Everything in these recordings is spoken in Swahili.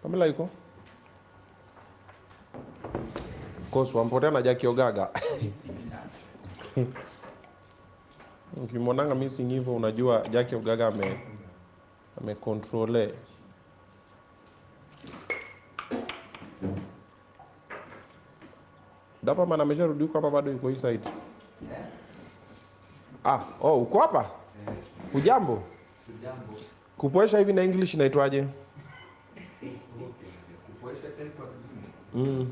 Pamela yuko? Kosu wampotea na Jackie Ogaga. Ukimwonanga missing hivyo unajua Jackie Ogaga amecontrole. Dapa man amesharudi huko hapa bado yuko hii side. Uko hapa? Hujambo? Sijambo. Kupoesha hivi na English inaitwaje? Kupoesha tena kwa kizungu.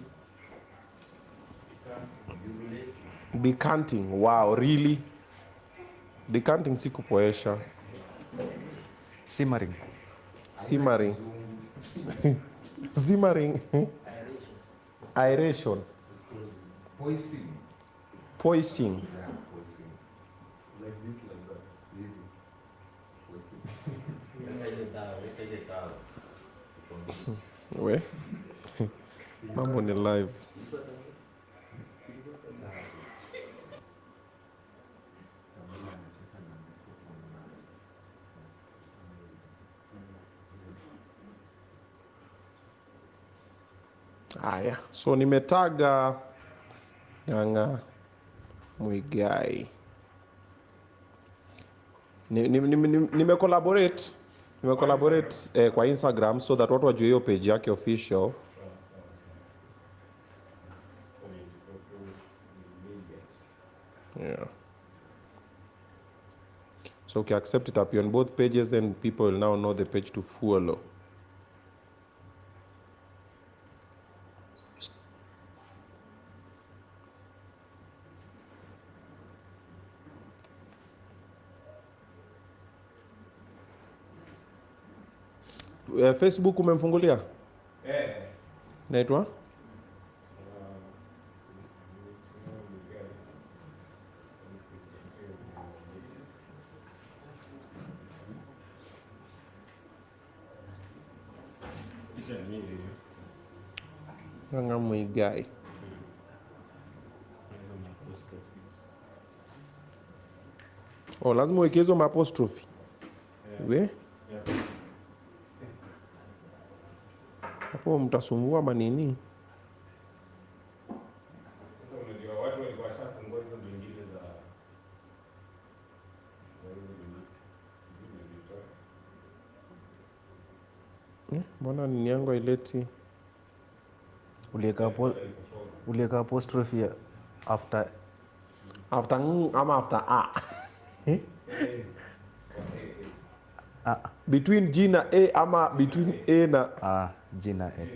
Decanting. Wow, really? Decanting si kupoesha. Simmering. Simmering. Simmering. Aeration. Poising. Poising. Yeah, poising. Like this, like that. Civic. Poising. We? Mambo ni live. Haya, so nimetaga Ng'ang'a Muigai. Nimecollaborate kwa Instagram so that watu wajue hiyo page yake official. Yeah. So okay, accept it up on both pages and people will now know the page to follow. Facebook umemfungulia? Naitwa? Ng'ang'a Muigai. Lazima uweke hizo apostrophe. We? Hapo mtasumbua manini? Sasa unajua watu walikuwa washafungua hizo zingine za Mbona nini yangu haileti? Ulieka apostrophe after Ama after A. Between G na A ama between A na jina A.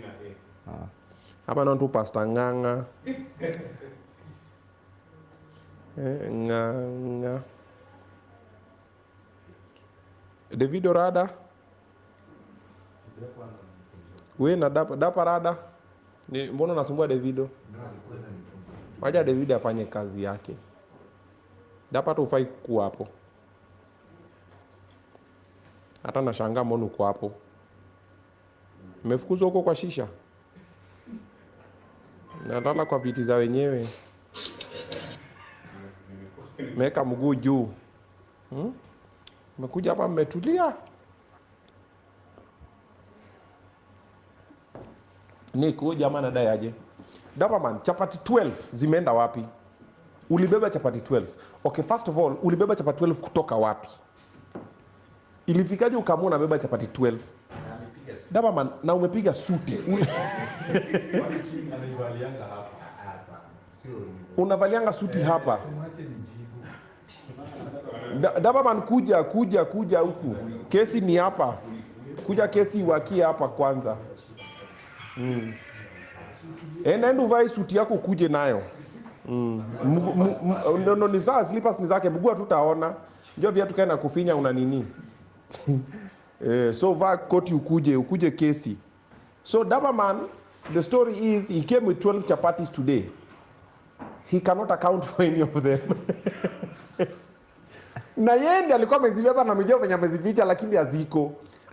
Hapa naona tu Pastor Ng'ang'a. Ng'ang'a. Davido rada. We na dapa rada. Mbona unasumbua Davido? Wacha Davido afanye kazi yake. Dapa tu ufai kuwa hapo. Hata nashangaa mbona uko hapo. Umefukuzwa huko kwa shisha. Nataka kwa viti za wenyewe. Meka mguu juu. Mmekuja hapa mmetulia. Niko jamaa nadai aje. Dapa man, chapati 12 zimeenda wapi? Ulibeba chapati 12. Okay, first of all, ulibeba chapati 12 kutoka wapi? Ilifikaje ukaamua unabeba chapati 12? Dapa man, na umepiga suti. Anavalianga hapa. Sio hivyo. Unavalianga suti hapa. Mwache nijibu. Dapa man, kuja huku. Kesi ni hapa. Kuja kesi iwakie hapa kwanza. Enda uvae suti yako kuje nayo. No, ni saa slippers ni zake, mguu tutaona. Njoo viatu kae na kufinya una nini? So vaa koti ukuje kesi. So Dapa man, the story is he came with 12 chapatis today. He cannot account for any of them. Na yeye ndiye alikuwa amezibeba na mjeo venye amezificha lakini haziko.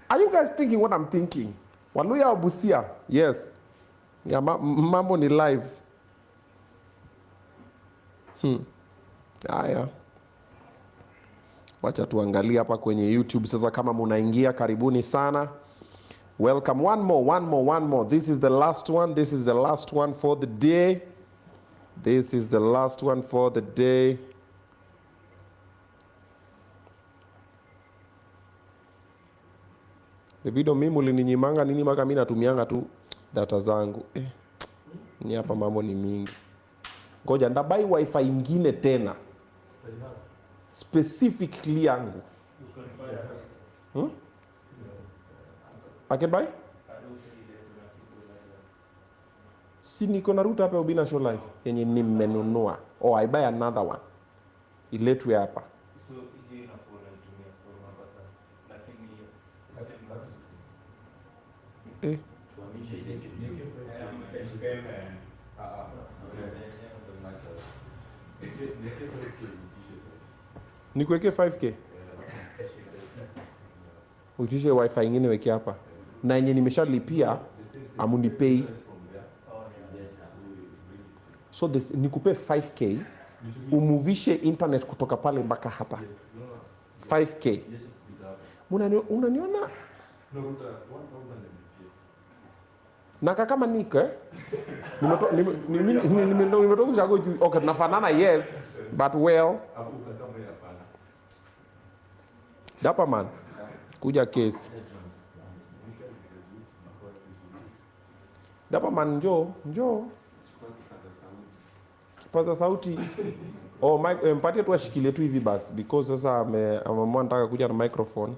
Are you guys thinking what I'm thinking? Waluya wa Busia. Yes. Mambo ni live. Haya, wacha tuangalie hapa kwenye YouTube sasa. Kama munaingia, karibuni sana, welcome. One more. This is the last one. This is the last one for the day. This is the last one for the day. Davido, mimi ulininyimanga nini maka mimi natumianga tu data zangu. Ni hapa mambo ni mingi. Ngoja ndabai wifi ingine tena. Specifically yangu. I can buy? Si niko na router hapa Obinna Show Live yenye nimenunua. Oh, I buy another one. Iletwe hapa. So hiyo inakuwa inatumia for number sasa. Lakini tuhamishe ile Nikuweke 5k. Uitishe wifi ingine weke hapa. Na yenye nimeshalipia amunipay. So this nikupe 5k umuvishe internet kutoka pale mpaka hapa. 5k. Unaniona? Na kama niko nimetoka kushago juu. Okay, tunafanana yes, but well. Dapa man. Kuja case. Dapa man, njoo. Kipaza sauti. Oh, mpatie tu ashikilie tu hivi basi because sasa ameamua nataka kuja na microphone.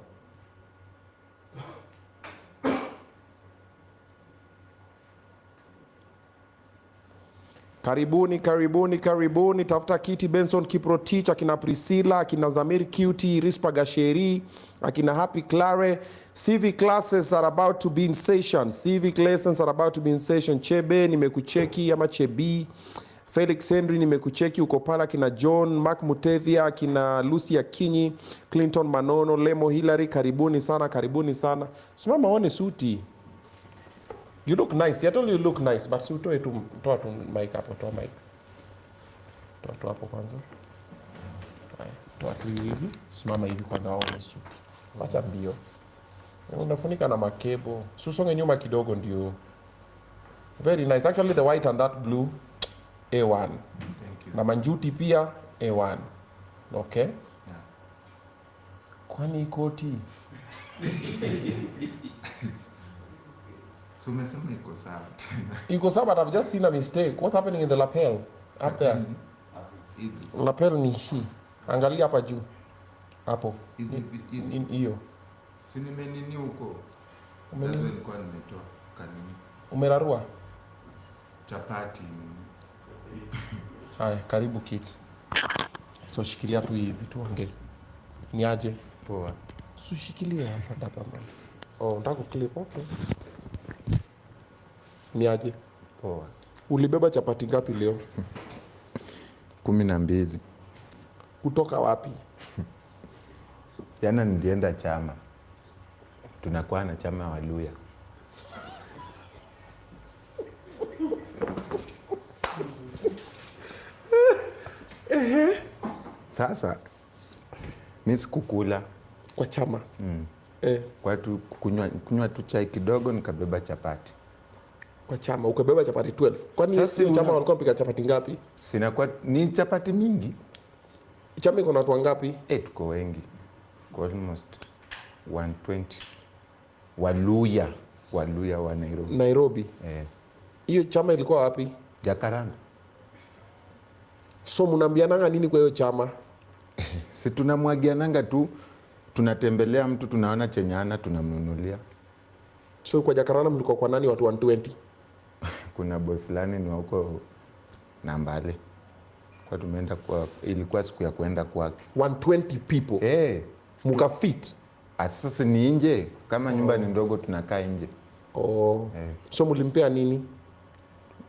Karibuni. Tafuta kiti. Benson Kiprotich, akina Priscilla, akina Zamir Cutie, Rispa Gasheri, akina Happy Clare. Civic classes are about to be in session. Chebe, nimekucheki ama Chebi. Felix Henry, nimekucheki uko pala. Akina John, Mark Mutethia, akina Lucia Kinyi, Clinton Manono, Lemo Hillary, karibuni sana. Simama one suti. You look nice. I told you look nice, but utoe tu mic hapo, toa mic. Toa hapo kwanza. Haya, toa tu hivi. Simama hivi kwanza waone suti. Acha mbio. Unafunika na makebo. Susonge nyuma kidogo ndio. Very nice. Actually the white and that blue A1. Thank you. Na manjuti pia A1. Okay? Yeah. Kwani koti? So umesema iko sawa tena. Iko sawa, but I've just seen a mistake. What's happening in the lapel? Up there. Easy. Lapel ni hii. Angalia hapa juu. Hapo. Easy. Hiyo. Si nimenini huko. Umenini? Lazima nilikuwa nimetoa kanini. Umerarua? Chapati. Haya, karibu kiti. So shikilia tu hivi tuongee. Ni aje? Poa. Sushikilia hapa dapa man. Oh, nataka kuclip. Okay. Ni aje? Poa. Ulibeba chapati ngapi leo? 12. Kutoka wapi? Jana nilienda chama. Tunakuwa na chama ya Waluya. Sasa mimi sikukula Kwa chama. kwa tu kunywa tu chai kidogo, nikabeba chapati. Kwa chama ukabeba chapati 12. Kwani Sasa hiyo chama walikuwa mpika chapati ngapi? Sina kwa ni chapati mingi. Chama iko na watu wangapi? Tuko wengi. Kwa almost 120. Waluya wa Nairobi. Nairobi. Hiyo chama ilikuwa wapi? Jakaranda. So mnaambiananga nini kwa hiyo chama? Si tunamwagiananga tu, tunatembelea mtu, tunaona chenyana, tunamnunulia. So kwa Jakaranda mlikuwa kwa nani watu 120? Kuna boy fulani ni huko Nambale. Kwa tumeenda kwa, ilikuwa siku ya kuenda kwake. 120 people. Mukafit. Sasa ni nje, kama nyumba ni ndogo tunakaa nje. So mlimpea nini?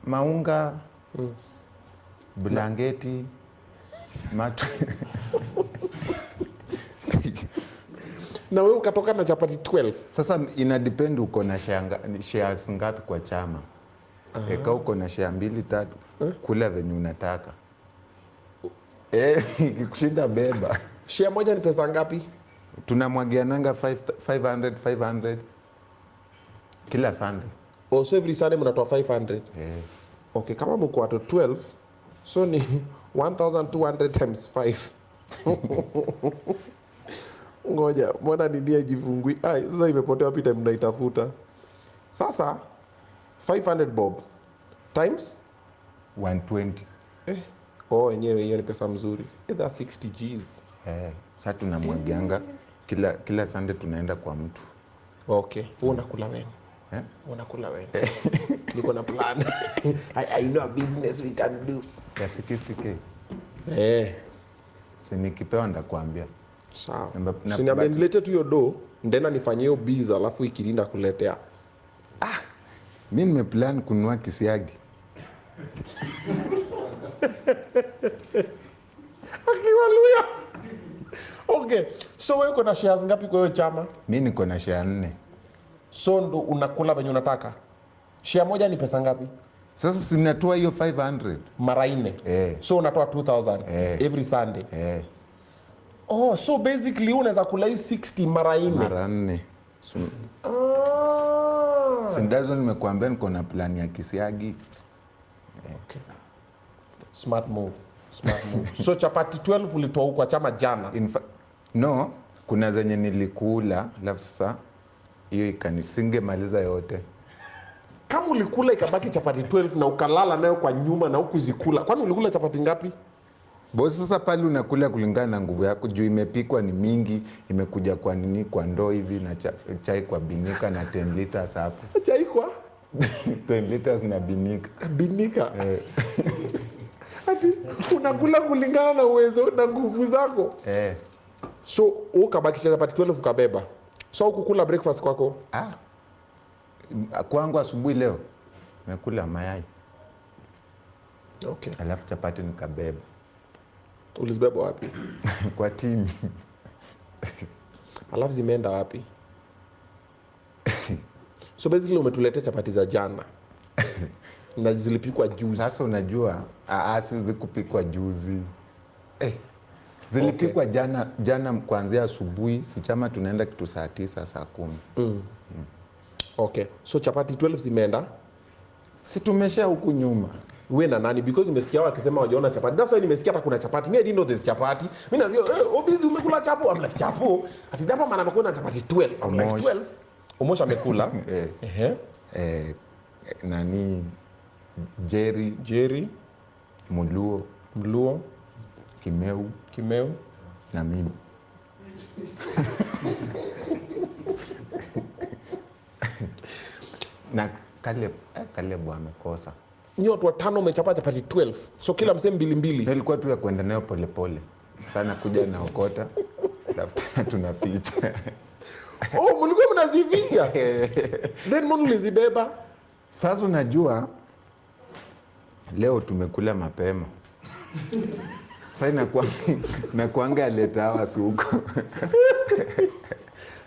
Maunga, blanketi, matu. Na wewe ukatoka na chapati 12. Sasa ina depend uko na shares ngapi kwa chama. Eka uko na share 2 3 kula venye unataka. Ikikushinda beba. Share moja ni pesa ngapi? Tunamwagiananga 500 kila Sunday. So every Sunday mnatoa 500. Okay, kama mko watu 12, so ni 1200 times 5. Ngoja, mbona nidia jifungui? Sasa imepotea wapi time mnaitafuta? Sasa 500 bob times 120. Yenyewe hiyo ni pesa mzuri. That's 60 Gs. Sasa tunamwagianga kila Sunday tunaenda kwa mtu. Okay, unakula wewe. Unakula wewe. Niko na plan. I know a business we can do. Ya 60k. Si nikipewa ndakwambia. Sawa. Siniambia nilete tu hiyo do, ndena nifanyie hiyo biz alafu ikilinda kuletea. Mimi nimeplan kununua kisiagi. Akiwaluya. Okay. So wewe uko na shares ngapi kwa hiyo chama? Mimi niko na share 4. So ndo unakula venye unataka. Share moja ni pesa ngapi? Sasa sinatoa hiyo 500 mara 4. So unatoa 2000 every Sunday. So basically unaweza kula hii 60 mara 4. Mara 4. Sindazo nimekuambia niko na plan ya kisiagi. Okay. Smart move. So chapati 12 ulitoa huko kwa chama jana? No, kuna zenye nilikula, alafu sasa hiyo ikanisinge maliza yote. Kama ulikula ikabaki chapati 12 na ukalala nayo kwa nyuma na ukuzikula, kwani ulikula chapati ngapi? Bosi, sasa pale unakula kulingana na nguvu yako, juu imepikwa ni mingi, imekuja kwa nini kwa ndoo hivi na chai kwa binika na 10 liters hapo. Chai kwa 10 liters na binika. Binika? Ati unakula kulingana na uwezo na nguvu zako? So ukabakisha chapati 12 ukabeba. So ukukula breakfast kwako? Kwangu asubuhi leo nimekula mayai. Okay. Alafu chapati nikabeba. Ulizibeba wapi? Kwa timu. Alafu zimeenda wapi? So basically umetuletea chapati za jana. Na zilipikwa juzi. Sasa unajua, zikupikwa juzi. Zilipikwa jana kuanzia asubuhi, si chama tunaenda kitu saa 9 saa 10. Okay. So chapati 12 zimeenda? Si tumesha huku nyuma. We na nani? Because nimesikia wakisema wajaona chapati. That's why nimesikia hata kuna chapati. Me I didn't know there's chapati. Mimi nasikia, Obizi umekula chapo? I'm like, chapo? Ati hapa maana amekula chapati 12. I'm like 12. Omosha amekula. Nani? Jerry. Mluo. Kimeu. Na mimi. Na Caleb amekosa. Ni watu 5 umechapa chapati 12. So kila msee 2. Ilikuwa tu ya kwenda nayo polepole. Sana kuja na okota. Alafu tena tunaficha. Mlikuwa mnazificha? Then mbona ulizibeba? Sasa unajua leo tumekula mapema. Sasa nakuanga aleta hawa suko.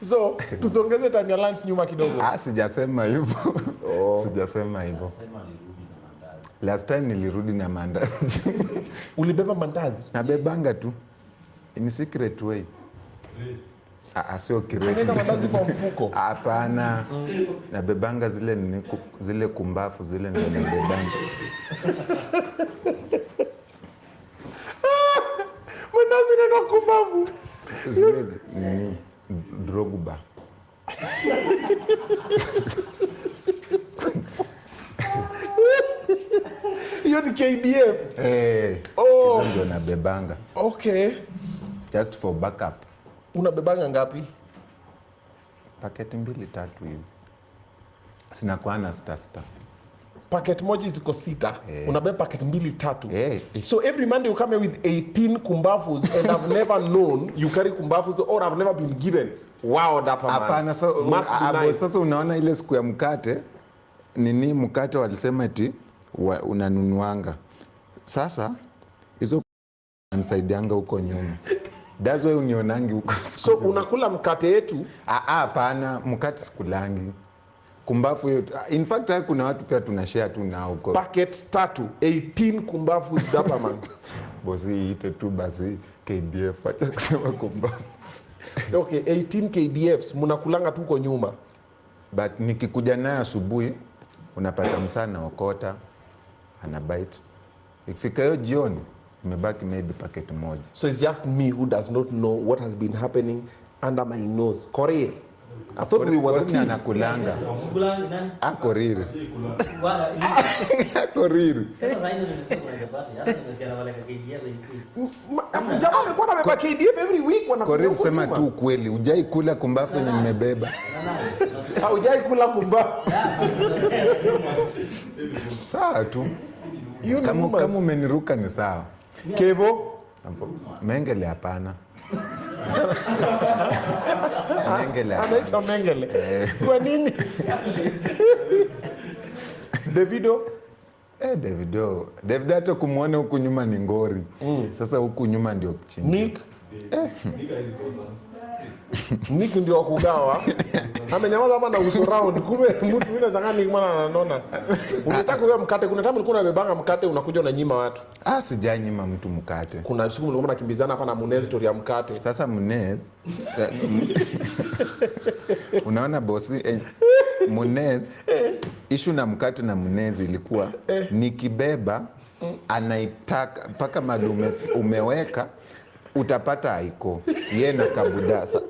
So, tusongeze time ya lunch nyuma kidogo. Sijasema hivyo. Sijasema hivyo. Last time nilirudi na mandazi. Ulibeba mandazi? Nabebanga tu. In secret way. Sio kireti. Unaenda mandazi kwa mfuko? Hapana. Nabebanga zile kumbafu zile ndio nabebanga. Mandazi na kumbafu. Zile ni Drogba. Hiyo ni KDF. Hizo ndio nabebanga. Okay. Just for backup. Unabebanga ngapi? Paketi 2-3 hivi. Sina kwa na star. Packet moja ziko 6. Unabeba packet 2-3. So every Monday you come with 18 kumbafus and I've never known you carry kumbafus or I've never been given. Wow, that man. Hapana, sasa unaona ile siku ya mkate nini mkate walisema eti unanunuanga. Sasa hizo ansaidianga huko nyuma. That's why unionangi huko. So unakula mkate yetu? Hapana, mkate sikulangi. Kumbafu yote. In fact kuna watu pia tunashare tu nao huko. Packet 3, 18 kumbafu dapa man. bosi ite tu basi KDF acha kusema kumbafu. Okay, 18 KDFs mnakulanga tu kwa nyuma. But nikikuja naye asubuhi unapata msana okota ana bite. Ikifika hiyo jioni imebaki maybe packet moja. So it's just me who does not know what has been happening under my nose. Korea. I thought we was a team. Anakulanga. Akoriri. Akoriri. Jamaa amekuwa anabeba KDF every week Koriri, sema tu ukweli. Hujai kula kumbafu yenye nimebeba. Hujai kula kumbafu. Sawa tu. Kama umeniruka ni sawa. Kevo? Mengele hapana. Mengele. Anaitwa Mengele. Kwa nini? Davido? Davido hata kumuona huku nyuma ni ngori. Sasa huku nyuma ndio kichini. Nick? Nick ndio kugawa. Amenyamaza hapa na uso round. Kumbe mtu mwingine zangani mwana ananona. Unataka wewe mkate, kuna time ulikuwa unabebanga mkate unakuja unanyima watu. Sijanyima mtu mkate. Kuna siku mlikuwa mnakimbizana hapa na Munez story ya mkate. Sasa Munez unaona bosi Munez issue na mkate na Munez ilikuwa nikibeba anaitaka mpaka madume umeweka utapata haiko yeye na kabudasa.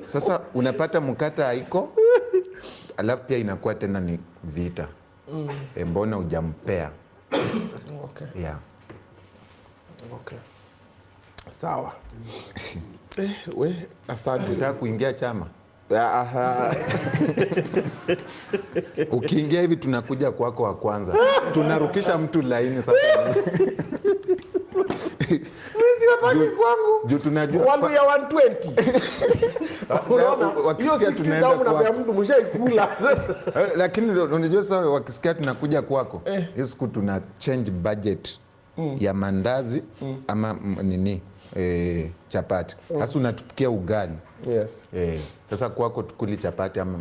Sasa unapata mkate haiko alafu pia inakuwa tena ni vita. Mbona hujampea? Okay. Yeah. Okay. Sawa. We asante. Unataka kuingia chama? Aha. Ukiingia hivi tunakuja kwako wa kwanza. Tunarukisha mtu laini sasa. Wataki kwangu. Juu tunajua Wangu ya 120. Unaona? Hiyo 60 damu na vya mtu mshaikula. Lakini unajua sasa wakisikia tunakuja kwako. Hiyo siku tuna change budget ya mandazi ama nini chapati. Sasa unatupikia ugali. Yes. Sasa kwako tukuli chapati ama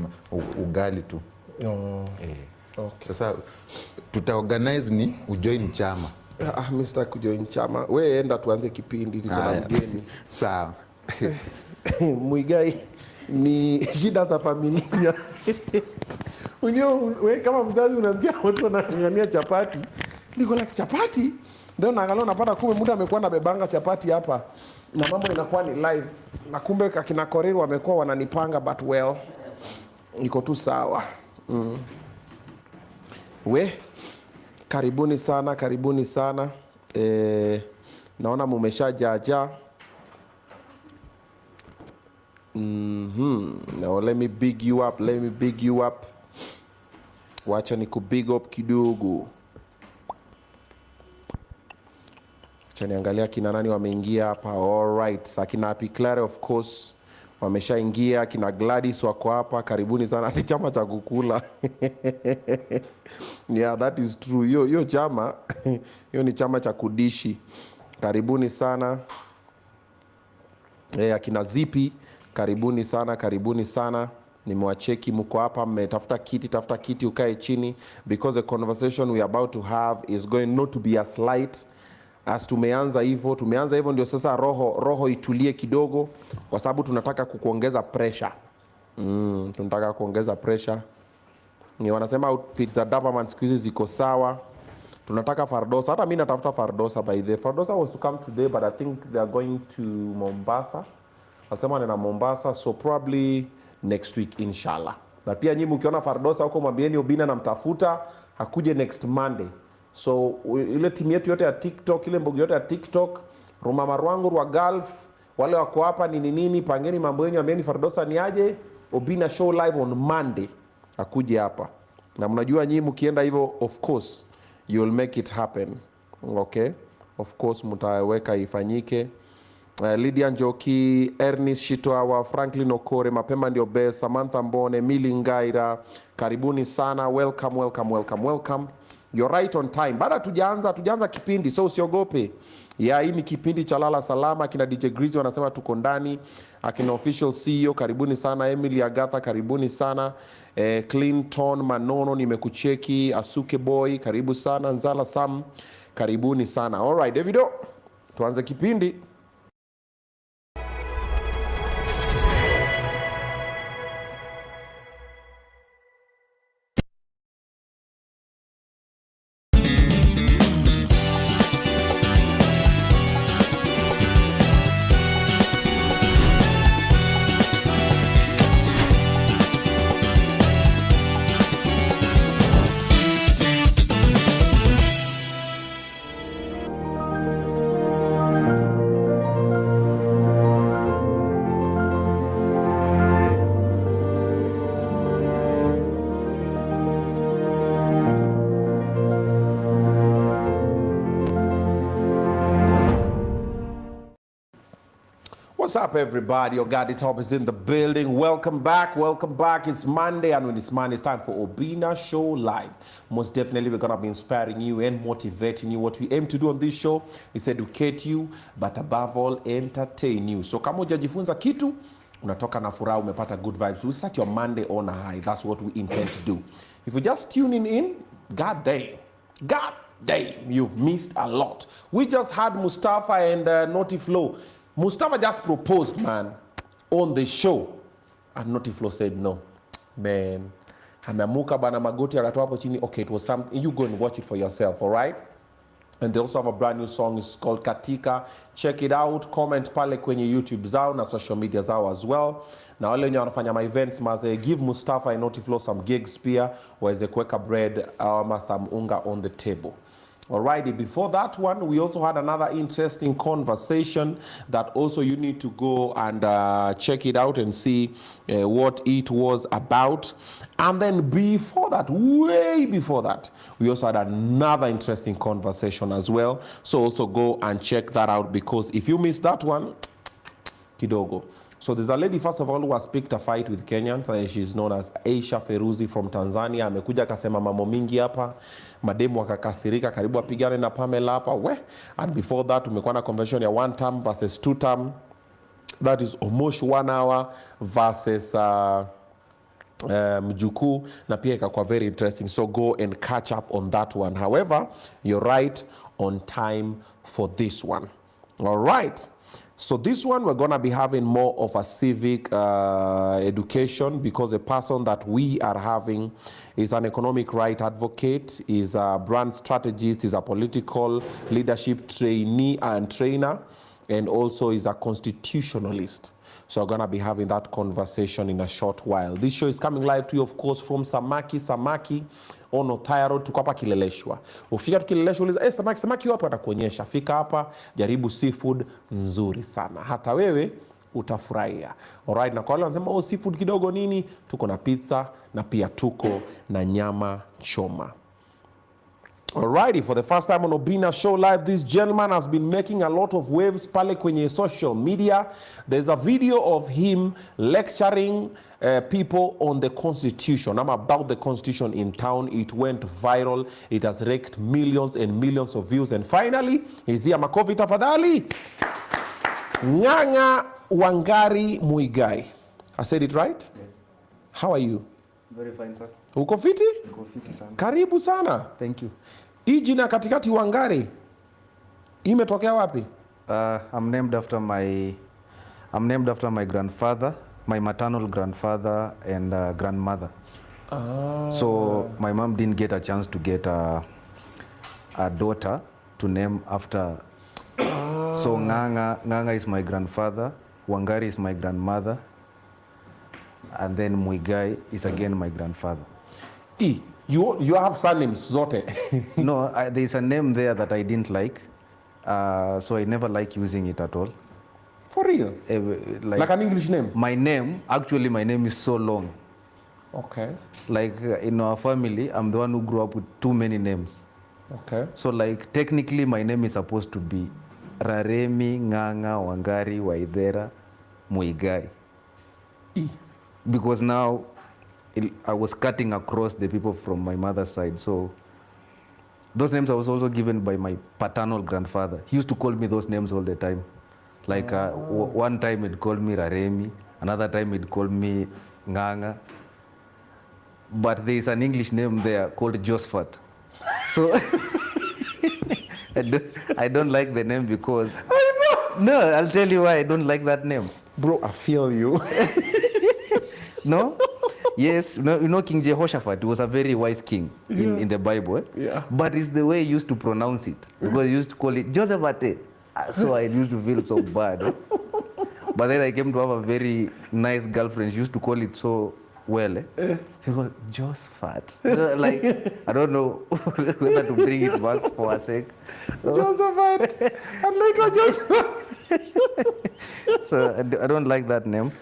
ugali tu. Okay. Sasa tutaorganize ni ujoin chama. Mr. kujoin chama. Wewe enda tuanze kipindi tuna mgeni. Sawa. Muigai ni shida za familia. Unajua wewe kama mzazi unasikia watu wanang'ang'ania chapati. Niko like chapati? Ndio naangalia unapata kumbe muda amekuwa na bebanga chapati hapa. Na mambo inakuwa ni live. Na kumbe akina Korea wamekuwa wananipanga but well. Niko tu sawa. Karibuni sana. Naona mumeshajaja. Now let me big you up. Wacha ni kubig up kidogo. Acha niangalia kina nani wameingia hapa. Alright, akina Happy Claire of course wameshaingia, kina Gladys wako hapa. Karibuni sana. Ati chama cha kukula. Yeah, that is true. Hiyo chama hiyo ni chama cha kudishi. Karibuni sana. Akina Zipi karibuni sana. Nimewacheki mko hapa, mmetafuta kiti ukae chini because the conversation we are about to have is going not to be as light as tumeanza hivyo ndio sasa roho itulie kidogo kwa sababu tunataka kukuongeza pressure. Tunataka kuongeza pressure. Ni wanasema outfit za Dapperman siku hizi ziko sawa. Tunataka Fardosa. Hata mimi natafuta Fardosa by the way. Fardosa was to come today but I think they are going to Mombasa. Wanasema wanaenda Mombasa so probably next week inshallah. Na pia nyinyi mkiona Fardosa huko mwambieni Obinna namtafuta akuje next Monday. So ile timu yetu yote ya TikTok, ile mbogi yote ya TikTok, Rumama Rwangu wa Gulf, wale wako hapa nini pangeni mambo yenu, ambieni Fardosa ni aje Obinna show live on Monday. Akuje hapa. Na mnajua nyinyi mkienda hivyo of course you'll make it happen. Okay? Of course mtaweka ifanyike. Lydia Njoki, Ernest Shitoawa, Franklin Okore, mapema ndio best, Samantha Mbone, Mili Ngaira, karibuni sana. Welcome. You're right on time. Bado tujaanza kipindi, so usiogope. Yeah, hii ni kipindi cha Lala Salama. Kina DJ Grizzly wanasema tuko ndani. Akina official CEO karibuni sana. Emily Agatha karibuni sana. Clinton Manono nimekucheki. Asuke Boy karibu sana. Nzala Sam karibuni sana. All right, Davido. Tuanze kipindi. What's up, everybody? Oga Top is in the building. Welcome back. Welcome back. It's Monday, and when it's Monday, it's time for Obinna Show Live. Most definitely, we're going to be inspiring you and motivating you. What we aim to do on this show is educate you, but above all, entertain you. So, kama hujajifunza kitu, unatoka na furaha, umepata good vibes. We start your Monday on a high. That's what we intend to do. If you're just tuning in, God damn, you've missed a lot. We just had Mustafa and Naughty Flow. Mustafa just proposed, man, on the show. And Naughty Flow said no. Man. Ameamuka bana magoti akatoa hapo chini. Okay, it was something. You go and watch it for yourself, all right? And they also have a brand new song. It's called Katika. Check it out. Comment pale kwenye YouTube zao na social media zao as well. Na wale wenye wanafanya my events, maze give Mustafa and Naughty Flow some gigs pia. Waweze kuweka bread ama some unga on the table. Alrighty, before that one, we also had another interesting conversation that also you need to go and check it out and see what it was about. And then before that, way before that, we also had another interesting conversation as well. So also go and check that out, because if you missed that one, kidogo. So there's a lady, first of all, who has picked a fight with Kenyans. She's known as Aisha Feruzi from Tanzania. Amekuja akasema mambo mingi hapa. Mademu wakakasirika, karibu apigane na Pamela hapa. And before that, tumekuwa na convention ya 1 term versus 2 term. That is almost 1 hour versus Mjukuu. Na pia ikakuwa very interesting. So go and catch up on that one. However, you're right on time for this one. All right. So this one, we're going to be having more of a civic education, because the person that we are having is an economic right advocate, is a brand strategist, is a political leadership trainee and trainer, and also is a constitutionalist. So we're going to be having that conversation in a short while. This show is coming live to you, of course, from Samaki on Othaya Road. Tuko hapa Kileleshwa. Ufika tu Kileleshwa, uliza, samaki wapo, atakuonyesha. Fika hapa, jaribu seafood nzuri sana. Hata wewe utafurahia. Alright, na kwa wale wanasema seafood kidogo nini? Tuko na pizza na pia tuko na nyama choma. Alrighty, for the first time on Obinna Show Live, this gentleman has been making a lot of waves pale kwenye social media. There's a video of him lecturing people on the Constitution. I'm about the Constitution in town. It went viral. It has raked millions and millions of views. And finally, he's here. Makofi tafadhali. Ng'ang'a Wangari Muigai. I said it right? Yes. How are you? Very fine, sir. Uko fiti? Uko fiti sana. Karibu sana. Thank you. Hii jina katikati Wangari imetokea wapi? I'm named after my grandfather, my maternal grandfather and grandmother. So my mom didn't get a chance to get a daughter to name after. So Ng'ang'a is my grandfather, Wangari is my grandmother, and then Muigai is again my grandfather. You have surnames zote. No, there's a name there that I didn't like, so I never like using it at all. For real? Like an English name? My name is so long. Okay. Like in our family, I'm the one who grew up with too many names. Okay. So like technically my name is supposed to be Raremi, Ng'ang'a, Wangari, Waithera, Muigai. Because now I was cutting across the people from my mother's side, so Those names I was also given by my paternal grandfather. He used to call me those names all the time. Like one time he'd call me Raremi, another time he'd call me Nganga. But there is an English name there called Josephat. So I don't like the name because... No, I'll tell you why I don't like that name. Bro, I feel you. No? Yes, you know King Jehoshaphat was a very wise king in the Bible. Yeah. But it's the way he used to pronounce it. Because he used to call it Josephat. So I used to feel so bad. But then I came to have a very nice girlfriend. She used to call it so well. She called it Josephat. Like, I don't know whether to bring it back for a sec. Josephat. And later Josephat. So I don't like that name.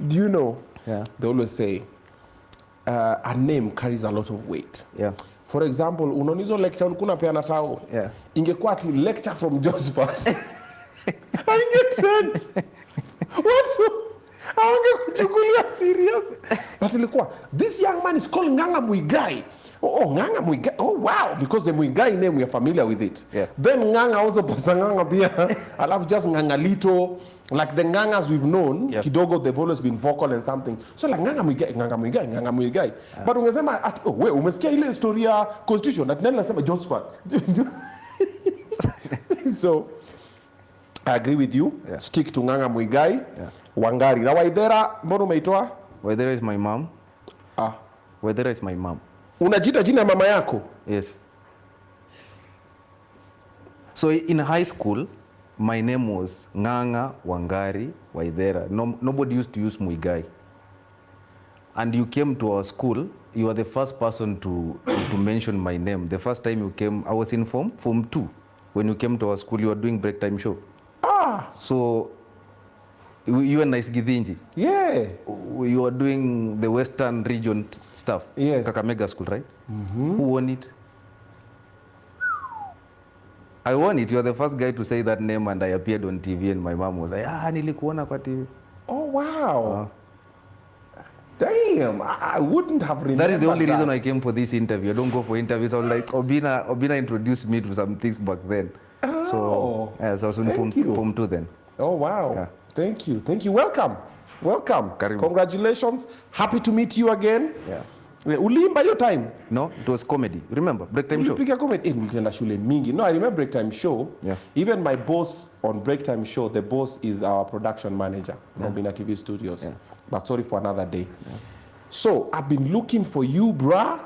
Do you know? Yeah. They always say a name carries a lot of weight. Yeah. For example, unonizo lecture ulikuwa peana tao. Yeah. Ingekuwa ati lecture from Josephat. Aingetrend. Watu hawangekuchukulia serious. But ilikuwa, this young man is called Nganga Muigai. Oh, Nganga Muigai. Oh, wow. Because the Muigai name, we are familiar with it. Yeah. Then Nganga also Pastor Nganga Bia. I love just Nganga Lito. Like the Ngangas we've known, Yep. kidogo, they've always been vocal and something. So like Nganga Muigai, Nganga Muigai, Nganga Muigai. Yeah. But ungesema, we, umesikia ile historia ya Constitution, at nani nasema Josephat. So, I agree with you. Yeah. Stick to Nganga Muigai. Yeah. Wangari. Na Waithera, mbona umeitoa? Waithera is my mom. Ah. Waithera is my mom. Unajita jina ya mama yako? Yes. So in high school, my name was Nganga Wangari Waithera. Nobody used to use Muigai. And you came to our school, you were the first person to mention my name. The first time you came, I was in form 2. When you came to our school, you were doing break time show. Ah. So you were Nice Githinji. Yeah. You were doing the Western region stuff. Yes. Kakamega school, right? Mm-hmm. Who won it? I won it. You are the first guy to say that name, and I appeared on TV, and my mom was like, nilikuona kwa TV. Oh, wow. Damn. I wouldn't have remembered That is the only reason I came for this interview. I don't go for interviews. I was like, Obinna introduced me to some things back then. Oh. So I was in form 2 then. Oh, wow. Yeah. Thank you. Thank you. Welcome. Welcome. Karibu. Congratulations. Happy to meet you again. Yeah. Uliimba your time? No, it was comedy. Remember, break time show? Ulipiga comedy? Nilienda shule mingi. No, I remember break time show. Yeah. Even my boss on break time show, the boss is our production manager from Bina TV Studios. Yeah. But sorry for another day. Yeah. So I've been looking for you, bruh.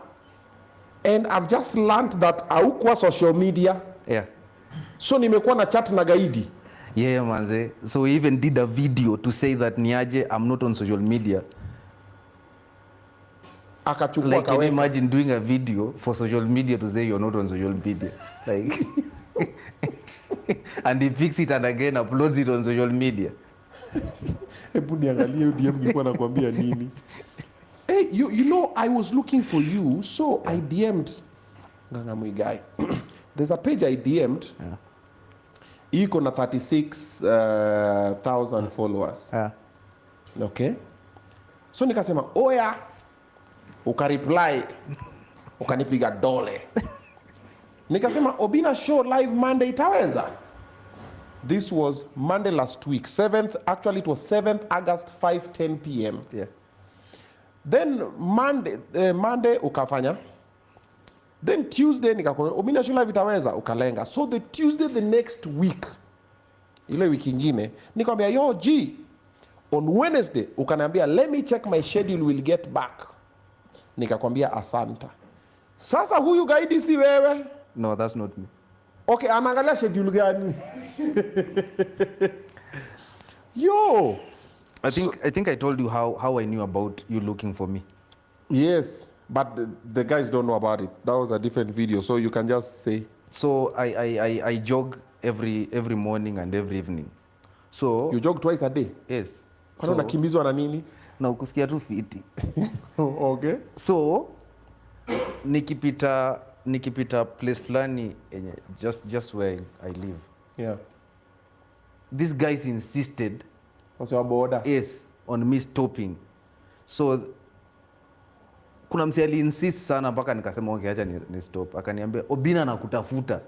And I've just learned that haukwa social media. Yeah. So nimekuwa na chat na gaidi. Yeah, manze. So we even did a video to say that niaje, I'm not on social media. Akachukua Like, can you kaweka. imagine doing a video for social media to say you're not on social media? Like, and he picks it and again uploads it on social media. Hebu niangalie DM nilikuwa nakwambia nini. Hey, you know, I was looking for you, so I DM'd Nganga Muigai. There's a page I DM'd. Yeah. Iko na 36,000 followers. Yeah. Okay? So nikasema, oya, ukareply, ukanipiga dole. Nikasema, Obinna show live Monday itaweza? This was Monday last week, 7th, actually it was 7th August, 5:10 p.m. Yeah. Then Monday ukafanya. Then Tuesday nikakwambia Obinna show live itaweza, ukalenga. So the Tuesday the next week, ile wiki ingine, nikamwambia yo G, on Wednesday ukaniambia let me check my schedule, will get back. Nikakwambia asanta. Sasa huyu guide si wewe? No, that's not me. Okay, anaangalia schedule gani? Yo. I think I told you how I knew about you looking for me. Yes, but the guys don't know about it. That was a different video, so you can just say. So I jog every morning and every evening. So You jog twice a day? yes. Kwani unakimbizwa na nini? Na ukusikia tu fiti. Okay. So nikipita place fulani just where I live. Yeah. These guys insisted What's your border? on me stopping. So kuna msee insist sana mpaka nikasema okay, acha ni stop. Akaniambia Obinna anakutafuta.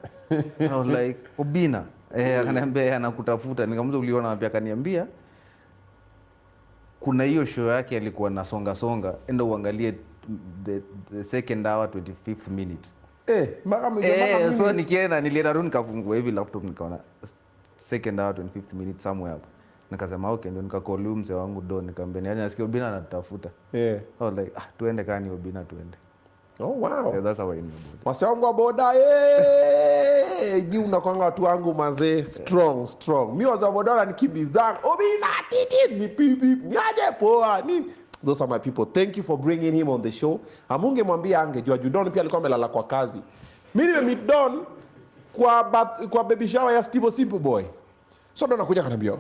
I was like Obinna akaniambia anakutafuta. Nikamuuliza uliona wapi? Akaniambia kuna hiyo show yake alikuwa na songa, enda uangalie the second hour 25th minute. So nilienda tu nikafungua hivi laptop nikaona second hour 25th minute somewhere hapo. Nikasema okay, ndio nikacall mzee wangu Don, nikamwambia niaje, nasikia Obinna anatafuta. I was like tuende kani Obinna tuende. Oh wow. Yeah, that's how I knew. Wase wangu wa boda juu unakwanga watu wangu mazee strong. Mimi wase wa boda nikibizana Obinna titi ni pipi niaje poa nini. Those are my people. Thank you for bringing him on the show. Amunge mwambia angejua Don pia alikuwa amelala kwa kazi. Mimi nimemeet Don kwa baby shower ya Steve Simple Boy. So Don anakuja kanambia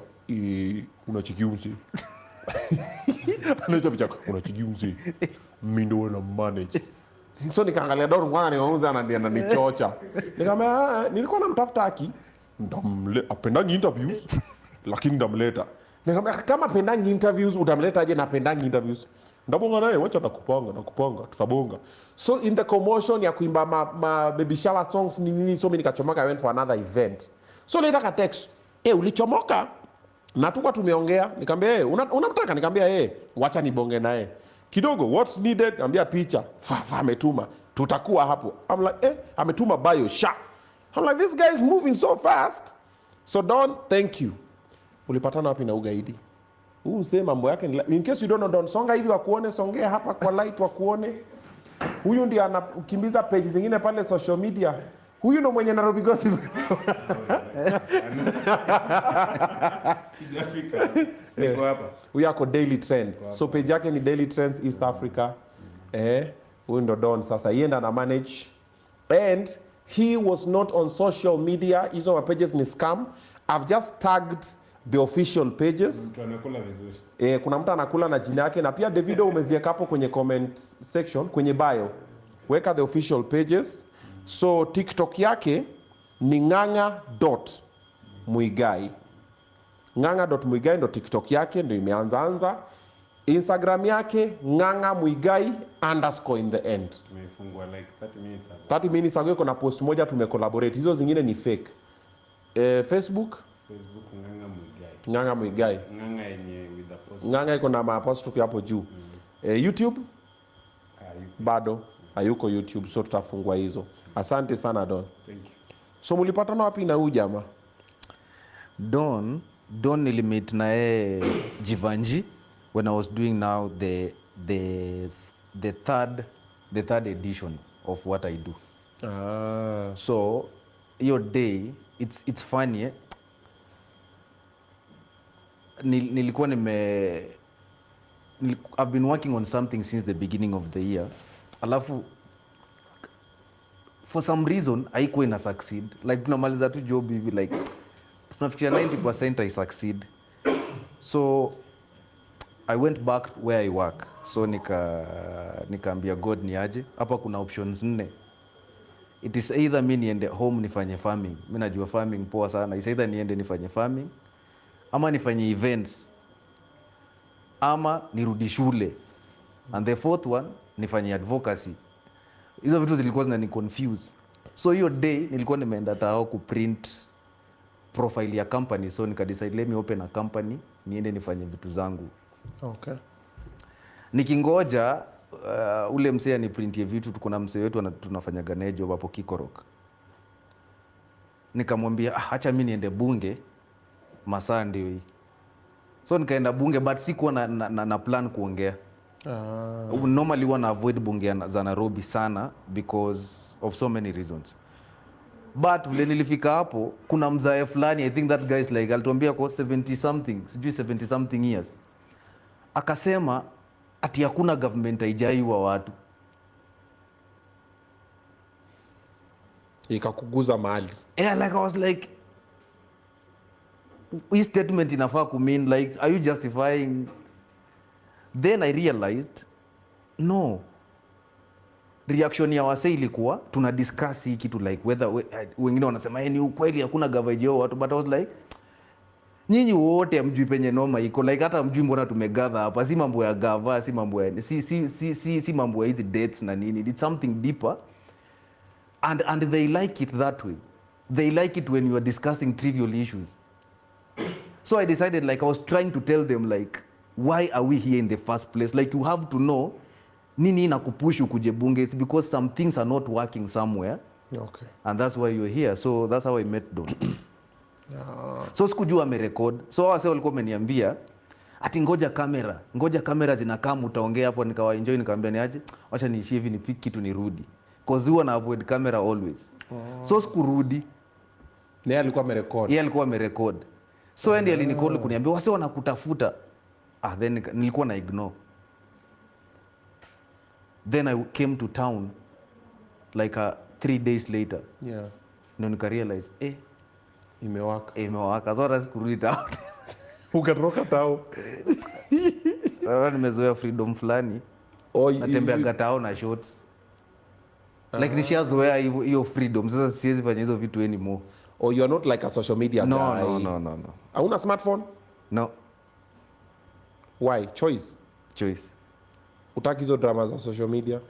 unachikiumsi. Anacho bichako unachikiumsi. Mimi ndio na manage. So nikaangalia Don kwanza niwauza ananichocha. Nikamwambia nilikuwa namtafuta haki. Apendangi interviews lakini ndamleta. Nikamwambia kama apendangi interviews utamleta aje na apendangi interviews? Ndabonga naye wacha nakupanga tutabonga. So in the commotion ya kuimba ma baby shower songs nini, so mimi nikachomoka, I went for another event. So later ka text, ulichomoka? Na tulikuwa tumeongea, nikamwambia unamtaka? Nikamwambia wacha nibonge naye kidogo, what's needed? Niambia picha ametuma, tutakuwa hapo. I'm like ametuma bio sha. I'm like this guy is moving so fast. So Don, thank you. Ulipatana wapi na ugaidi? Msee mambo yake in case you don't know Don, songa hivi wakuone, songea hapa kwa light wakuone. Huyu ndiye anakimbiza page zingine pale social media. Huyu ndo mwenye Nairobi Gossip. Niko hapa. Huyu yako Daily Trends. So page yake ni Daily Trends East Africa. Huyu ndo Don sasa. Yeye ndo ana manage. And he was not on social media. Hizo pages ni scam. I've just tagged the official pages. Mtu anakula vizuri. Kuna mtu anakula na jina yake, na pia Davido umeziweka hapo kwenye comment section, kwenye bio. Weka the official pages. So TikTok yake ni nganga.muigai. Nganga.muigai ndo TikTok yake, ndo imeanza. Instagram yake nganga_muigai_ in the end. Tumefungwa like 30 minutes ago. 30 minutes ago kuna post moja tumecollaborate. Hizo zingine ni fake. Facebook Nganga Muigai. Nganga yenye with apostrophe. Nganga iko na apostrophe hapo juu. YouTube bado hayuko YouTube, so tutafungua hizo. Asante sana Don. Thank you. So mlipatana wapi na huyu jamaa? Don nilimeet na yeye Jivanji when I was doing now the third edition of what I do. So your day it's funny. Nilikuwa I've been working on something since the beginning of the year. Alafu for some reason haikuwa ina succeed. Like tunamaliza tu job hivi like tunafikia 90% I succeed. So I went back where I work. So nikaambia God ni aje. Hapa kuna options 4. It is either mimi niende home nifanye farming. Mimi najua farming poa sana. It's either niende nifanye farming ama nifanye events ama nirudi shule. And the fourth one nifanye advocacy. Hizo vitu zilikuwa zinani confuse. So hiyo day nilikuwa nimeenda tao kuprint profile ya company, so decide let me open a company niende nifanye vitu zangu. Okay. Nikingoja ule msee ni printie vitu, tuko na msee wetu tunafanya ganejo hapo Kikorok. Nikamwambia acha mimi niende bunge masaa ndio hii. So nikaenda bunge but sikuwa na plan kuongea. Normally wana avoid bunge za Nairobi sana because of so many reasons. But vile nilifika hapo kuna mzae fulani, I think that guy is like alituambia kwa 70 something, sijui 70 something years. Akasema ati hakuna government haijaiwa watu. Ikakuguza mahali. Yeah, like I was like, his statement inafaa kumean like, are you justifying? Then I realized no. Reaction ya wase ilikuwa tuna discuss hii kitu like whether wengine wanasema ni ukweli hakuna gavaji watu, but I was like Nyinyi wote amjui penye noma iko, like hata mjui mbona tumegather hapa. Si mambo ya gava, si mambo ya si mambo ya hizi dates na nini. It's something deeper, and they like it that way. They like it when you are discussing trivial issues. So I decided, like, I was trying to tell them, like, why are we here in the first place? Like, you have to know nini inakupush ukuje bunge. It's because some things are not working somewhere. Okay. And that's why you're here. So that's how I met Don. So sikujua amerecord. So wase walikuwa wameniambia ati ngoja kamera zinakaa mtaongea hapo, nikawa enjoy, nikamwambia niaje, acha niishie hivi nipiki kitu nirudi. Cause huwa na avoid camera always. So sikurudi. Yeye alikuwa amerecord. So ndiye alinicall kuniambia wase wanakutafuta. Then nilikuwa na ignore. Then I came to town like 3 days later. Yeah. Ndio nika realize Imewaka. So hata sikurudi town. Ukatoka town. Sasa nimezoea freedom fulani. Natembea gatao na shorts. Like nishazoea hiyo freedom. Sasa siwezi fanya hizo vitu anymore. Or you are not like a social media guy? No. Hauna smartphone? No. Why? Choice. Utaki hizo drama za social media?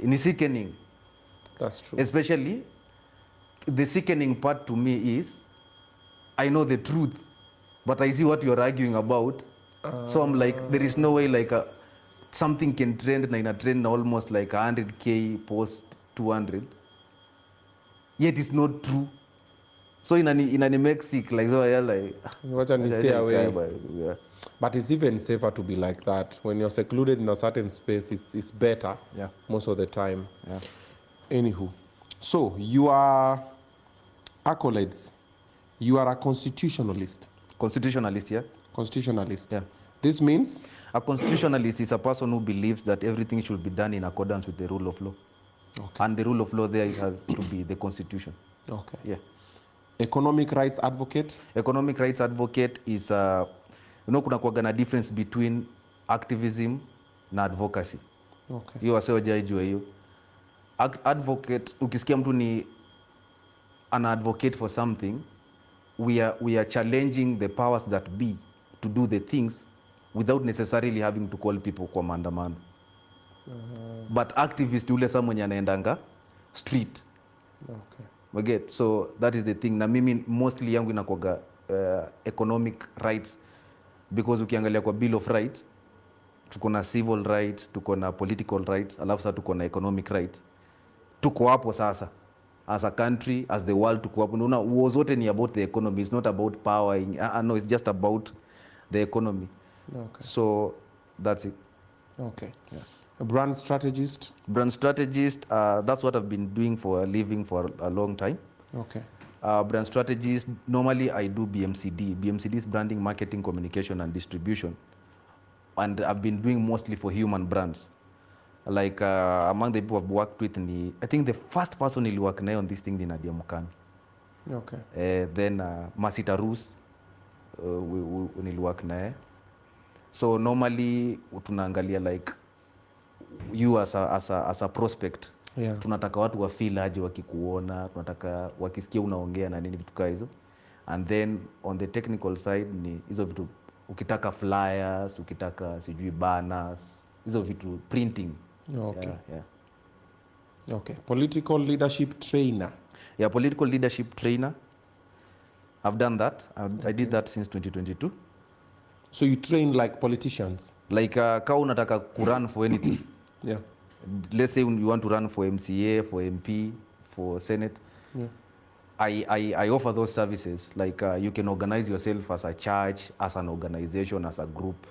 Ni sickening. That's true. Especially the sickening part to me is I know the truth, but I see what you're arguing about. So I'm like, there is no way like something can trend na ina trend almost like 100k post 200. Yet it's not true. So inani make sick, like, so like wacha ni stay away. Yeah. But it's even safer to be like that. When you're secluded in a certain space, it's better most of the time. Yeah. Anywho, so you are accolades. You are a constitutionalist. Yeah. Constitutionalist. Yeah. This means? A constitutionalist is a person who believes that everything should be done in accordance with the rule of law. Okay. And the rule of law there, it has to be the constitution. Okay. Yeah. Economic rights advocate? Economic rights advocate is, kuna kuwaga na difference between activism na advocacy. Okay. Hiyo wasio jaijua hiyo. Advocate, ukisikia mtu ni an advocate for something, we are challenging the powers that be to do the things without necessarily having to call people kwa maandamano. But activist yule saa mwenye anaendanga street. Okay. So that is the thing. Na mimi mostly yangu inakuwaga economic rights, because ukiangalia kwa Bill of Rights tuko na civil rights, tuko na political rights, alafu sasa tuko na economic rights. Tuko hapo sasa as a country, as the world, tuko hapo. Unaona wars zote ni about the economy, it's not about power. No, it's just about the economy. Okay. So that's it. Okay. Yeah. A brand strategist? That's what I've been doing for a living for a long time. Okay. Brand strategist, normally I do BMCD. BMCD is branding, marketing, communication, and distribution. And I've been doing mostly for human brands. Like among the people I've worked with, I think the first person who worked on this thing is Nadia Mukami. Okay. Then Masita Rus niliwork naye. So normally tunaangalia like you as a prospect. Yeah. Tunataka watu wa feel aje wakikuona, tunataka wakisikia unaongea na nini, vitu kama hizo. And then on the technical side ni hizo vitu, ukitaka flyers, ukitaka sijui banners, hizo vitu, printing. Okay. Yeah. Okay. Political leadership trainer? Yeah, political leadership trainer. I've done that. I did that since 2022. So you train like politicians? Like kama unataka kurun for anything. Yeah. Let's say you want to run for MCA, for MP, for Senate. Yeah. I offer those services. Like you can organize yourself as a church, as an organization, as a group.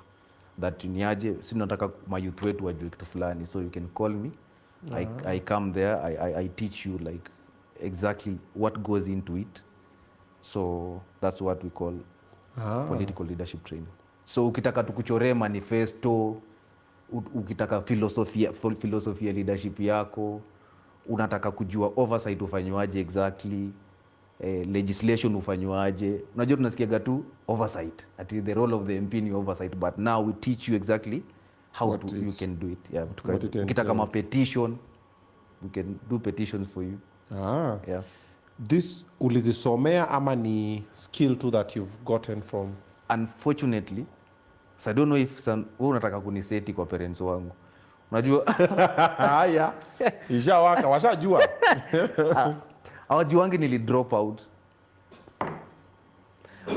That niaje, si nataka mayouth wetu wajue kitu fulani. So you can call me. I come there. I teach you like exactly what goes into it. So that's what we call political leadership training. So ukitaka tukuchoree manifesto, ukitaka filosofia leadership yako, unataka kujua oversight ufanywaje exactly, legislation ufanywaje. Unajua tunasikiaga tu oversight. Ati the role of the MP ni oversight, but now we teach you exactly how you can do it. Yeah, ukitaka petition, we can do petitions for you. Ah. Yeah. This ulizisomea ama ni skill too that you've gotten from? Unfortunately, so I don't know if wewe unataka kuniseti kwa parents wangu. Unajua haya ishawaka washajua. hawajuangi nili drop out.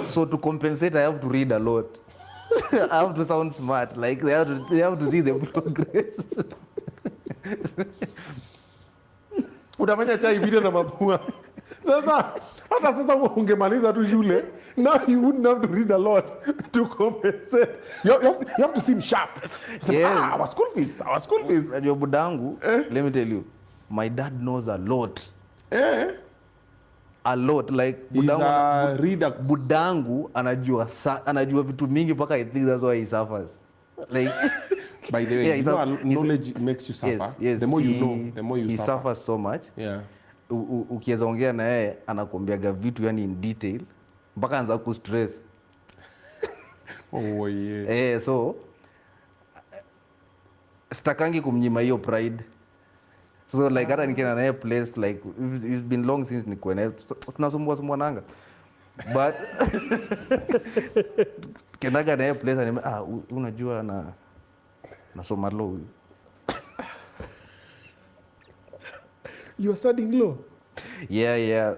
So to compensate I have to read a lot. I have to sound smart, like they have to see the progress. Utafanya chai vile na mapua. Sasa hata sasa ungemaliza tu shule, now you wouldn't have to read a lot to compensate. You have to seem sharp. Yeah. Our school fees. Najua budangu, let me tell you, my dad knows a lot. A lot, like budangu anajua vitu mingi mpaka I think that's why he suffers. Like by the way, yeah, you know, knowledge makes you suffer. Yes, the more you know, the more you he suffer. He suffers so much. Yeah. Ukiweza ongea na yeye anakuambiaga vitu yani in detail mpaka anza ku stress. Oh yeah. So stakangi kumnyima hiyo pride. So like hata nikienda na yeye place like it's been long since nikuwe naye tunasumbua nanga. But kenaga na yeye place anime unajua nasoma law. You are studying law? Yeah.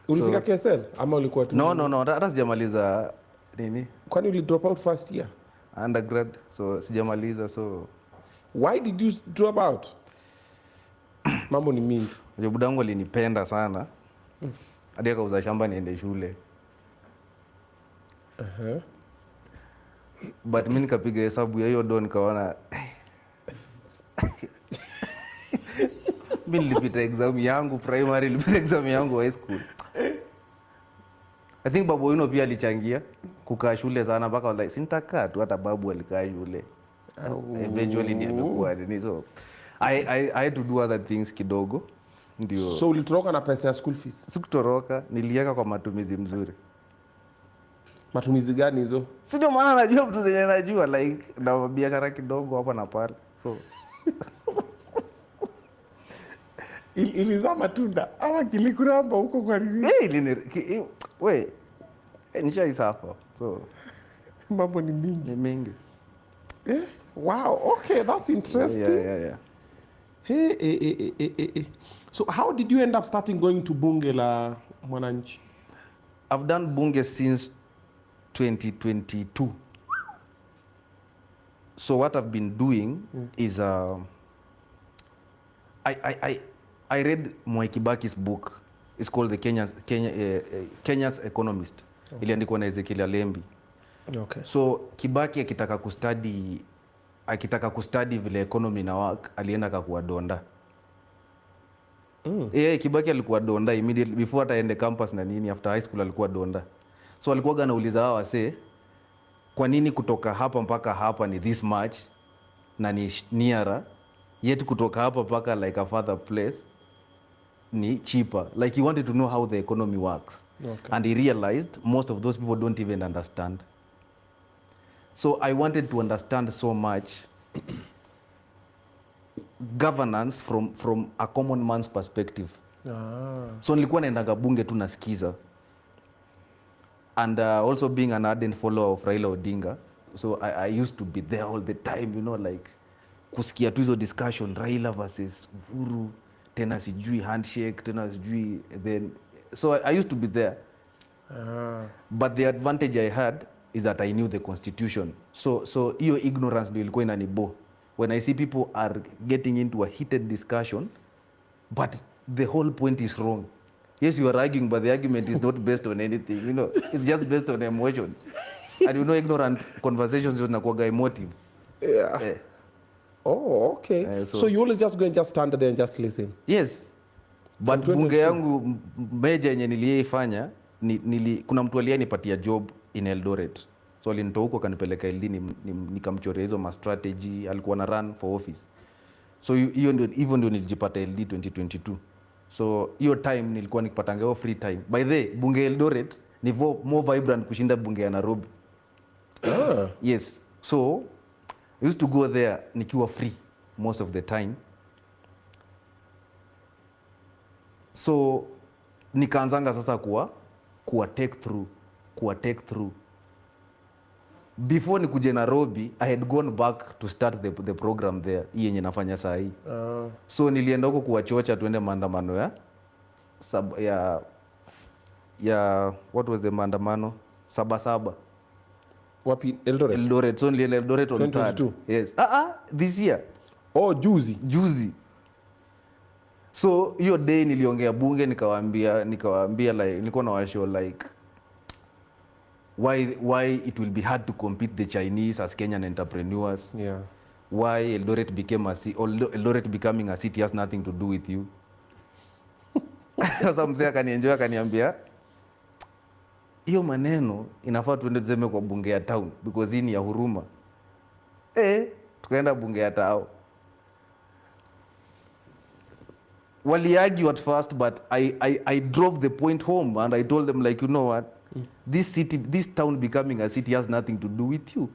Ulifika KSL ama ulikuwa tu? No, hata sijamaliza nini. Kwani uli drop out first year? Undergrad, so sijamaliza so. Why did you drop out? Mambo ni mingi. Budangu alinipenda sana. Hadi akauza shamba niende shule. But mimi nikapiga hesabu ya hiyo don nikaona mimi nilipita exam yangu primary, nilipita exam yangu high school. I think babu wino pia alichangia kukaa shule sana mpaka like sintakaa tu hata babu alikaa shule. Eventually ndiye amekuwa ni so I had to do other things kidogo. Ndio. So ulitoroka na pesa ya school fees? Sikutoroka, niliweka kwa matumizi mzuri. Matumizi gani hizo? Si ndio maana najua mtu zenye najua like na biashara kidogo hapa na pale. So ilizaa matunda ama kilikuramba huko kwa nini? Nishaisafa. So mambo ni mingi. Wow, okay, that's interesting. Yeah. Hey. So how did you end up starting going to bunge la Mwananchi? I've done bunge since 2022. So what I've been doing is I read Mwai Kibaki's book. It's called the Kenya's Economist. Okay. Iliandikwa na Ezekiel Alembi. Okay. So Kibaki akitaka kustadi vile economy na work alienda akakuwa Donda. Kibaki alikuwa Donda immediately before ataende campus na nini, after high school alikuwa Donda. So alikuwa anauliza hao wase kwa nini kutoka hapa mpaka hapa ni this much na ni nearer, yet kutoka hapa mpaka like a further place ni cheaper. Like he wanted to know how the economy works. Okay. And he realized most of those people don't even understand. So I wanted to understand so much governance from a common man's perspective. So nilikuwa naendaga bunge tu nasikiza. And also being an ardent follower of Raila Odinga, so I used to be there all the time, you know, like kusikia tu hizo discussion Raila versus Uhuru, tena sijui handshake, tena sijui then so I used to be there. But the advantage I had is that I knew the constitution. So hiyo ignorance ndio ilikuwa inanibo. When I see people are getting into a heated discussion, but the whole point is wrong. Yes, you are arguing, but the argument is not based on anything, you know. It's just based on emotion. And you know, ignorant conversations zinakuwaga emotive. Yeah. Oh, okay. So you always just go and just stand there and just listen? Yes. But bunge yangu meja yenye niliyeifanya, kuna mtu aliyenipatia job in Eldoret. So alinitoa huko kanipeleka LD nikamchorea hizo ma strategy, alikuwa na run for office. So hiyo ndio nilijipata LD 2022. So hiyo time nilikuwa nikipata ngao free time. By the way, bunge Eldoret ni more vibrant kushinda bunge ya Nairobi. Yes. So I used to go there nikiwa free most of the time. So nikaanzanga sasa kuwa take through. Before nikuje Nairobi, I had gone back to start the program there, hii yenye nafanya saa hii. So nilienda huko kuwachocha tuende maandamano ya what was the maandamano? Saba. Wapi? Eldoret. So nilienda Eldoret on 2022. 3rd. Yes. This year. Oh, juzi. So hiyo day niliongea bunge nikawaambia like nilikuwa na washow like why it will be hard to compete the Chinese as Kenyan entrepreneurs. Yeah. Why Eldoret becoming a city has nothing to do with you. Sasa mzee akaniambia hiyo maneno inafaa tuende tuseme kwa bunge ya town because hii ni ya huruma. Tukaenda bunge ya town. Wali argue at first, but I drove the point home and I told them like, you know what, this town becoming a city has nothing to do with you.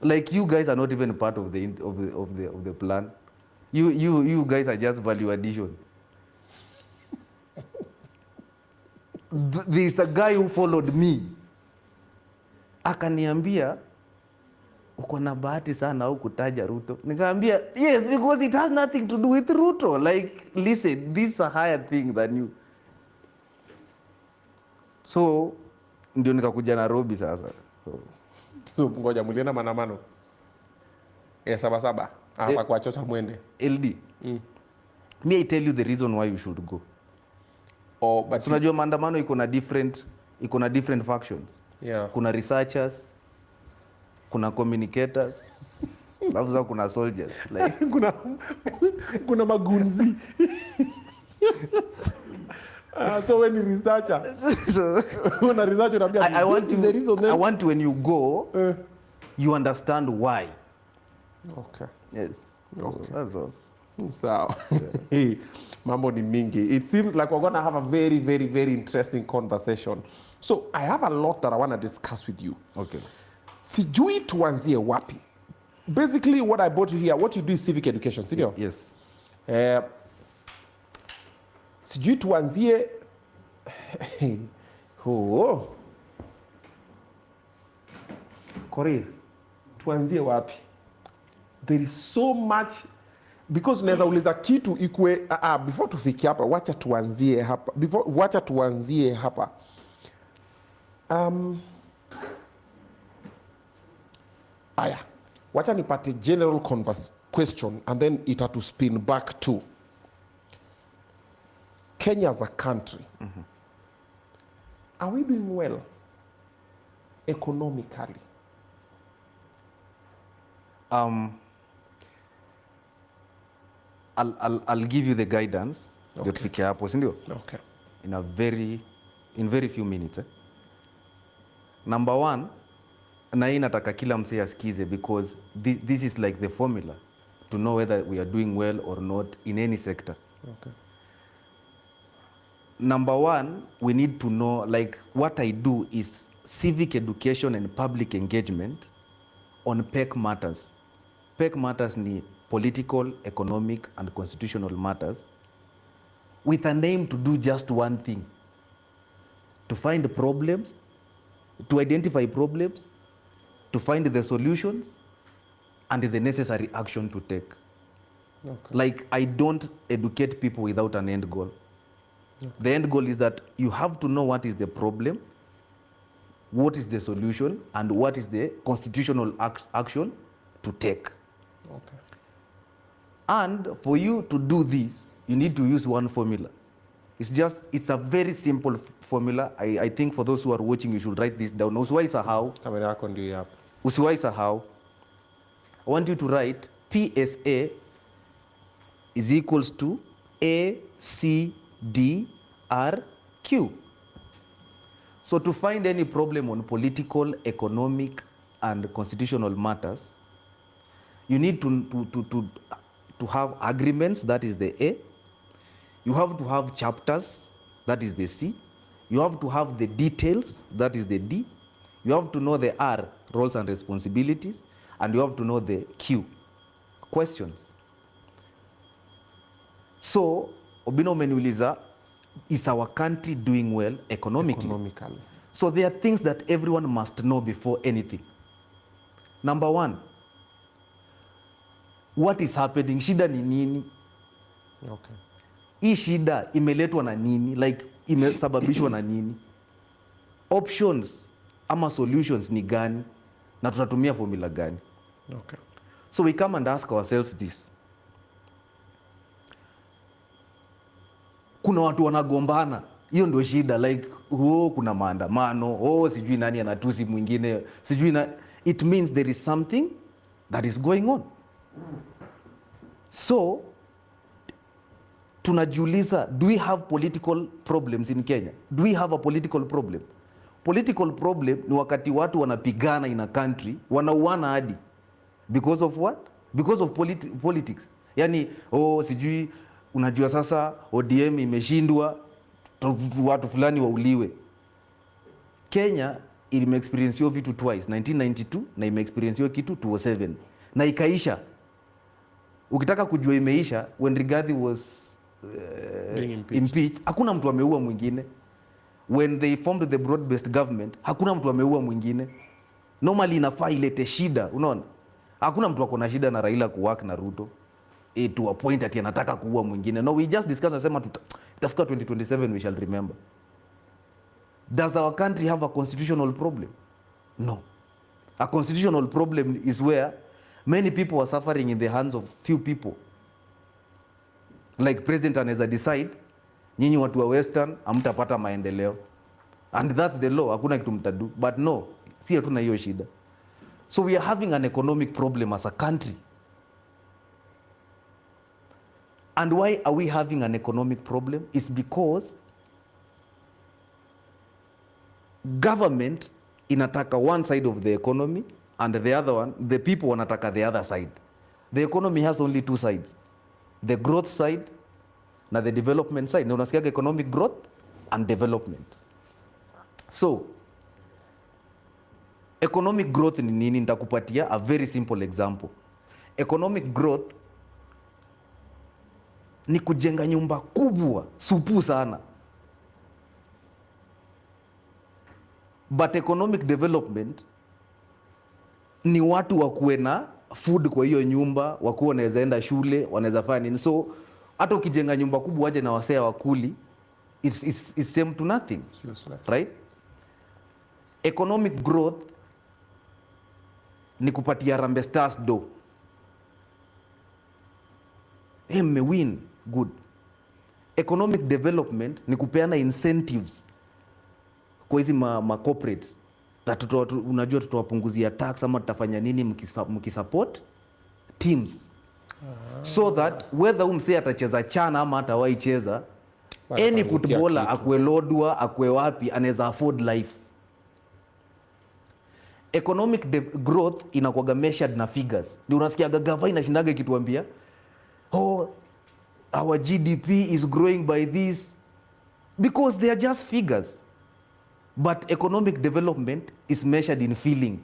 Like you guys are not even part of the plan. You guys are just value addition. There's a guy who followed me. Akaniambia uko na bahati sana au kutaja Ruto. Nikamwambia yes, because it has nothing to do with Ruto. Like listen, this is a higher thing than you. So ndio nikakuja Nairobi sasa. So ngoja mlienda maandamano ya Saba hapa kwa chocha mwende LD. Me I tell you the reason why you should go. Oh, but unajua maandamano iko na different factions. Yeah. Kuna researchers, kuna communicators, alafu kuna soldiers like kuna magunzi. So when you researcher, una research unaambia I want when you go you understand why. Okay. Yes. Okay. That's all. Sawa. Yeah. Mambo ni mingi. It seems like we're going to have a very, very, very interesting conversation. So I have a lot that I want to discuss with you. Okay. Sijui tuanzie wapi. Basically what I brought you here, what you do is civic education, sindio? Yes. Sijui tuanzie Korir, tuanzie wapi? There is so much because unaweza uliza kitu ikue before tufike hapa, wacha tuanzie hapa. Aya, wacha nipate general question and then it to spin back to Kenya as a country. Are we doing well economically? I'll give you the guidance. Okay. Tufike hapo, si ndio? Okay. In very few minutes. Number one, na hii nataka kila msee asikize because this is like the formula to know whether we are doing well or not in any sector. Okay. Number one, we need to know, like what I do is civic education and public engagement on PEC matters. PEC matters ni political, economic, and constitutional matters with an aim to do just one thing: to find problems, to identify problems, to find the solutions, and the necessary action to take. Okay. Like I don't educate people without an end goal. Okay. The end goal is that you have to know what is the problem, what is the solution, and what is the constitutional action to take. Okay. And for you to do this, you need to use one formula. It's a very simple formula. I think for those who are watching, you should write this down. Usiwahi sahau. Kamera yako ndio hapa. Usiwahi sahau. I want you to write PSA is equals to ACDRQ. So to find any problem on political, economic, and constitutional matters, you need to have agreements, that is the A. You have to have chapters, that is the C. You have to have the details, that is the D. You have to know the R, roles and responsibilities, and you have to know the Q, questions. So, Obinna umeniuliza, is our country doing well economically? So there are things that everyone must know before anything. Number one, what is happening? Shida ni nini? Okay. Hii shida imeletwa na nini? Like imesababishwa na nini? Options ama solutions ni gani? Na tutatumia formula gani? Okay. So we come and ask ourselves this. Kuna watu wanagombana. Hiyo ndio shida, like kuna maandamano, sijui nani anatusi mwingine, sijui na it means there is something that is going on. So tunajiuliza, do we have political problems in Kenya? Do we have a political problem? Political problem ni wakati watu wanapigana in a country, wanauana hadi. Because of what? Because of politics. Yani, sijui unajua sasa ODM imeshindwa, watu fulani wauliwe. Kenya ime-experience hiyo vitu twice, 1992 na ime-experience hiyo kitu 2007. Na ikaisha. Ukitaka kujua imeisha, when Rigathi was impeached, hakuna mtu ameua mwingine. When they formed the broad-based government, hakuna mtu ameua mwingine. Normally inafaa ilete shida, unaona? Hakuna mtu ako na shida na Raila kuwork na Ruto. To a point ati anataka kuua mwingine. No, we just discussed, nasema tutafika 2027 we shall remember. Does our country have a constitutional problem? No. A constitutional problem is where many people are suffering in the hands of few people. Like president anaweza decide, nyinyi watu wa Western hamtapata maendeleo. And that's the law, hakuna kitu mtadu. But no, si hatuna hiyo shida. So we are having an economic problem as a country. And why are we having an economic problem? It's because government inataka one side of the economy and the other one, the people wanataka the other side. The economy has only two sides. The growth side na the development side. Na unasikia economic growth and development. So, economic growth ni nini? Nitakupatia a very simple example. Economic growth ni kujenga nyumba kubwa, supu sana. But economic development ni watu wakuwe na food kwa hiyo nyumba, wakuwe wanaweza enda shule, wanaweza fanya nini. So hata ukijenga nyumba kubwa waje na wasea wakuli, it's same to nothing. Right? Economic growth ni kupatia Harambee Stars do. Mmewin, good. Economic development ni kupeana incentives kwa hizi ma corporates. Unajua tutawapunguzia tax ama tutafanya nini mkisupport teams. So that whether umse atacheza chana ama atawahi cheza, any footballer akwe lodwa, akwe wapi, anaweza afford life. Economic growth inakuwaga measured na figures. Ndio unasikia gava inashindaga ikituambia, our GDP is growing by this, because they are just figures. But economic development is measured in feeling.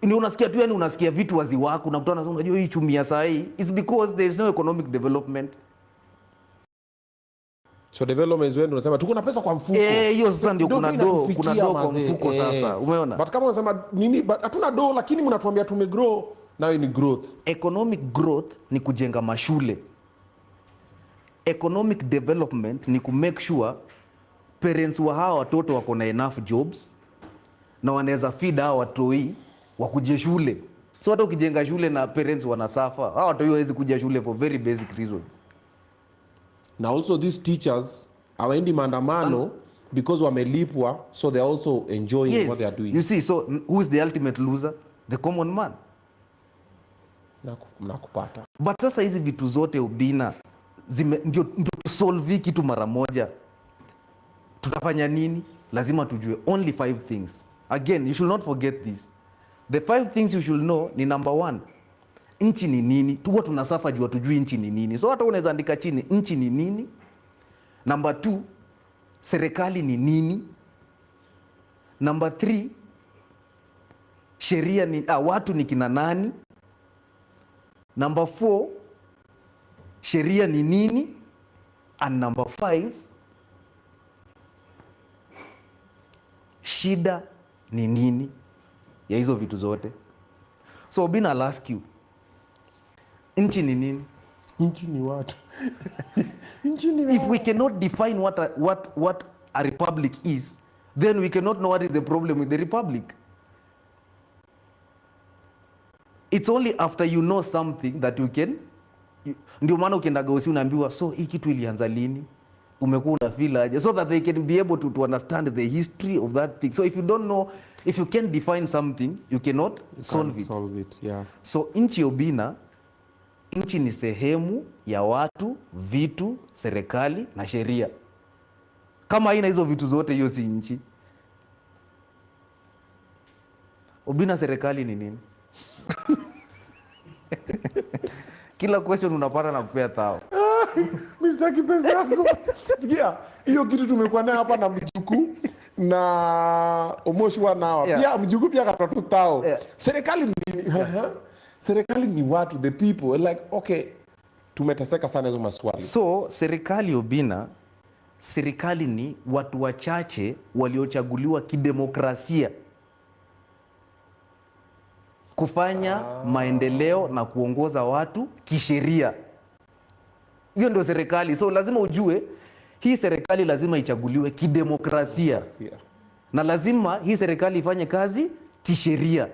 Ni unasikia tu, yani unasikia vitu wazi wako, unakutana na unajua hii chumi ya saa hii, is because there is no economic development. So development is when unasema tuko na pesa kwa mfuko. Hiyo sasa ndio kuna do kwa mfuko sasa. Umeona? But kama unasema nini, hatuna do lakini mnatuambia tumegrow, nayo ni growth. Economic growth ni kujenga mashule. Economic development ni ku make sure parents wa hawa watoto wako na enough jobs na wanaweza feed hawa watoi wakuje shule. So hata ukijenga shule na parents wanasafa, hawa watoi hawezi kuja shule for very basic reasons. Now also these teachers hawaendi maandamano because wamelipwa, so they are also enjoying what they are doing. You see, so who is the ultimate loser? The common man. Nakupata. But sasa hizi vitu zote Obinna ndio solve kitu mara moja. Tutafanya nini? Lazima tujue only 5 things. Again, you should not forget this. The 5 things you should know ni number 1. Nchi ni nini? Tuwa tunasafa jua tujui nchi ni nini. So hata unaweza andika chini nchi ni nini? Number 2, serikali ni nini? Number 3, sheria ni watu ni kina nani? Number 4, sheria ni nini? And number 5, shida ni nini ya hizo vitu zote? So Obinna, I'll ask you, nchi ni nini? Nchi ni watu. If we cannot define what a republic is, then we cannot know what is the problem with the republic. It's only after you know something that you can. Ndio maana ukienda Gausi unaambiwa, so hii kitu ilianza lini, umekuwa una feel aje, so that they can be able to understand the history of that thing. So if you don't know, if you can't define something, you cannot solve it. Yeah. So nchi Obinna, nchi ni sehemu ya watu, vitu, serikali na sheria. Kama haina hizo vitu zote, hiyo si nchi. Obinna, serikali ni nini? Kila question unapata na kupea tao. Mr. Kipesa yako. Sikia, hiyo kitu tumekuwa nayo hapa na mjukuu na Omoshwa nao. Yeah. Pia mjukuu pia katatu tao. Yeah. Serikali ni nini? Serikali ni watu, the people. Like, okay, tumeteseka sana hizo maswali. So, serikali Obinna, serikali ni watu wachache waliochaguliwa kidemokrasia kufanya maendeleo na kuongoza watu kisheria. Hiyo ndio serikali. So lazima ujue hii serikali lazima ichaguliwe kidemokrasia. Na lazima hii serikali ifanye kazi kisheria.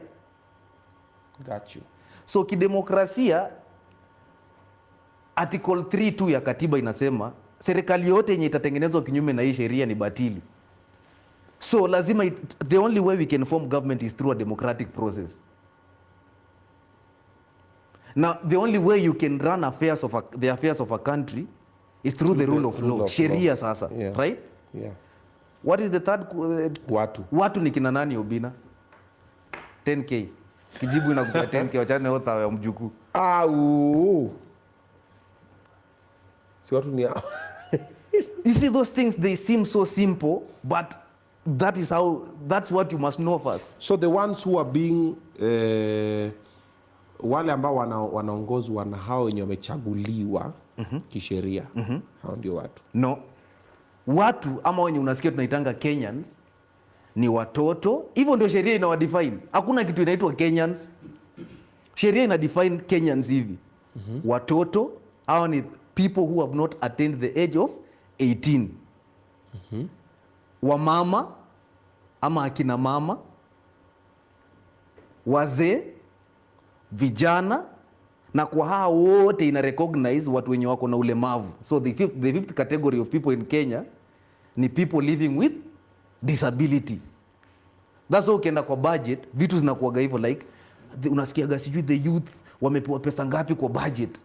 Got you. So kidemokrasia, article 3(2) ya katiba inasema serikali yote yenye itatengenezwa kinyume na hii sheria ni batili. So lazima the only way we can form government is through a democratic process. Now, the only way you can run the affairs of a country is through the rule of law. Sheria sasa, yeah. Right? Yeah. What is the third? Watu. Watu ni kina nani Obinna? 10K. Kijibu inakupea 10K, wachane hota ya mjukuu. Si watu ni hao. You see, those things, they seem so simple, but that's what you must know first. So the ones who are being wale ambao wanaongozwa na hao wenye wamechaguliwa kisheria, hao ndio watu. No. Watu ama wenye unasikia tunaitanga Kenyans ni watoto. Hivyo ndio sheria inawadefine. Hakuna kitu inaitwa Kenyans. Sheria inadefine Kenyans hivi. Watoto, hao ni people who have not attained the age of 18. Wamama ama akina mama, wazee, vijana, na kwa hao wote ina recognize watu wenye wako na ulemavu. So the fifth category of people in Kenya ni people living with disability. That's why ukienda kwa budget vitu zinakuwaga hivyo, like unasikiaga sijui the youth wamepewa pesa ngapi kwa budget,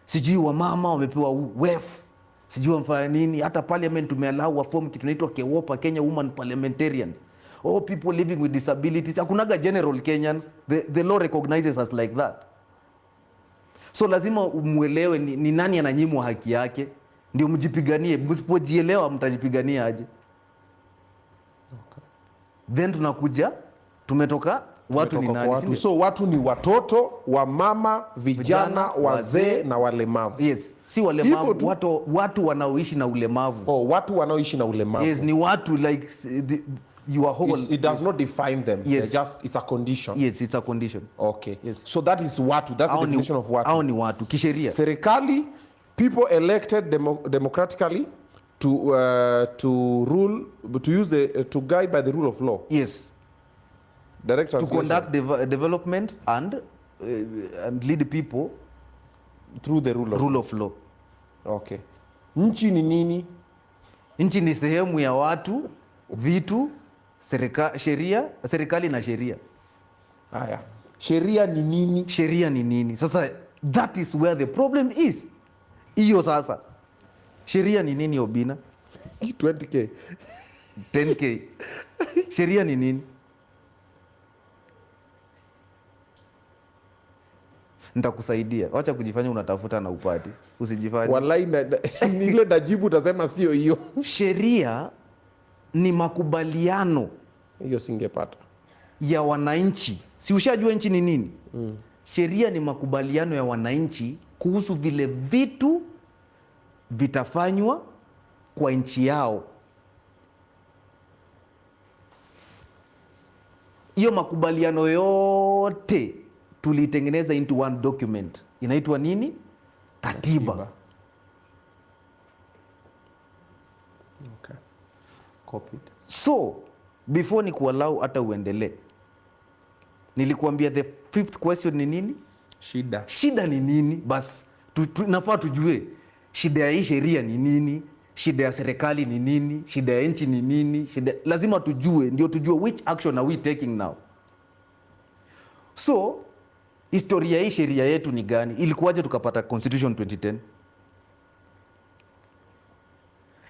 sijui wamama wamepewa WEF, sijui wamfanya nini. Hata parliament tumeallow wa form kitu inaitwa KEWOPA, Kenya Women Parliamentarians. Oh, people living with disabilities. Hakunaga general Kenyans. The law recognizes us like that. So lazima umuelewe ni nani ananyimwa haki yake, ndio mjipiganie. Msipojielewa mtajipigania aje? Okay. Then tumetoka watu ni nani? Watu. So watu ni watoto, wamama, vijana, wazee na walemavu. Yes, si walemavu, watu wanaoishi na ulemavu. Oh, watu wanaoishi na ulemavu. Yes, ni watu like your whole. It does not define them. Yes. It's a condition. Yes, it's a condition. Okay. Yes. So that is watu. That's the definition of watu. Hao ni watu kisheria. Serikali, people elected democratically to rule, to guide by the rule of law. Yes. Direct to conduct development and lead people through the rule of law. Okay. Nchi ni nini? Nchi ni sehemu ya watu, vitu, serikali na sheria. Haya. Sheria ni nini? Sheria ni nini? Sasa that is where the problem is. Hiyo sasa. Sheria ni nini Obinna? 20K. 10K. Sheria ni nini? Nitakusaidia. Wacha kujifanya unatafuta na upati. Usijifanye. Wallahi ile najibu utasema sio hiyo. Sheria ni makubaliano. Hiyo singepata. Ya wananchi. Si ushajua nchi ni nini? Sheria ni makubaliano ya wananchi kuhusu vile vitu vitafanywa kwa nchi yao. Hiyo makubaliano yote tulitengeneza into one document. Inaitwa nini? Katiba. Okay. Copied. So, before ni kuallow hata uendelee, nilikuambia the fifth question ni nini? Shida ni nini? Bas, nafaa tujue shida ya hii sheria ni nini, shida ya serikali ni nini, shida ya nchi ni nini, lazima tujue, ndio tujue which action are we taking now. So, historia ya hii sheria yetu ni gani? Ilikuwaje tukapata Constitution 2010?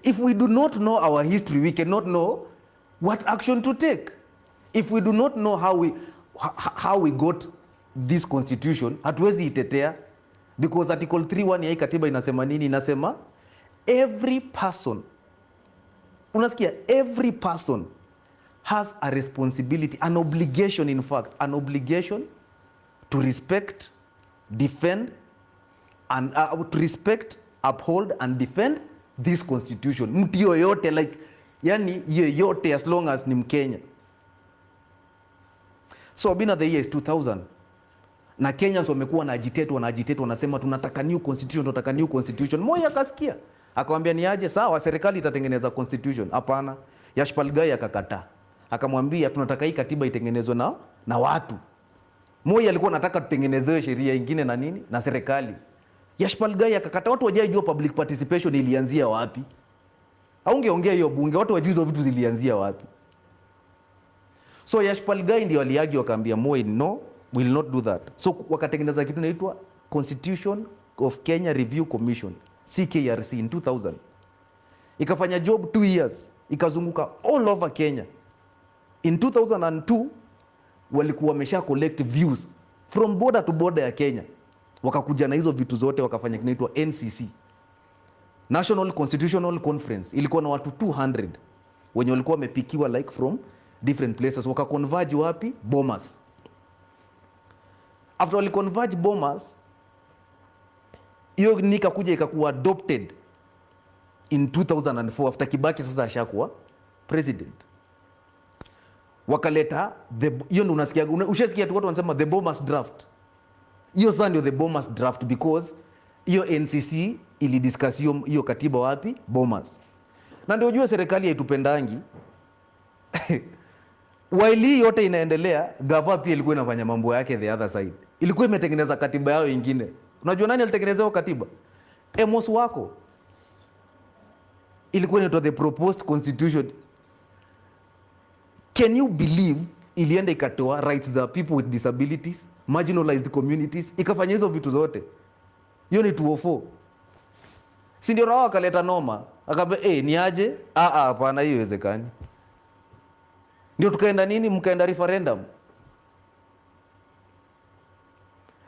If we do not know our history, we cannot know what action to take. If we do not know how we got this constitution, hatuwezi itetea, because article 3(1) ya hii katiba inasema nini? Inasema every person, unasikia, every person has a responsibility, an obligation, in fact, an obligation to respect, defend, and to respect, uphold and defend this constitution. Mtu yoyote, like, yani yoyote, as long as ni Mkenya. So Obinna, the year is 2000. Na Kenyans wamekuwa na agitate, wanasema tunataka new constitution. Moi akasikia, akamwambia ni aje, sawa, serikali itatengeneza constitution. Hapana, Yashpalgai akakataa. Akamwambia tunataka hii katiba itengenezwe na watu. Moi alikuwa anataka tutengenezewe sheria nyingine na nini? Na serikali. Yashpalgai akakataa. Watu wajajua public participation ilianzia wapi. Haungeongea hiyo bunge, watu wajui hizo vitu zilianzia wapi. So Yashpalgai ndio aliagi, wakaambia Moi, no, will not do that. So wakatengeneza kitu inaitwa Constitution of Kenya Review Commission, CKRC, in 2000. Ikafanya job 2 years, ikazunguka all over Kenya. In 2002 walikuwa wamesha collect views from border to border ya Kenya. Wakakuja na hizo vitu zote, wakafanya kinaitwa NCC, National Constitutional Conference. Ilikuwa na watu 200 wenye walikuwa wamepikiwa like from different places. Wakaconverge wapi? Bomas. After wali converge Bomas, hiyo nikakuja ikakuwa adopted in 2004 after Kibaki sasa ashakuwa president. Wakaleta hiyo ndo unasikia, ushasikia watu wanasema the Bomas draft. Hiyo sasa ndio the Bomas draft, because hiyo NCC ili discuss hiyo katiba wapi? Bomas. Na ndio ujue serikali haitupendangi. While hii yote inaendelea, gava pia ilikuwa inafanya mambo yake the other side. Ilikuwa imetengeneza katiba yao nyingine. Unajua nani alitengeneza hiyo katiba? Emos wako. Ilikuwa inaitwa the proposed constitution. Can you believe ilienda ikatoa rights za people with disabilities, marginalized communities, ikafanya hizo vitu zote? Hiyo ni 204. Si ndio rawa akaleta noma, akaambia ni aje? Hapana, hiyo haiwezekani. Ndio tukaenda nini? Mkaenda referendum.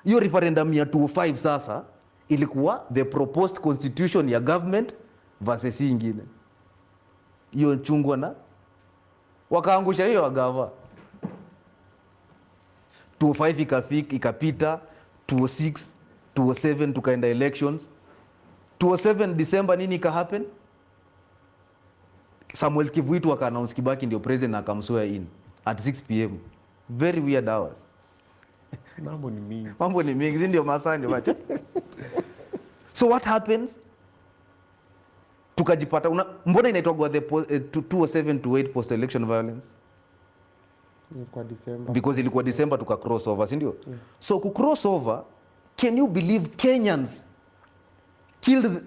Hiyo referendum ya 205 sasa ilikuwa the proposed constitution ya government versus ingine. Hiyo chungwa na wakaangusha hiyo agava. 205 ikapita, 206, 207 tukaenda elections. 207 December nini ika happen? Samuel Kivuitu aka-announce Kibaki ndio president, akamswear in at 6 p.m. Very weird hours. Mambo ni mingi, ndio masani wacha. So what happens? Tukajipata mbona inaitwa the 207 to 8 post election violence? Ilikuwa December. Because ilikuwa December tuka cross over, si ndio? Yeah. So ku cross over, can you believe Kenyans killed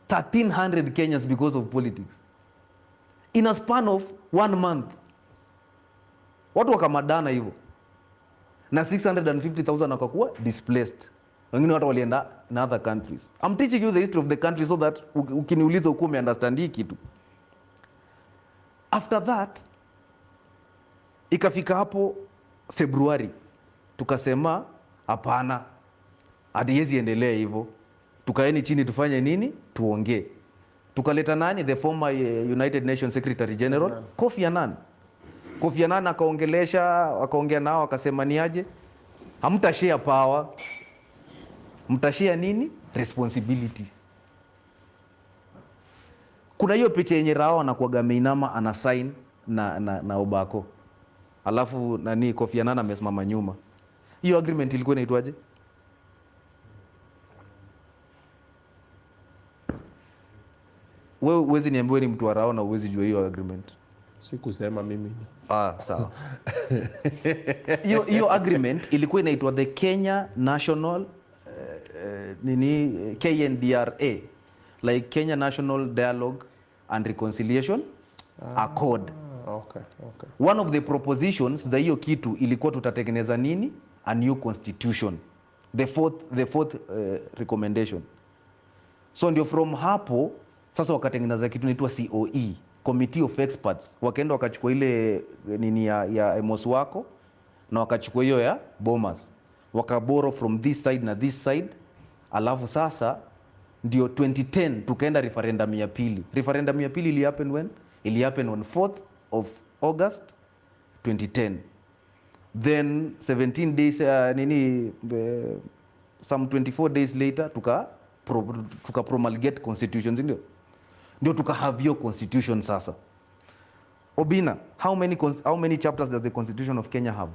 1300 Kenyans because of politics? In a span of 1 month. Watu wakamadana hivyo. Na 650,000 wakakuwa displaced. Wengine watu walienda in other countries. I'm teaching you the history of the country so that ukiniuliza ukume understand hii kitu. After that, ikafika hapo Februari, tukasema hapana, hadiwezi endelea hivyo. Tukaeni chini tufanye nini? Tuongee. Tukaleta nani? The former United Nations Secretary General Kofi Annan. Kofi Annan akaongea nao, akasema ni aje? Hamtashare power. Mtashare nini? Responsibility. Kuna hiyo picha yenye Rao anakuwaga ameinama ana sign na Obako. Alafu nani Kofi Annan amesimama nyuma. Hiyo agreement ilikuwa inaitwaje? Wewe uwezi niambiwe ni mtu wa Rao na uwezi jua hiyo agreement. Sikusema mimi. Sawa. Hiyo agreement ilikuwa inaitwa the Kenya National KNDRA, like Kenya National Dialogue and Reconciliation Accord. Okay. One of the propositions za hiyo kitu ilikuwa tutatengeneza nini? A new constitution. The fourth recommendation. So ndio from hapo sasa wakatengeneza kitu inaitwa COE, Committee of Experts. Wakaenda wakachukua ile nini ya Emos wako na wakachukua hiyo ya Bomas. Wakaboro from this side na this side. Alafu sasa ndio 2010 tukaenda referendum ya pili. Referendum ya pili ili happen when? Ili happen on 4th of August 2010. Then 17 days some 24 days later tuka promulgate constitutions ndio tuka have your constitution sasa. Obinna, how many chapters does the Constitution of Kenya have?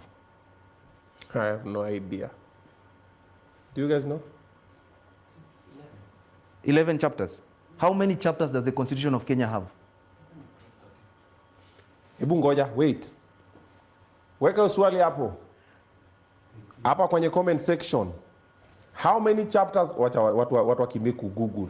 I have no idea. Do you guys know? 11 chapters. How many chapters does the Constitution of Kenya have? Hebu ngoja, wait. Weka swali hapo. Hapa kwenye comment section. How many chapters, watu wakimbie Google.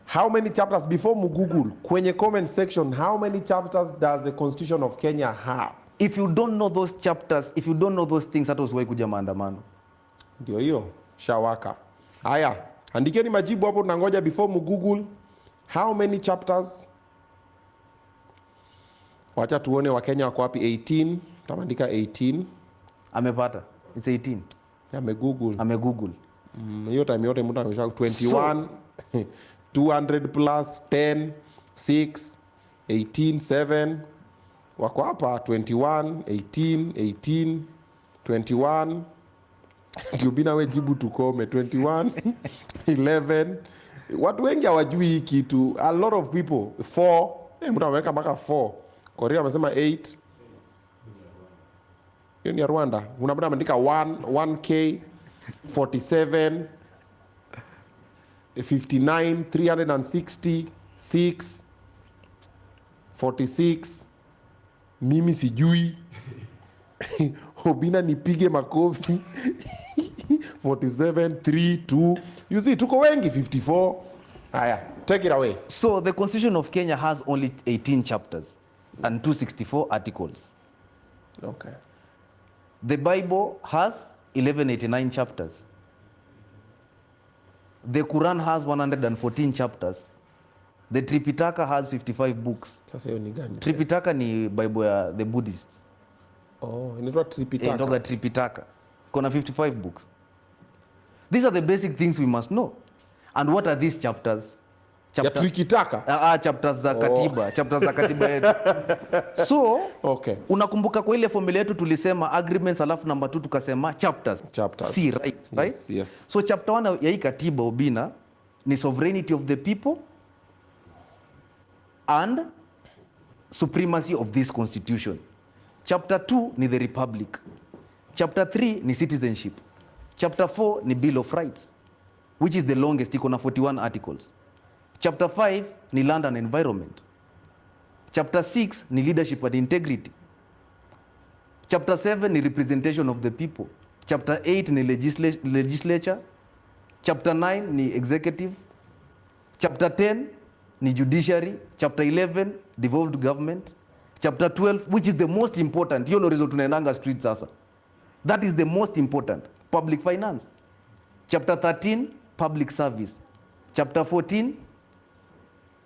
How many chapters before Google? Kwenye comment section, how many chapters does the Constitution of Kenya have? If you don't know those chapters, if you don't know those things, hata usiwahi kuja maandamano. Ndio hiyo, shawaka. Haya, andikeni majibu hapo tunangoja before Google. How many chapters? Wacha tuone Wakenya wako wapi. 18. Tamaandika 18. Amepata. It's 18. Amegoogle. Hiyo time yote mtu amesha 21. 200 plus 10 6 18 7 wako hapa 21 18 21. Obinna we jibu tukome 21 11. Watu wengi hawajui hii kitu. A lot of people 4. Mtu ameweka mpaka 4. Korea amesema 8. Hiyo ni ya Rwanda. Unapata ameandika 1K 47 59 360 6 46. Mimi sijui. Obinna nipige makofi. 47 3 2. You see tuko wengi 54. Haya, take it away. So the Constitution of Kenya has only 18 chapters and 264 articles. Okay. The Bible has 1189 chapters. The Quran has 114 chapters. The Tripitaka has 55 books. Sasa hiyo ni gani? Tripitaka ni Bible ya the Buddhists. Inaitwa Tripitaka. Ndoga Tripitaka. Kuna 55 books. These are the basic things we must know. And what are these chapters? Ya Tripitaka? Chapters za katiba. Chapters za katiba yetu. So, okay. Unakumbuka kwa ile formula yetu tulisema agreements alafu number 2 tukasema chapters. See, right? Yes. So chapter 1 ya hii katiba Obinna ni sovereignty of the people and supremacy of this constitution. Chapter 2 ni the republic. Chapter 3 ni citizenship. Chapter 4 ni bill of rights, which is the longest, iko na 41 articles. Chapter 5 ni land and environment. Chapter 6 ni leadership and integrity. Chapter 7 ni representation of the people. Chapter 8 ni legislature. Chapter 9 ni executive. Chapter 10 ni judiciary. Chapter 11 devolved government. Chapter 12, which is the most important, hiyo ndio reason tunaendanga street sasa. That is the most important, public finance. Chapter 13, public service. Chapter 14,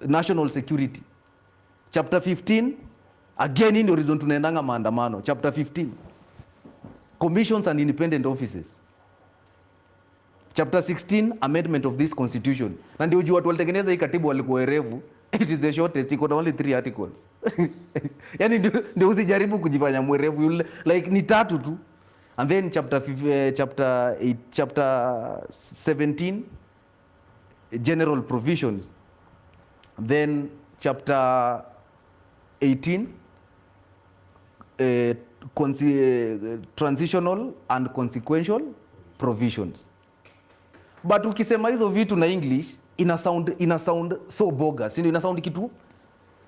national security. Chapter 15, again in the reason tunaendanga maandamano. Chapter 15, commissions and independent offices. Chapter 16, amendment of this constitution. Na ndio watu walitengeneza hii katiba walikuwa werevu. It is the shortest, iko na only 3 articles. Yani ndio usijaribu kujifanya mwerevu, like ni 3 tu. And then chapter 17, general provisions. Then chapter 18 transitional and consequential provisions. But ukisema hizo vitu na English ina sound so bogus, ndio ina sound kitu.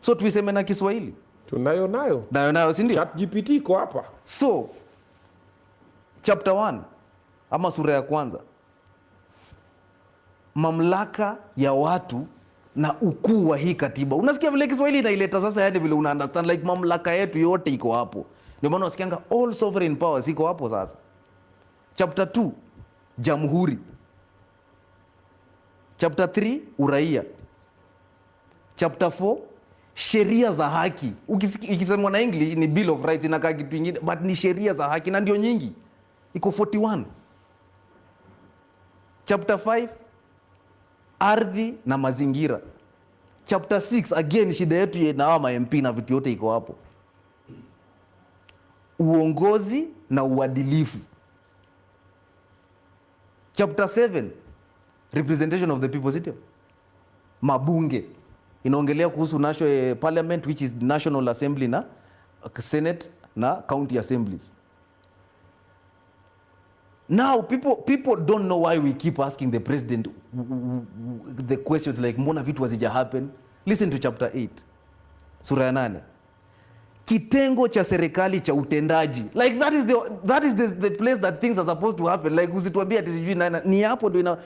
So tuiseme na Kiswahili. Nayo, si ndio? ChatGPT iko hapa. So chapter 1 ama sura ya kwanza, mamlaka ya watu na ukuu wa hii katiba. Unasikia vile Kiswahili inaileta sasa, yani vile una understand like mamlaka yetu yote iko hapo. Ndio maana unasikianga all sovereign powers iko hapo sasa. Chapter 2 jamhuri. Chapter 3 uraia. Chapter 4 sheria za haki. Ikisemwa na English ni Bill of Rights, inakaa kitu kingine, but ni sheria za haki na ndio nyingi. Iko 41. Chapter 5 ardhi na mazingira. Chapter 6 again shida yetu na hawa MP na vitu yote iko hapo. Uongozi na uadilifu. Chapter 7 representation of the people, sio? Mabunge. Inaongelea kuhusu national parliament, which is National Assembly na Senate na county assemblies. Now people don't know why we keep asking the president the questions like mbona vitu hazija happen. Listen to chapter 8 sura ya 8. Kitengo cha serikali cha utendaji, like that is the place that things are supposed to happen. Like usituambie ati sijui ni hapo ndio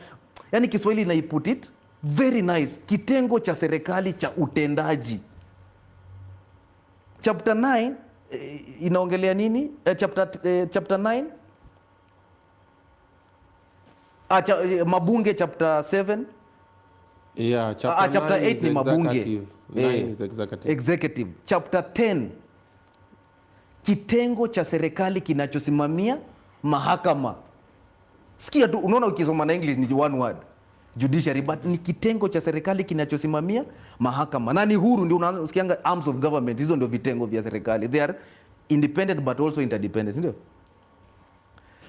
yani Kiswahili ina put it very nice. Kitengo cha serikali cha utendaji. Chapter 9 inaongelea nini? Chapter 9 mabunge. Chapter 7 chapter 8 ni mabunge. 9 is executive. Chapter 10 kitengo cha serikali kinachosimamia mahakama. Sikia tu, unaona ukisoma na English ni one word judiciary, but ni kitengo cha serikali kinachosimamia mahakama na ni huru. Ndio unasikianga arms of government, hizo ndio vitengo vya serikali. They are independent but also interdependent, ndio.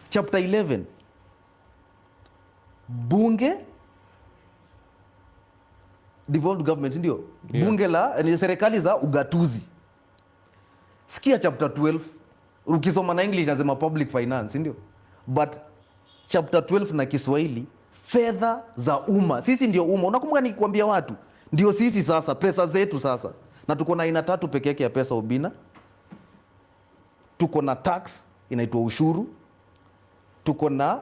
Chapter 11 bunge, devolved government, ndio. Bunge la ni serikali za ugatuzi. Sikia chapter 12, ukisoma na English nasema public finance, ndio. But chapter 12 na Kiswahili fedha za umma. Sisi ndio umma. Unakumbuka nikikwambia watu ndio sisi sasa, pesa zetu sasa. Na tuko na aina 3 peke yake ya pesa Obinna. Tuko na tax inaitwa ushuru. Tuko na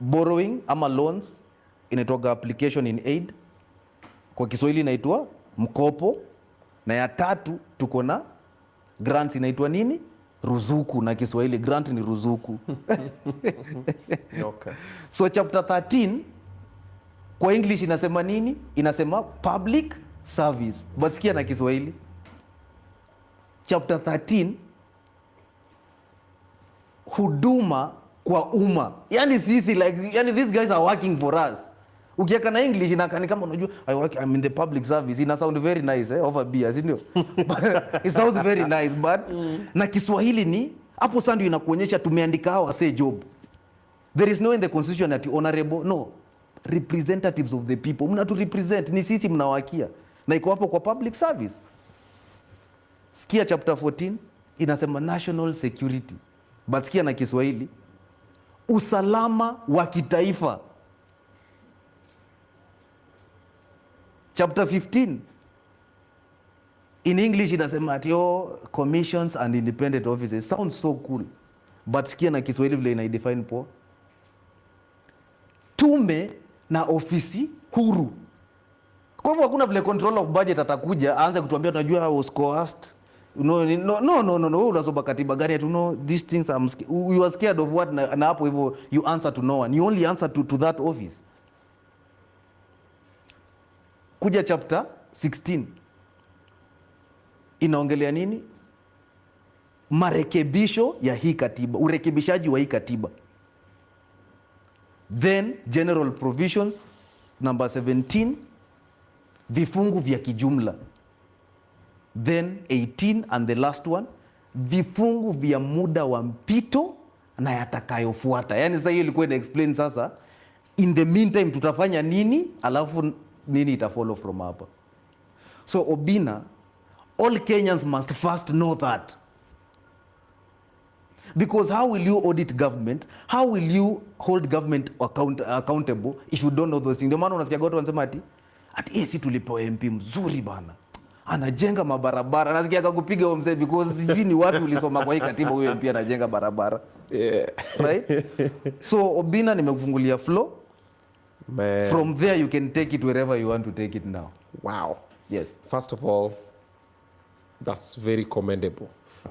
borrowing ama loans inaitwa application in aid, kwa Kiswahili inaitwa mkopo. Na ya 3 tuko na grants inaitwa nini? Ruzuku. Na Kiswahili grant ni ruzuku. Okay. So chapter 13 kwa English inasema nini? Inasema public service. But sikia na Kiswahili. Chapter 13 huduma kwa umma. Yani sisi like, yani these guys are working for us. Ukieka na English inakani kama unajua I'm in the public service, ina sound very nice over beer, si ndio? It sounds very nice, but na Kiswahili ni hapo sasa ndio inakuonyesha tumeandika hawa say job. There is no in the constitution that honorable, no, representatives of the people. Mnatu represent, ni sisi mnawakia. Na iko hapo kwa public service. Sikia chapter 14 inasema national security. But sikia na Kiswahili usalama wa kitaifa. Chapter 15 in English inasema ati commissions and independent offices. Sounds so cool. But sikia na Kiswahili vile ina define po. Tume na ofisi huru. Kwa hivyo hakuna vile control of budget atakuja aanze kutuambia tunajua was cost. No, unasoma katiba gani to know these things. You are scared of what, na hapo hivyo you answer to no one. You only answer to that office. Kuja chapter 16 inaongelea nini? Marekebisho ya hii katiba, urekebishaji wa hii katiba. Then general provisions number 17 vifungu vya kijumla. Then 18 and the last one vifungu vya muda wa mpito na yatakayofuata. Yani sasa hiyo ilikuwa ina explain sasa in the meantime tutafanya nini alafu nini ita follow from hapa. So Obinna, all Kenyans must first know that. Because how will you audit government? How will you hold government accountable if you don't know those things? Ndio maana unasikia watu wanasema ati si tulipewa MP mzuri bana. Anajenga mabarabara. Nasikia akakupiga huyo mzee because hivi ni watu ulisoma kwa hii katiba huyo MP anajenga barabara. Yeah. Right? So Obinna nimekufungulia flow. Man. From there you can take it wherever you want to take it now. Wow. Yes. First of all, that's very commendable.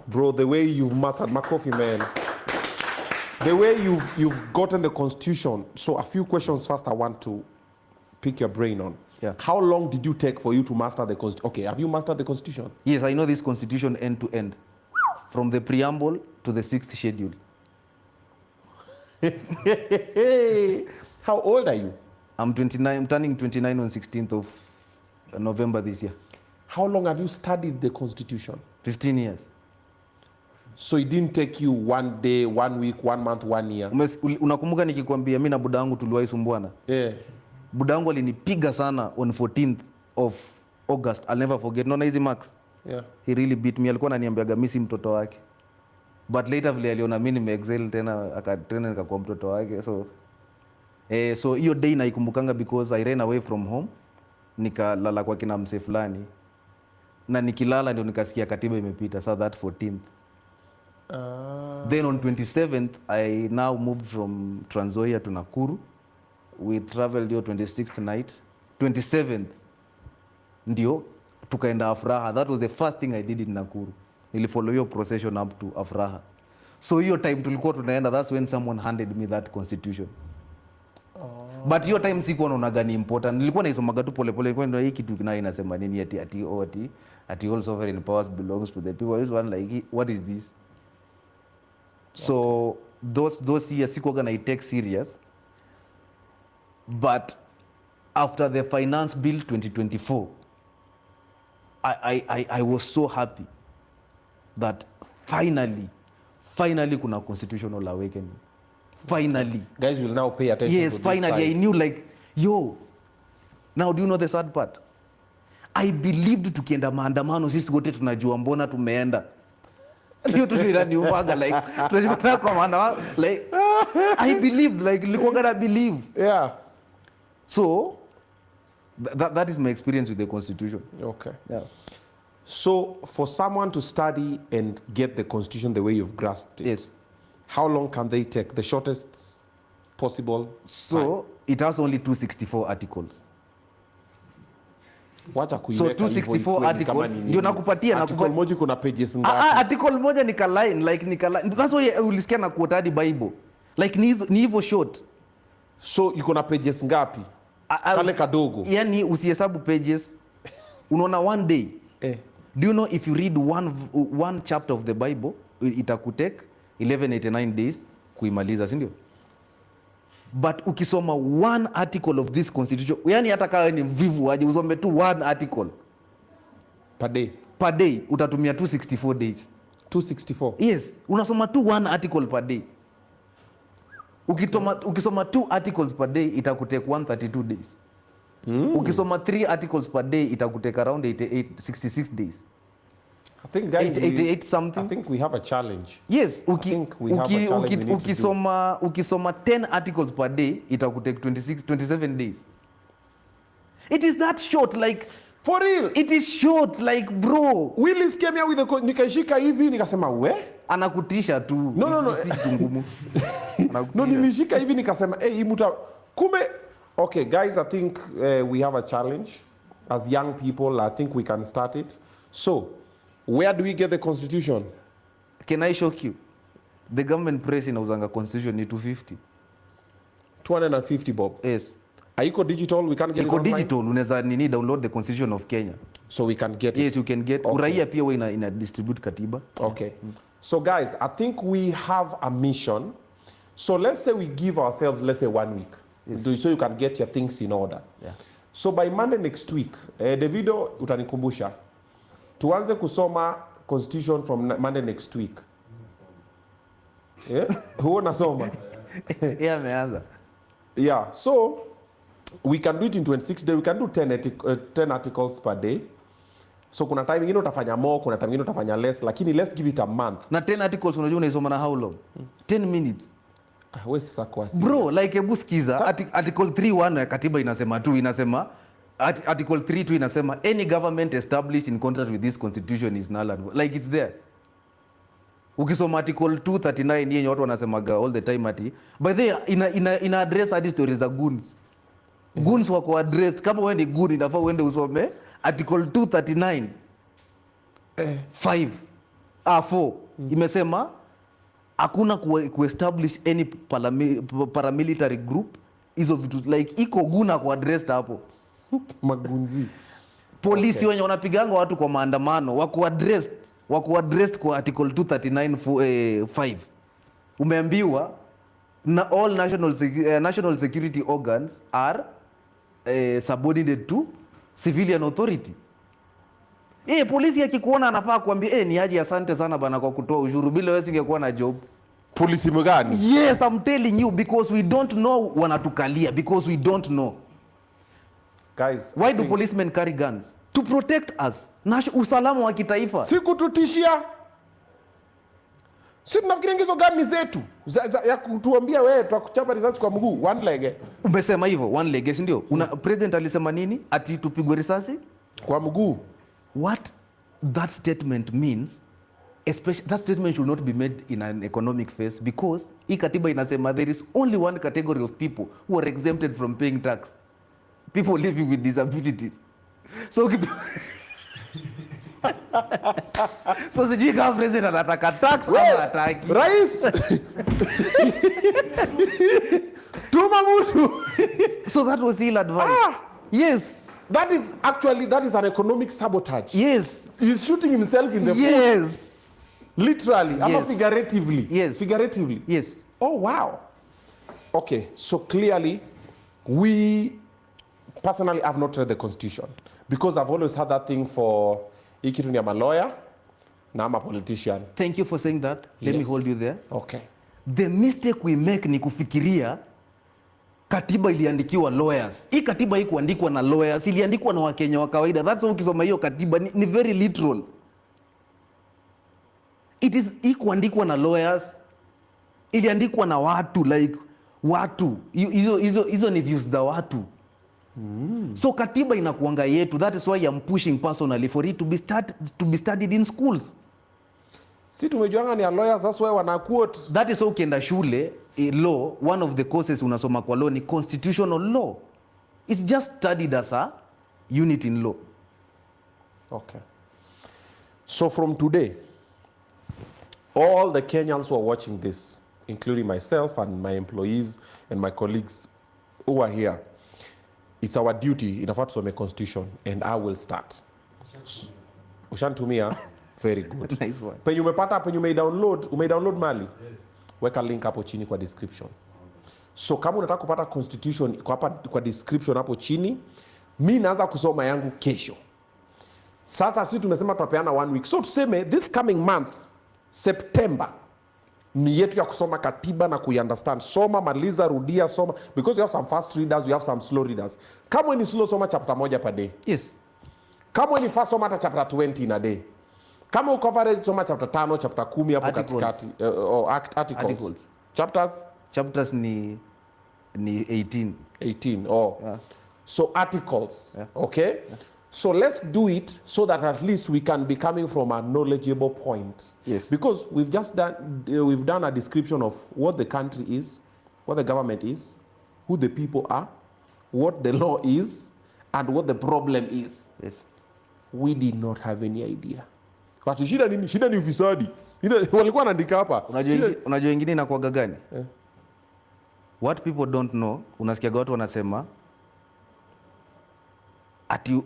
Bro, the way you've mastered Makofi, man. The way you've gotten the Constitution. So a few questions first I want to pick your brain on. Yeah. How long did you take for you to master the Constitution? Okay, have you mastered the Constitution? Yes, I know this Constitution end to end. From the preamble to the 6th schedule. How old are you? I'm 29. I'm turning 29 on 16th of November this year. How long have you studied the Constitution? 15 years. So it didn't take you 1 day, 1 week, 1 month, 1 year? Unakumbuka nikikwambia mimi na buda wangu tuliwahi sumbuana? Yeah. Buda wangu alinipiga sana on 14th of August. I'll never forget. Naona hizi marks. Yeah. He really beat me. Alikuwa ananiambiaga mimi si mtoto wake. But later vile aliona mimi nimeexcel tena akatrain nikakuwa mtoto wake. So hiyo day naikumbukanga because I ran away from home. Nikalala kwa kina mse fulani. Na nikilala ndio nikasikia katiba imepita. So that 14th. Then on 27th, I now moved from Trans Nzoia to Nakuru. We traveled here 26th night. 27th, ndio tukaenda Afraha. That was the first thing I did in Nakuru. Nilifollow your procession up to Afraha. So hiyo time tulikuwa tunaenda, that's when someone handed me that Constitution. But hiyo time sikuwa naona gani important. Nilikuwa naisomaga tu pole pole, kwenda hii kitu kina inasema nini ati all sovereign powers belongs to the people. This one like, what is this? So those years sikuwa gonna take serious. But after the finance bill 2024, I was so happy that finally kuna constitutional awakening. Finally. Guys will now pay attention to yes, this finally side. I knew like, yo, now do you know the sad part? I believed tukienda maandamano sisi wote tunajua mbona tumeenda. Hiyo tu inaniumaga like tunajipata kwa maana like I believed like nilikuwa gonna believe. Yeah. So that is my experience with the Constitution. Okay. Yeah. So for someone to study and get the Constitution the way you've grasped it, Yes. how long can they take? The shortest possible So it has only 264 articles. Wacha So kuiweka hivyo 264 ikuwe ni articles kama ni nini. ndio nakupatia Article moja kuna pages ngapi? article moja ni line like that's why ulisikia na quote hadi Bible. Like ni hivyo short. So iko na pages ngapi? Kale kadogo. Yani usihesabu pages. Unaona one day. Do you know if you read one chapter of the Bible itakutake 1189 days kuimaliza, si ndio? But ukisoma one article of this constitution, yani hata kama ni mvivu aje usome tu one article per day utatumia 264 days. 264. Yes, unasoma tu one article per day. Ukisoma 2 articles per day itakutake 132 days. Ukisoma 3 articles per day itakutake around 66 days. I think guys 88 something. I think we have a challenge. Yes, ukisoma 10 articles per day itakutake 27 days. It is that short, like for real. It is short, like bro. Willis came here with the nikashika hivi nikasema we anakutisha tu. No. Si ngumu. No, nilishika hivi nikasema hii mtu kume. Okay guys, I think we have a challenge as young people. I think we can start it. So where do we get the Constitution? Can I shock you? The government press inauzanga Constitution ni 250. 250 bob. Yes. Iko digital, we can get it online. Digital, unaweza download the Constitution of Kenya. So we can get it. Yes, you can get. Okay. Uraia pia wewe ina distribute katiba. Okay. So guys, I think we have a mission. So let's say we give ourselves, let's say 1 week. Yes. So you can get your things in order. Yeah. So by Monday next week, Davido utanikumbusha. Tuanze kusoma Constitution from Monday next week. Yeah? Huo nasoma. Yeah, ameanza. Yeah, so we can do it in 26 days. We can do 10 articles per day. So kuna time ingine utafanya more, kuna time ingine utafanya less, lakini let's give it a month. Na 10 articles unajua unaisoma na how long? 10 minutes. Wewe sasa kwa Bro, like hebu sikiza, article 3:1 ya katiba inasema tu, inasema article 3:2 inasema any government established in contract with this constitution is null and void. Like it's there. Ukisoma article 239 yenye watu wanasemaga all the time ati by the ina address hadi stories za goons. Goons wako addressed. Kama wewe ni goon inafaa uende usome article 239 4 imesema hakuna kuestablish any paramilitary group. Hizo vitu like iko guna kwa addressed hapo. Magunzi. Polisi wenye wanapiganga watu kwa maandamano wako addressed kwa article 239 5. Umeambiwa na all national security organs are subordinated to civilian authority. Polisi akikuona anafaa kuambia ni aje, asante sana bana kwa kutoa ushuru, bila wewe singekuwa na job. Polisi mgani? Yes, I'm telling you, because we don't know wanatukalia, because we don't know. Guys, why do policemen carry guns? To protect us. Usalama wa kitaifa. Si kututishia. Si tunafikiria hizo gani zetu ya kutuambia wewe tutakuchapa risasi kwa mguu one leg. Umesema hivyo one leg, si ndio? President alisema nini? Ati tupigwe risasi kwa mguu. What that statement means, especially that statement should not be made in an economic phase, because hii katiba inasema there is only one category of people who are exempted from paying tax. People living with disabilities. So so sijui kama president anataka tax ama hataki. Rais. Tuma mtu. So that was ill advice. Yes. That is an economic sabotage. Yes. He's shooting himself in the foot. Yes. Literally, yes. Or figuratively. Yes. Figuratively. Yes. Oh, wow. Okay, so clearly, we personally have not read the Constitution, because I've always had that thing for ikitu ni ama lawyer, na ama politician. Thank you for saying that. Let me hold you there. Okay. The mistake we make ni kufikiria katiba iliandikiwa lawyers. Hii katiba hii kuandikwa na lawyers, iliandikwa na Wakenya wa kawaida. That's why ukisoma hiyo katiba ni very literal. It is hii kuandikwa na lawyers, iliandikwa na watu, like watu. Hizo ni views za watu. So katiba inakuanga yetu. That is why I'm pushing personally for it to be studied in schools. Si tumejuanga ni lawyers, that's why wana quote. That is why ukienda shule law, one of the courses unasoma kwa law ni constitutional law. It's just studied as a unit in law. Okay. So from today, all the Kenyans who are watching this, including myself and my employees and my colleagues who are here, it's our duty inafaa tusome constitution, and I will start. Ushantumia? Very good. Nice one. Penye umepata, penye umedownload mali? Yes. Weka link hapo chini kwa description. So kama unataka kupata constitution kwa description hapo chini, mimi naanza kusoma yangu kesho. Sasa sisi tumesema tutapeana 1 week. So tuseme this coming month, September, ni yetu ya kusoma katiba na kuiunderstand. Soma, maliza, rudia, soma. Because you have some fast readers, you have some slow readers. Kama ni slow, soma chapter 1 per day. Yes. Kama ni fast, soma hata chapter 20 in a day. Kama uko average, soma chapter 5, chapter 10 hapo katikati. Articles. Chapters ni 18. 18. Oh. Yeah. So articles. Yeah. Okay? Yeah. So let's do it so that at least we can be coming from a knowledgeable point. Yes. Because we've done a description of what the country is, what the government is, who the people are, what the law is, and what the problem is. Yes. We did not have any idea. Watu shida nini? Shida ni ufisadi. Walikuwa wanaandika hapa. Unajua wengine inakuwaga gani? Yeah. What people don't know, unasikia watu wanasema ati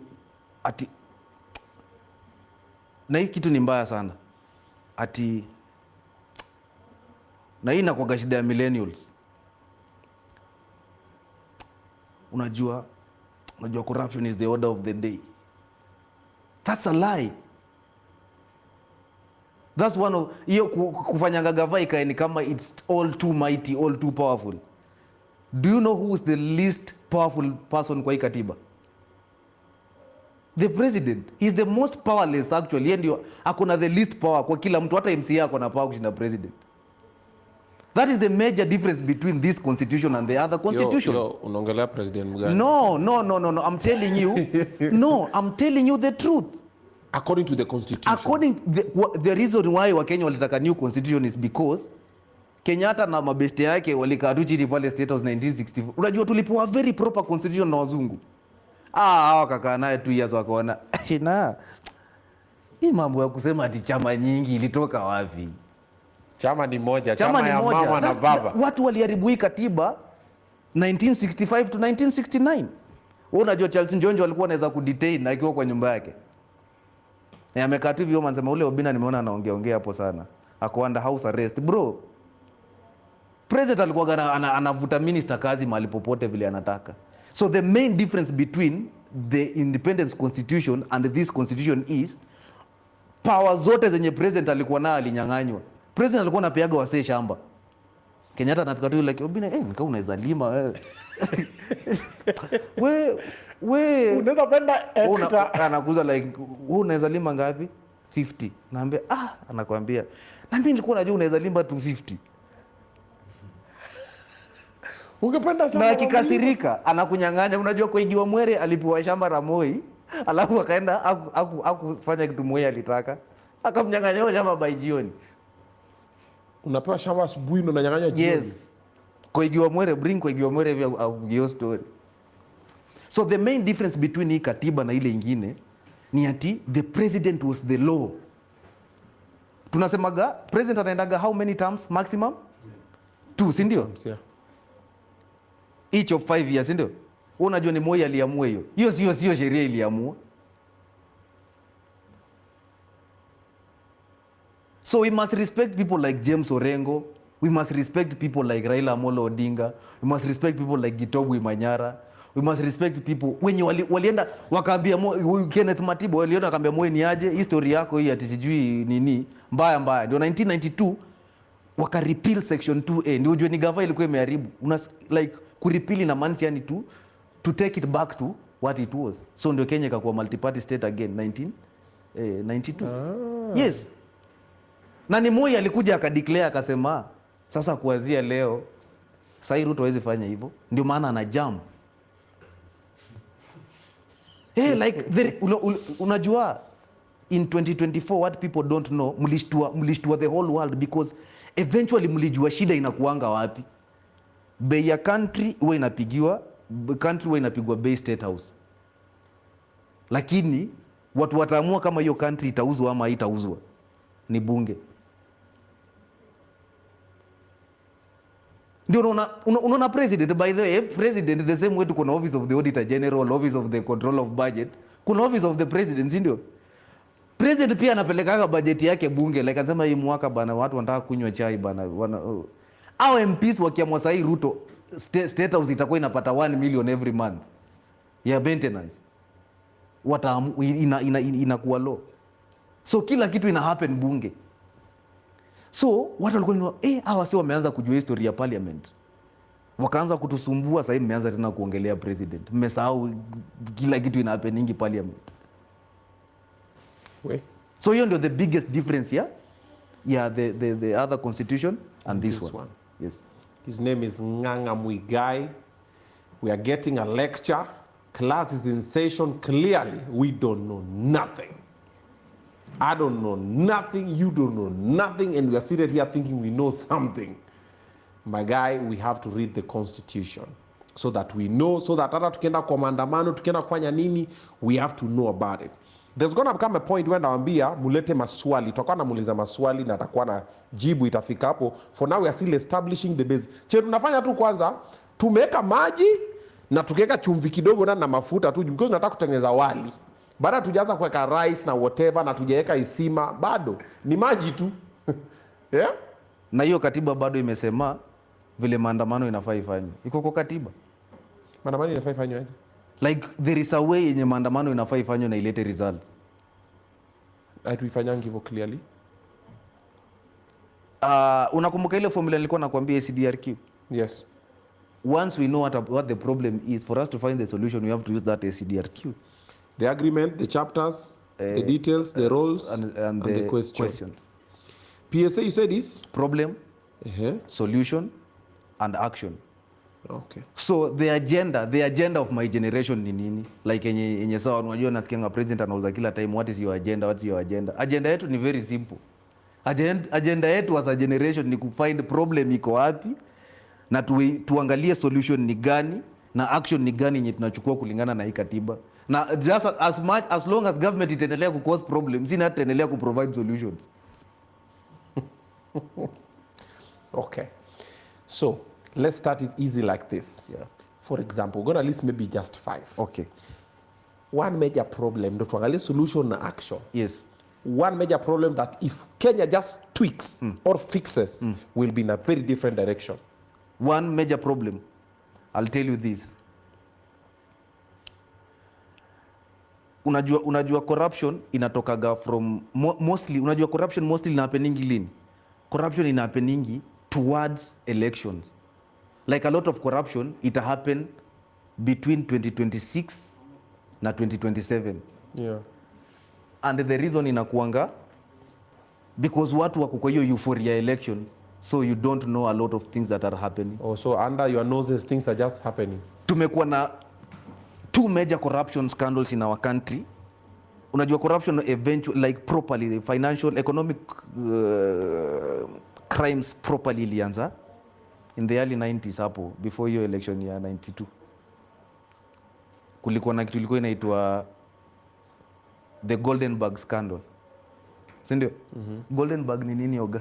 na hii kitu ni mbaya sana. Ati na hii inakuwaga shida ya millennials. Unajua corruption is the order of the day. That's a lie. That's one of hiyo kufanyanga gava ikae kama it's all too mighty, all too powerful. Do you know who is the least powerful person kwa hii katiba? The president is the most powerless actually. Yeye ndio akona the least power kwa kila mtu, hata MCA akona power kushinda president. That is the major difference between this constitution and the other constitution. Yo, unaongelea president Muigai. No. I'm telling you. No, I'm telling you the truth. According to the constitution. The reason why Wakenya walitaka new constitution is because Kenyatta na mabeste yake walikaa tu chini pale State House 1964. Unajua tulipewa very proper constitution na wazungu. Hawa kakaa naye 2 years wakaona na hii mambo ya kusema ati chama nyingi ilitoka wapi? Chama ni moja, chama ya mama na baba. Watu waliharibu hii katiba 1965 to 1969. Wewe unajua Charles Njonjo alikuwa anaweza kudetain na akiwa kwa nyumba yake. Amekaa tu hivyo manzema ule Obinna nimeona anaongea hapo sana. Ako under house arrest. Bro, president alikuwa anavuta minister kazi mahali popote vile anataka. So the main difference between the independence constitution and this constitution is power zote zenye president alikuwa nayo alinyang'anywa. President alikuwa anapeaga wasee shamba. Kenyatta anafika tu like Obinna, nika unaweza lima wewe. Unaweza penda hectare. Anakuza like wewe unaweza lima ngapi? 50. Naambia anakuambia na mimi nilikuwa najua unaweza lima 250. Ungependa shamba. Na akikasirika anakunyang'anya. Unajua kwa Igiwa Mwere alipewa shamba la Moi, alafu akaenda akufanya kitu Moi alitaka. Akamnyang'anya shamba by jioni. Unapewa shamba asubuhi na unanyang'anywa jioni. Yes. Kwa Igiwa Mwere, bring kwa Igiwa Mwere hiyo story. So the main difference between hii katiba na ile ingine ni ati the president was the law. Tunasemaga president anaendaga how many terms maximum? 2, si ndio? Yeah. Each of 5 years, ndio? Unajua ni Moi aliamua hiyo. Hiyo sio sheria iliamua. So we must respect people like James Orengo. We must respect people like Raila Amolo Odinga. We must respect people like Gitobwe Manyara. We must respect people wenye walienda wakaambia Kenneth Matiba walienda wakaambia Moi ni aje history yako hii ati sijui nini mbaya. Ndio 1992 waka repeal section 2A. Ndio ujue ni gava ilikuwa imeharibu. Like kurepeal na maana yani to take it back to what it was. So ndio Kenya ikakuwa multi-party state again 1992. Yes. Na ni Moi alikuja akadeclare akasema sasa kuanzia leo sasa Ruto hawezi fanya hivyo. Ndio maana ana jump. Like unajua in 2024 what people don't know, mlishtua the whole world because eventually mlijua shida inakuanga wapi. Bei ya country huwa inapigwa bei State House. Lakini watu wataamua kama hiyo country itauzwa ama haitauzwa ni bunge. Ndio unaona president, by the way, president the same way kuna office of the auditor general, office of the control of budget, kuna office of the president, ndio? President pia anapelekanga budget yake bunge, like anasema hii mwaka bana watu wanataka kunywa chai bana. Au MPs wakiamua sahi Ruto State House itakuwa inapata 1 million every month ya maintenance. Inakuwa law. So kila kitu ina happen bunge. So watu walikuwa hawa si wameanza kujua history ya parliament. Wakaanza kutusumbua, sasa mmeanza tena kuongelea president. Mmesahau kila kitu ina happening parliament. So hiyo ndio the biggest difference the other constitution and this one. Yes. His name is Nganga Muigai. We are getting a lecture. Class is in session. Clearly, we don't know nothing. I don't know nothing, you don't know nothing, and we are seated here thinking we know something. My guy, we have to read the Constitution so that we know, so that hata tukienda kwa maandamano, tukienda kufanya nini, we have to know about it. There's gonna become a point when nawaambia mulete maswali, tutakuwa namuuliza maswali na atakuwa na jibu itafika hapo. For now we are still establishing the base. Tunafanya tu kwanza, tumeweka maji na tukiweka chumvi kidogo na mafuta tu because tunataka kutengeneza wali. Baada tujaanza kuweka rice na whatever na tujaweka isima, bado ni maji tu. Yeah? Na hiyo katiba bado imesema vile maandamano inafaa ifanywe. Iko kwa katiba. Maandamano inafaa ifanywe aje? Like there is a way yenye maandamano inafaa ifanywe na ilete results. Hatuifanyangi hivyo clearly. Unakumbuka ile formula nilikuwa nakwambia ACDRQ? Yes. Once we know what the problem is, for us to find the solution we have to use that ACDRQ. The agreement, the chapters, the details, the roles, and the questions. PSA, you said is? Problem, solution, and action. Okay. So the agenda of my generation ni nini? Like yenye sawa unajua nasikianga president anauza kila time, what is your agenda? What's your agenda? Agenda yetu ni very simple. Agenda yetu as a generation ni kufind problem iko wapi na tuangalie solution ni gani na action ni gani yenye tunachukua kulingana na hii katiba. Na just as long as government itaendelea ku cause problems, sina itaendelea ku provide solutions. Okay. So, let's start it easy like this. Yeah. For example, we're going to list maybe just 5. Okay. One major problem, ndo tuangalie solution na action. Yes. One major problem that if Kenya just tweaks or fixes, will be in a very different direction. One major problem, I'll tell you this. Unajua corruption inatokaga from mostly, unajua corruption mostly ina happeningi lini? Corruption ina happeningi towards elections. Like a lot of corruption, it happen between 2026 na 2027. Yeah. And the reason inakuanga because watu wako kwa hiyo euphoria elections, so you don't know a lot of things that are happening. Oh, so under your noses things are just happening. Tumekuwa na 2 major corruption scandals in our country. Unajua corruption eventually, like properly, the financial economic crimes properly ilianza in the early 90s hapo, before hiyo election ya 92. Kulikuwa na kitu ilikuwa inaitwa the Golden Bag scandal. Sindio? Golden Bag ni nini Oga?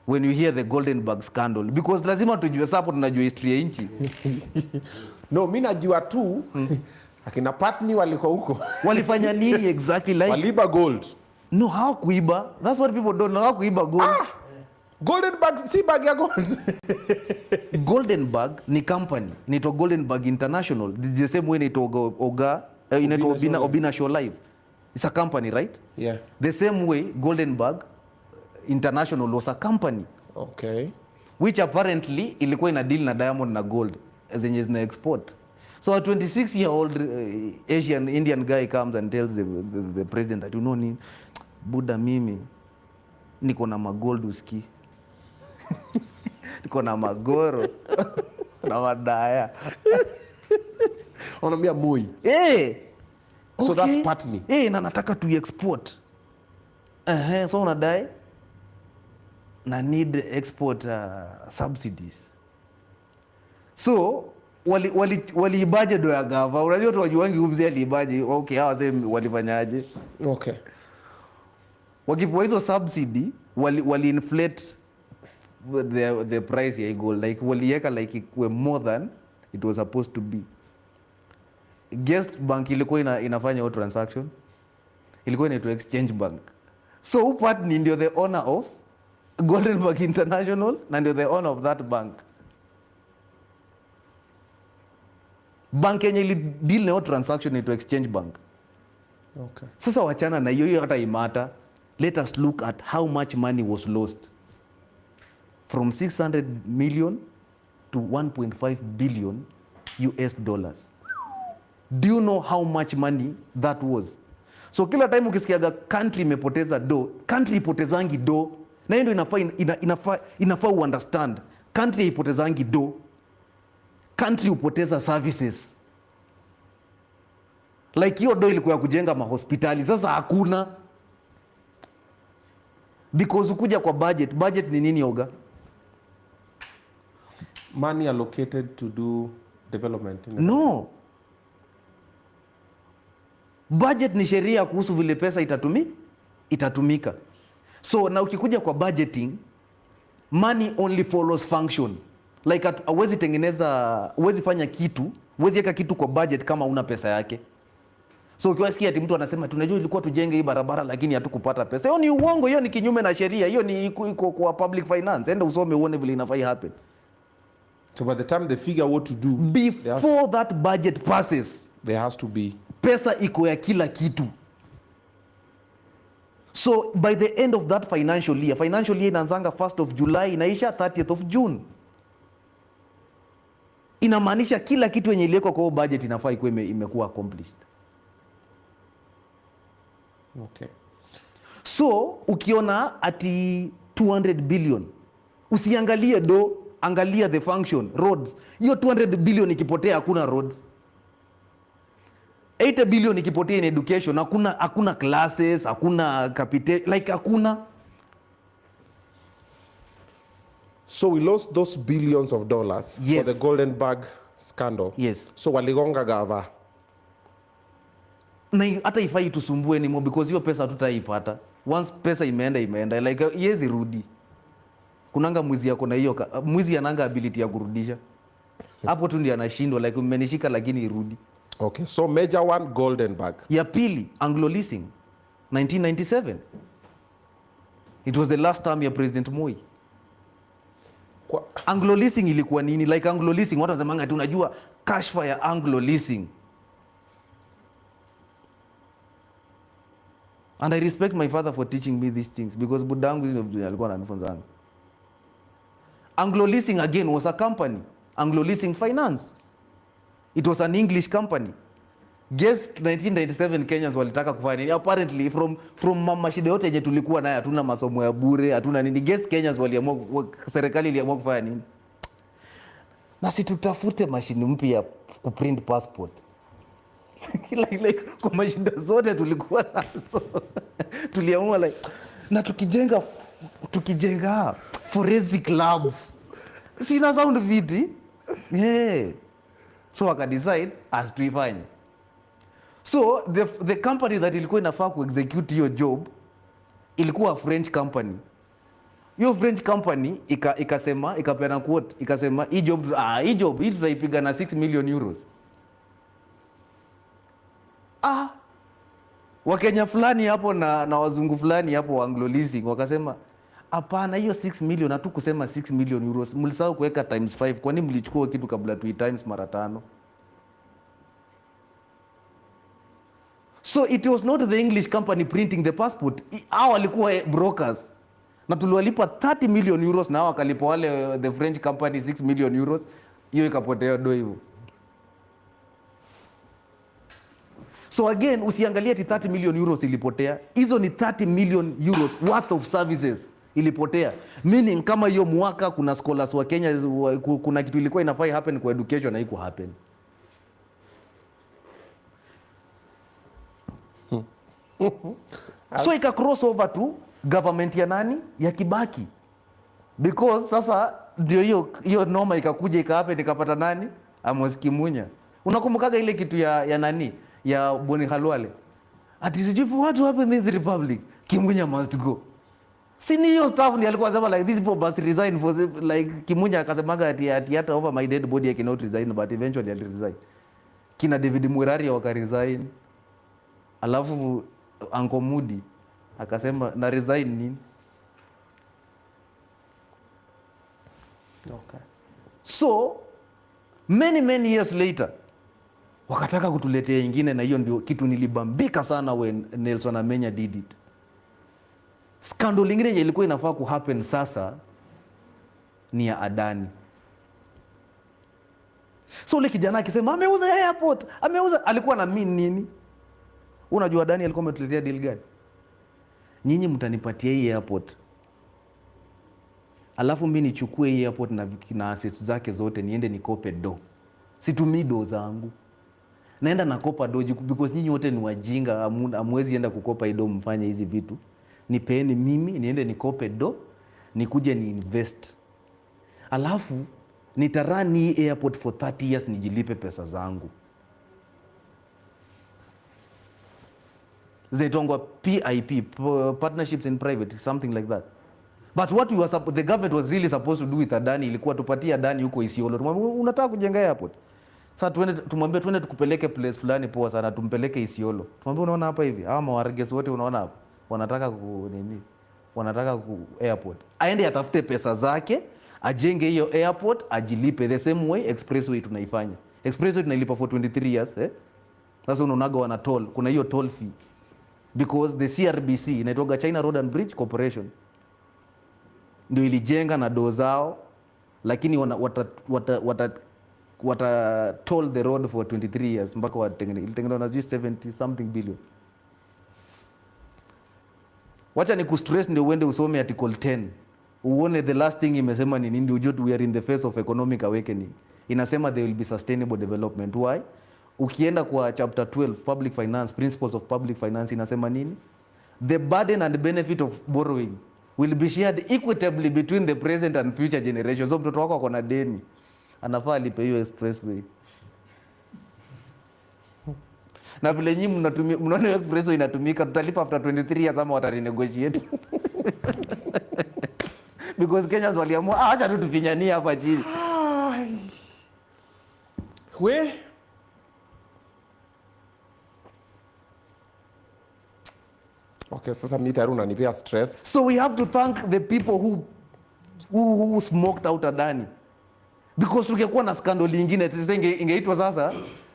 When you hear the Golden Bag scandal, because lazima tujue sapo tunajua history ya nchi. No, mimi najua tu akina Patni waliko huko. Walifanya nini exactly, like? Waliba gold. No, hawakuiba. That's what people don't know. Hawakuiba gold. Golden Bag si bag ya gold. Golden Bag ni company. Inaitwa Golden Bag International. The same way inaitwa Oga inaitwa Obinna Show Live. It's a company, right? Yeah. The same way Golden Bag International was a company. Okay. Which apparently ilikuwa ina deal na diamond na gold zenye zina export. So a 26-year-old Asian Indian guy comes and tells the president that, you know ni Buddha, mimi niko na magold uski. Niko na magoro na madaya. Wanambia Moi. So that's Patni. Na nataka tu export. So unadai na need export subsidies. So waliibaje do ya gava. Unajua tu wajuangi umzi aliibaje. Okay, hawa sasa walifanyaje? Okay. Wakipewa hizo subsidy wali inflate the price ya gold, like waliweka like ikuwe more than it was supposed to be. Guest bank ilikuwa inafanya hiyo transaction, ilikuwa inaitwa Exchange Bank. So Upatni ndio the owner of Golden Bank International na ndio the owner of that bank. Bank yenye ili deal na hiyo transaction inaitwa Exchange Bank. Okay. Sasa wachana na hiyo hata imata. Let us look at how much money was lost from 600 million to 1.5 billion US dollars. Do you know how much money that was? So kila time ukisikiaga country imepoteza do, country ipotezangi do, na hiyo inafaa understand. Country ipotezangi do, country upoteza services. Like hiyo do ilikuwa kujenga mahospitali, sasa hakuna. Because ukuja kwa budget ni nini Oga? Money allocated to do development. No. Budget ni sheria kuhusu vile pesa itatumika. So na ukikuja kwa budgeting, money only follows function. Like huwezi tengeneza, huwezi fanya kitu, huwezi weka kitu kwa budget kama una pesa yake. So ukiwasikia ati mtu anasema tunajua ilikuwa tujenge hii barabara lakini hatukupata pesa. Hiyo ni uongo, hiyo ni kinyume na sheria. Hiyo ni iko kwa public finance. Enda usome uone vile inafai happen. So by the time they figure what to do before that budget passes, there has to be pesa iko ya kila kitu. So by the end of that financial year inaanzanga 1st of July inaisha 30th of June. inamaanisha kila kitu yenye iliwekwa kwa budget inafaa ikuwe imekuwa accomplished. Okay. So ukiona ati 200 billion, usiangalie do, angalia the function, roads. Hiyo 200 billion ikipotea hakuna roads. 80 billion ikipotea in education, hakuna classes, hakuna capital, like hakuna. So we lost those billions of dollars Yes. for the golden bag scandal. Yes. So waligonga gava. Na hata ifai tusumbue anymore because hiyo pesa hatutaipata. Once pesa imeenda like yezi rudi. Kunanga mwizi yako na hiyo mwizi ananga ability ya kurudisha. Hapo tu ndio anashindwa, like umenishika lakini irudi. Okay, so major one, golden bag. Ya pili, Anglo leasing 1997. It was the last time ya President Moi. Anglo leasing ilikuwa nini? Like Anglo leasing watu wasemanga tu unajua kashfa ya Anglo leasing. And I respect my father for teaching me these things because budangu alikuwa ananifunza. Anglo leasing again was a company. Anglo leasing finance. It was an English company. Guess 1997 Kenyans walitaka kufanya nini? Apparently from mashida yote yenye tulikuwa nayo, hatuna masomo ya bure, hatuna nini. Guess Kenyans waliamua, serikali iliamua kufanya nini? Na si tutafute mashini mpya ya kuprint passport. like kwa mashida zote tulikuwa nazo. Tuliamua like na tukijenga forensic labs. Sina sound viti. Yeah. So waka decide as tuifanye. So the company that ilikuwa inafaa ku-execute hiyo job ilikuwa French company. Hiyo French company ikasema, ikapeana quote, ikasema hii job hii tutaipiga na 6 million euros. Wakenya fulani hapo na wazungu fulani hapo wa Anglo leasing wakasema hapana, hiyo 6 million hatu kusema 6 million euros. Mlisahau kuweka times 5. Kwa nini mlichukua kitu kabla tu times mara 5? So it was not the English company printing the passport. Hao walikuwa brokers. Na tuliwalipa 30 million euros na hao wakalipa wale the French company 6 million euros. Hiyo ikapotea do hivyo. So again, usiangalie ati 30 million euros ilipotea. Hizo ni 30 million euros worth of services ilipotea. Meaning kama hiyo mwaka kuna scholars wa Kenya, kuna kitu ilikuwa inafai happen kwa education na haiku happen. So ika cross over to government ya nani? Ya Kibaki. Because sasa ndio hiyo noma ikakuja ikahappen ikapata nani? Amos Kimunya. Unakumbukaga ile kitu ya nani? Ya Boni Halwale. Ati sijui for what happened in this republic, Kimunya must go. Sini hiyo staff ni alikuwa sema like these people must resign for the, like Kimunya akasemaga ati hata over my dead body I cannot resign, but eventually I'll resign. Kina David Murari waka resign. Alafu Uncle Moody akasema na resign nini? Okay. So many years later wakataka kutuletea ingine, na hiyo ndio kitu nilibambika sana when Nelson Amenya did it. Scandal ingine yenye ilikuwa inafaa ku happen sasa ni ya Adani. So ule kijana akisema ameuza airport, ameuza, alikuwa na mean nini? Unajua Adani alikuwa ametuletea deal gani? Nyinyi mtanipatia hii airport, alafu mimi nichukue hii airport na assets zake zote niende nikope do. Situmii do zangu. Naenda nakopa do because nyinyi wote ni wajinga, amwezi enda kukopa hii do mfanye hizi vitu. Nipeeni mimi niende nikope do, nikuje ni invest. Alafu nitarani hii airport for 30 years nijilipe pesa zangu. Zinaitwa PIP, partnerships in private, something like that. But what the government was really supposed to do with Adani ilikuwa tupatie Adani huko Isiolo. Unataka kujenga airport? Sasa tumwambie twende tukupeleke place fulani poa sana, tumpeleke Isiolo. Tumwambie unaona hapa hivi, hawa mawargesi wote unaona hapa wanataka nini? Wanataka airport. Aende atafute pesa zake, ajenge hiyo airport, ajilipe the same way expressway tunaifanya. Expressway tunailipa for 23 years Sasa unaonaga wana toll, kuna hiyo toll fee. Because the CRBC inaitwa China Road and Bridge Corporation ndio ilijenga na do zao, lakini toll the road for 23 years mpaka ilitengenezwa na 70 something billion. Wacha ni kustress ndio uende usome article 10 uone the last thing imesema ni nini, ujue we are in the phase of economic awakening. Inasema there will be sustainable development. Why? Ukienda kwa chapter 12 public finance, principles of public finance, inasema nini? The burden and benefit of borrowing will be shared equitably between the present and future generations. So mtoto wako akona deni, anafaa alipe hiyo expressway. Na vile nyinyi mnaona expressway inatumika, tutalipa after 23 years ama watarenegotiate. Because Kenyans waliamua acha tu tufinyanie hapa chini. Okay, sasa mimi tayari unanipea stress. So we have to thank the people who smoked out Adani. Because tungekuwa na scandal nyingine ingeitwa sasa,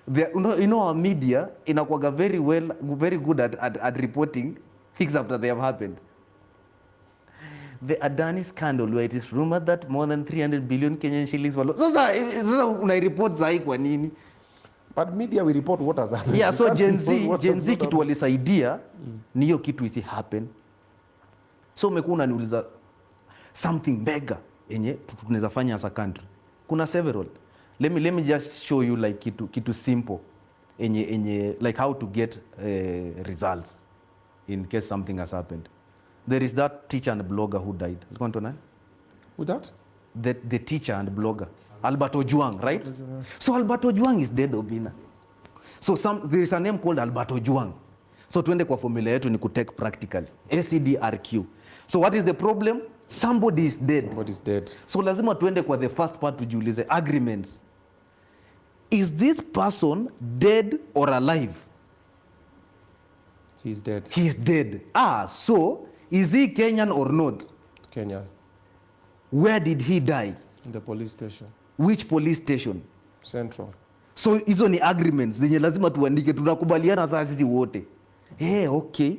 you know our media inakuwa very good at reporting things after they have happened. The Adani scandal, where it is rumored that more than 300 billion Kenyan shillings were lost. Sasa unai-report sahi kwa nini? But media we report what has happened. Yeah, so Gen Z kitu walisaidia ni hiyo kitu isi happen. So umekuwa unaniuliza something bigger yenye tunaweza fanya as a country. Kuna several. Let me just show you like kitu simple enye like how to get results in case something has happened. There is that teacher and blogger who died. Who that? The teacher and blogger, Albert Ojwang, right? So Albert Ojwang is dead, Obinna. So there is a name called Albert Ojwang. So tuende kwa formula yetu ni kutake practically. ACDRQ. So what is the problem? Somebody is dead. Somebody is dead. So lazima tuende kwa the first part tujiulize agreements. Is this person dead or alive? He's dead. He's dead. So is he Kenyan or not? Kenyan. Where did he die? In the police station. Which police station? Central. So hizo ni agreements zenye lazima tuandike, tunakubaliana sasa sisi wote. Okay.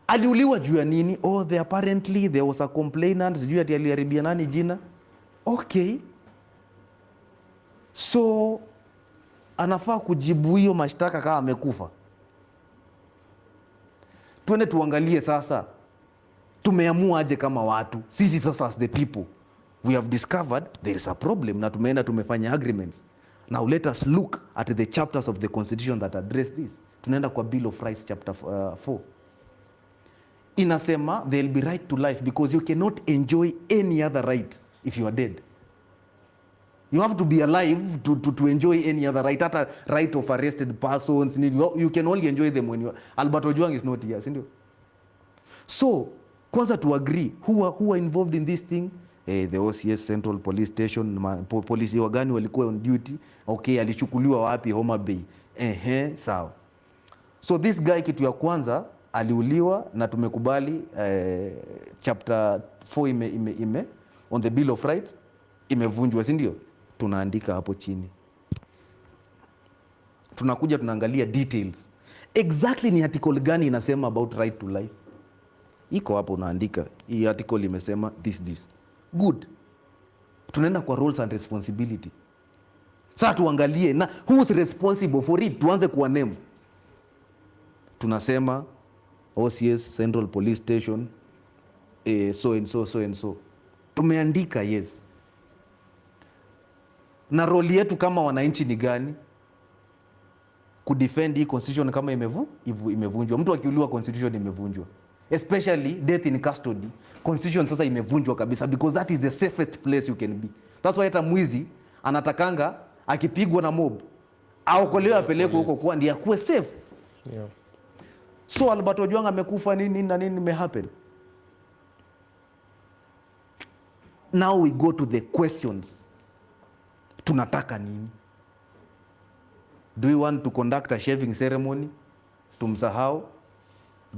Aliuliwa juu ya nini? Apparently there was a complainant juu ati aliharibia nani jina. Okay. So anafaa kujibu hiyo mashtaka kama amekufa. Tuende tuangalie sasa tumeamua aje kama watu. Sisi sasa as the people we have discovered there is a problem na tumeenda tumefanya agreements. Now let us look at the chapters of the constitution that address this. Tunaenda kwa Bill of Rights chapter 4. Inasema there will be right to life because you cannot enjoy any other right if you are dead. You have to be alive to enjoy any other right. Hata right of arrested persons, you can only enjoy them when you are. Albert Ojwang is not here, sindio? So, kwanza to agree who are involved in this thing. The OCS Central Police Station, polisi wagani walikuwa on duty. Okay, alichukuliwa wapi? Homa Bay. Sawa. So this guy kitu ya kwanza aliuliwa na tumekubali chapter 4 ime on the Bill of Rights imevunjwa, si ndio? Tunaandika hapo chini. Tunakuja tunaangalia details. Exactly ni article gani inasema about right to life? Iko hapo unaandika. Hii article imesema this. Good. Tunaenda kwa roles and responsibility. Sasa tuangalie na who is responsible for it. Tuanze kuwa name. Tunasema OCS Central Police Station so and so. Tumeandika yes. Na role yetu kama wananchi ni gani? Kudefend hii constitution kama imevunjwa. Mtu akiuliwa constitution imevunjwa. Especially death in custody. Constitution sasa imevunjwa kabisa because that is the safest place you can be. That's why hata mwizi anatakanga akipigwa na mob aokolewe apelekwe huko kwa ndiye akuwe safe. Yeah. So Albert Ojwang amekufa nini na nini imehappen? Now we go to the questions. Tunataka nini? Do we want to conduct a shaving ceremony? Tumsahau?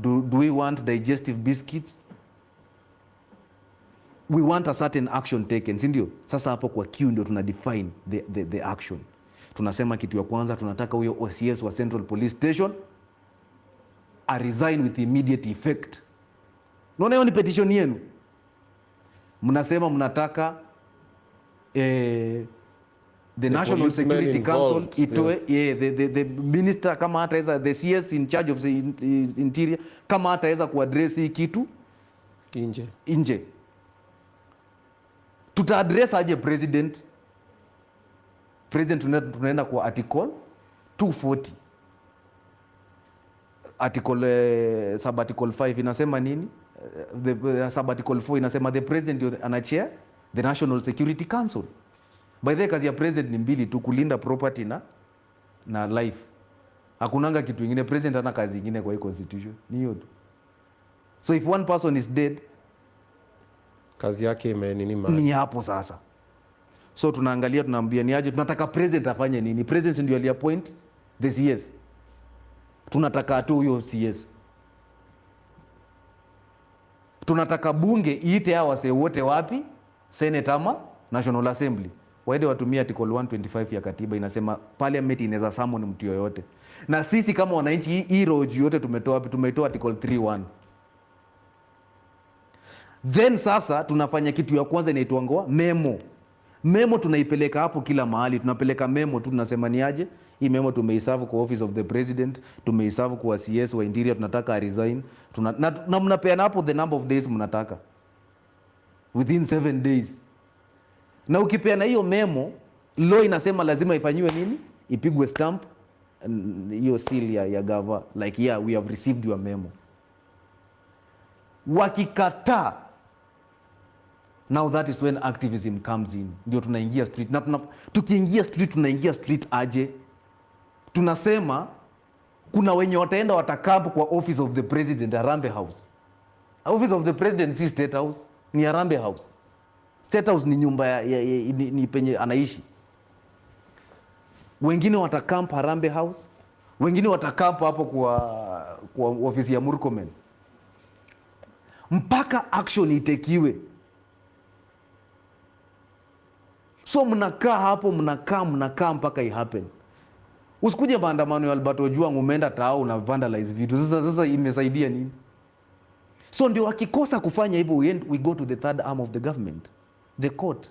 Do we want digestive biscuits? We want a certain action taken, si ndio? Sasa hapo kwa Q ndio tuna define the action. Tunasema kitu ya kwanza tunataka huyo OCS wa Central Police Station a resign with immediate effect. Unaona hiyo ni petition yenu. Mnasema mnataka the National Security Council itoe the minister kama hataweza, the CS in charge of the interior kama hataweza kuaddress hii kitu nje tuta address aje president tunaenda kwa article 240 article sub article 5 inasema nini? The sub article 4 inasema the president anachair the National Security Council. By the way, kazi ya president ni mbili tu, kulinda property na life. Hakunanga kitu kingine. President hana kazi nyingine kwa hii constitution. Ni hiyo tu. So if one person is dead, kazi yake ni hapo sasa. So tunaangalia, tunaambia ni aje, tunataka president afanye nini? President ndio aliappoint the CS. Tunataka tu huyo CS. Tunataka bunge iite hao wase wote wapi? Senate ama National Assembly. Waende watumie article 125 ya katiba, inasema parliament inaweza summon mtu yoyote. Na sisi kama wananchi hii roji yote tumetoa wapi? Tumetoa article 31. Then sasa tunafanya kitu ya kwanza inaitwa memo. Memo tunaipeleka hapo kila mahali. Tunapeleka memo tu, tunasema ni aje, hii memo tumeiserve kwa office of the president, tumeiserve kwa CS wa interior, tunataka resign. Na mnapeana hapo the number of days mnataka. Within 7 days. Na ukipeana hiyo memo, law inasema lazima ifanyiwe nini? Ipigwe stamp, hiyo seal ya gava, like yeah, we have received your memo. Wakikataa, now that is when activism comes in. Ndio tunaingia street. Na tukiingia street, tunaingia street aje? Tunasema kuna wenye wataenda watakamp kwa office of the president, Harambee House. Office of the president si State House, ni Harambee House. State House ni nyumba ni penye anaishi. Wengine watakamp Harambee House, wengine watakamp hapo kwa ofisi ya Murkomen. Mpaka action itekiwe. So mnakaa hapo, mnakaa mpaka happen. Usikuje maandamano ya Albert Ojwang umeenda tao na vandalize vitu. Sasa imesaidia nini? So ndio wakikosa kufanya hivyo, we go to the third arm of the government, the court.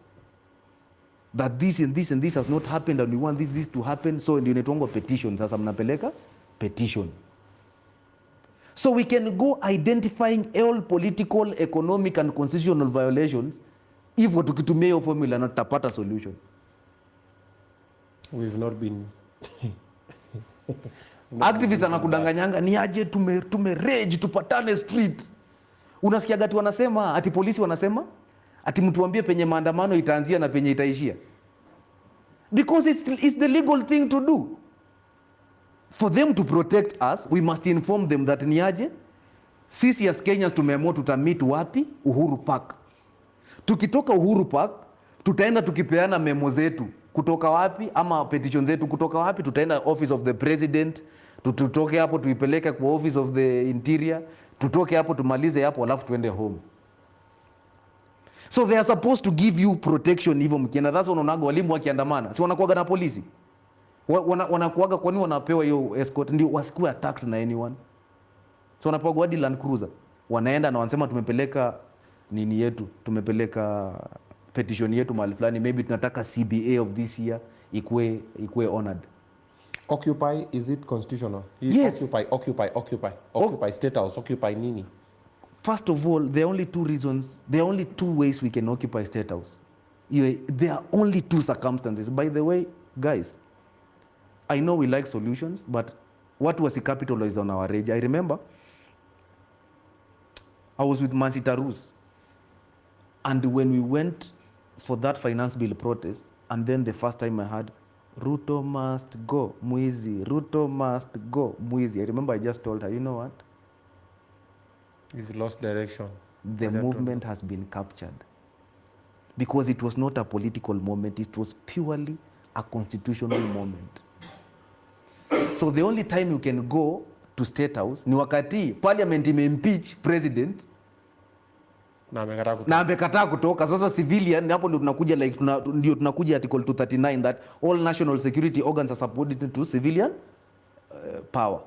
That this and this and this has not happened and we want this to happen. So ndio inaitwa petition. Sasa mnapeleka petition. So we can go identifying all political, economic and constitutional violations. Hivyo tukitumia hiyo formula na tutapata solution. We've not been activists anakudanganyanga ni aje tume rage tupatane street. Unasikia gati wanasema ati polisi wanasema ati mtuambie penye maandamano itaanzia na penye itaishia. Because it's the legal thing to do. For them to protect us, we must inform them that ni aje sisi as Kenyans tumeamua tutamit wapi? Uhuru Park. Tukitoka Uhuru Park, tutaenda tukipeana memo zetu. Kutoka wapi? Ama petition zetu kutoka wapi? Tutaenda office of the president. Tutoke hapo tuipeleke kwa office of the interior. Tutoke hapo tumalize hapo alafu tuende home. So they are supposed to give you protection hivyo mkienda. That's wanaonaga walimu wakiandamana. Si wanakuaga na polisi? Wanakuaga kwani wanapewa hiyo escort ndio wasikuwe attacked na anyone. So wanapewa hadi Land Cruiser. Wanaenda na wanasema tumepeleka nini yetu, tumepeleka petition yetu mahali fulani, maybe tunataka CBA of this year ikue honored. Occupy, is it constitutional? Yes. Occupy State House, occupy nini? First of all, there are only two ways we can occupy State House. There are only two circumstances. By the way, guys, I know we like solutions, but what was the capitalized on our rage? I remember I was with Mansi Tarus, and when we went for that finance bill protest, and then the first time I heard, Ruto must go, Mwizi, Ruto must go, Mwizi. I remember I just told her, you know what? You've lost direction. The movement has been captured. Because it was not a political moment, it was purely a constitutional moment. So the only time you can go to State House ni wakati parliament ime-impeach president na amekataa kutoka. Sasa civilian, hapo ndio tunakuja ndio tunakuja article 239 that all national security organs are subordinate to civilian power.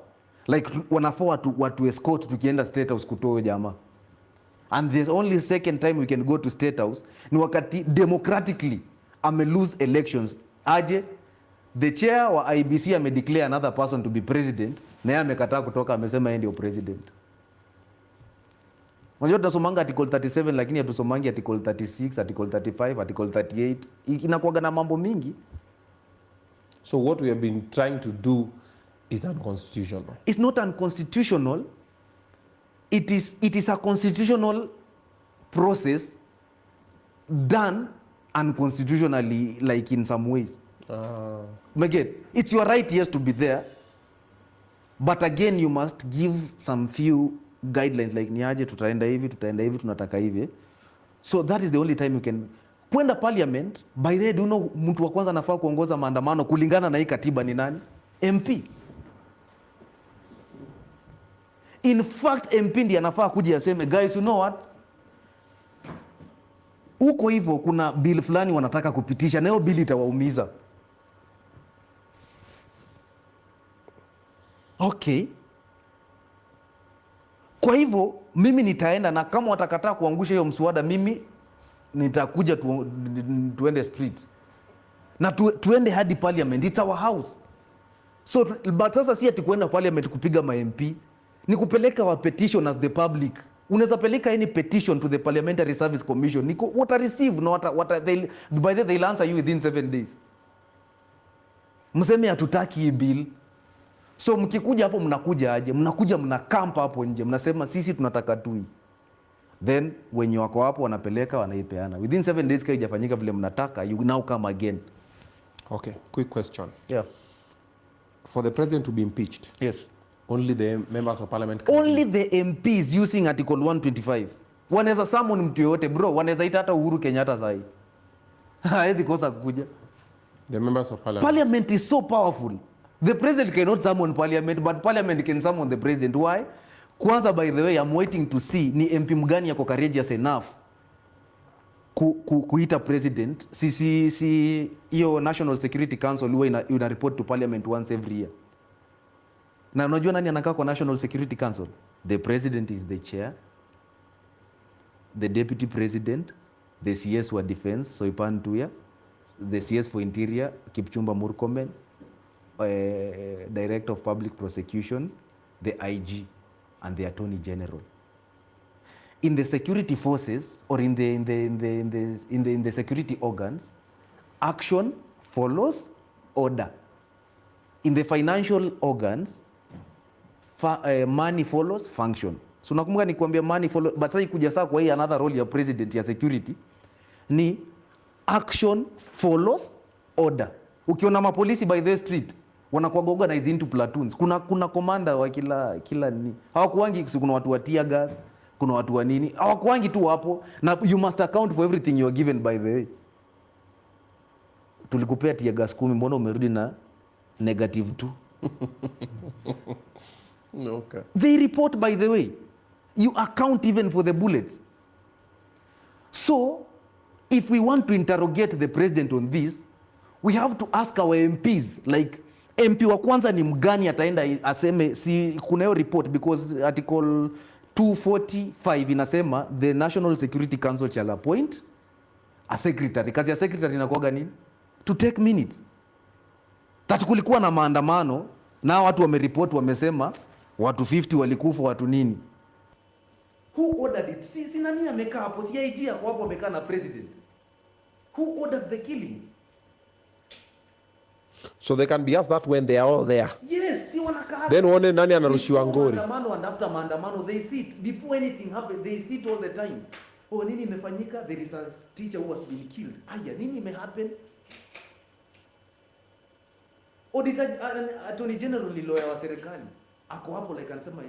Like wanafaa watu escort tukienda State House kutoa jamaa. And the only second time we can go to State House ni wakati democratically lose elections Aje the chair wa IBC amedeclare another person to be president, na yeye amekataa kutoka, amesema yeye ndio president. Unajua tunasomanga article 37 lakini hatusomangi article 36, article 35, article 38. Inakuwa na mambo mingi. So what we have been trying to do is unconstitutional. It's not unconstitutional. It is a constitutional process done unconstitutionally, like in some ways. Again, it's your right, yes, to be there, but again you must give some few guidelines, like niaje, tutaenda hivi, tunataka hivi. So that is the only time you can kwenda parliament. By the way, do you know mtu wa kwanza anafaa kuongoza maandamano kulingana na hii katiba ni nani? MP. In fact, MP ndiye anafaa kuja aseme, guys, you know what, huko hivyo kuna bill fulani wanataka kupitisha, na hiyo bill itawaumiza. Okay, kwa hivyo mimi nitaenda, na kama watakataa kuangusha hiyo mswada, mimi nitakuja tuende street na tuende hadi parliament. It's our house. So but sasa si ati kuenda parliament kupiga ma MP, ni kupeleka wa petition as the public. Unaweza peleka any petition to the Parliamentary Service Commission, niko wata receive no wata they, by the they'll answer you within 7 days. Mseme hatutaki hii bill. So mkikuja hapo, mnakuja aje? Mnakuja mnakampa hapo nje, mnasema sisi tunataka tui. Then wenye wako hapo wanapeleka, wanaipeana within 7 days. Kama haijafanyika vile mnataka, you now come again. Okay, quick question. Yeah. For the president to be impeached, Yes, only the members of parliament can only the MPs using article 125 wanaweza summon mtu yote, bro. Wanaweza ita hata Uhuru Kenyatta sahi haezi kosa kuja. The members of parliament. Parliament is so powerful. The president cannot summon parliament, but parliament can summon the president. Why? Kwanza, by the way, I'm waiting to see ni MP mgani yako courageous enough kuita president. Si hiyo National Security Council huwa ina report to parliament once every year. Na unajua nani anakaa kwa National Security Council? The president is the chair, the deputy president, the CS for defense Soipan Tuya, the CS for interior Kipchumba Murkomen, director of public prosecutions, the IG, and the attorney general. In the security forces or in the security organs, action follows order. In the financial organs, money follows function. So nakumbuka nikwambia money follow, but sasa ikuja saa kwa hii another role ya president ya security ni action follows order. Ukiona mapolisi by the street wanakuwa organized into platoons. Kuna commander wa kila nini. Hawakuangi, kuna watu wa tear gas, kuna watu wa nini. Hawakuangi tu hapo, na you must account for everything you are given. By the way, tulikupea tear gas 10, mbona umerudi na negative 2? Okay. They report, by the way. You account even for the bullets. So, if we want to interrogate the president on this, we have to ask our MPs, like MP wa kwanza ni mgani ataenda aseme, si kuna hiyo report, because article 245 inasema the National Security Council shall appoint a secretary. Kazi ya secretary inakuwa nini? To take minutes. That kulikuwa na maandamano na watu wameripoti, wamesema watu 50 walikufa, watu nini. Who ordered it? Si nani amekaa hapo? Si IG yako hapo amekaa na president. Who ordered the killings? So they can be asked that when they are all there. Yes, si wanakaa. Then one nani anarushiwa ngori. Maandamano and after maandamano they sit. Before anything happens, they sit all the time. Oh, nini imefanyika? There is a teacher who has been killed. Aya, nini imehappen? Auditor, Attorney General ni lawyer wa serikali. Ako hapo like anasema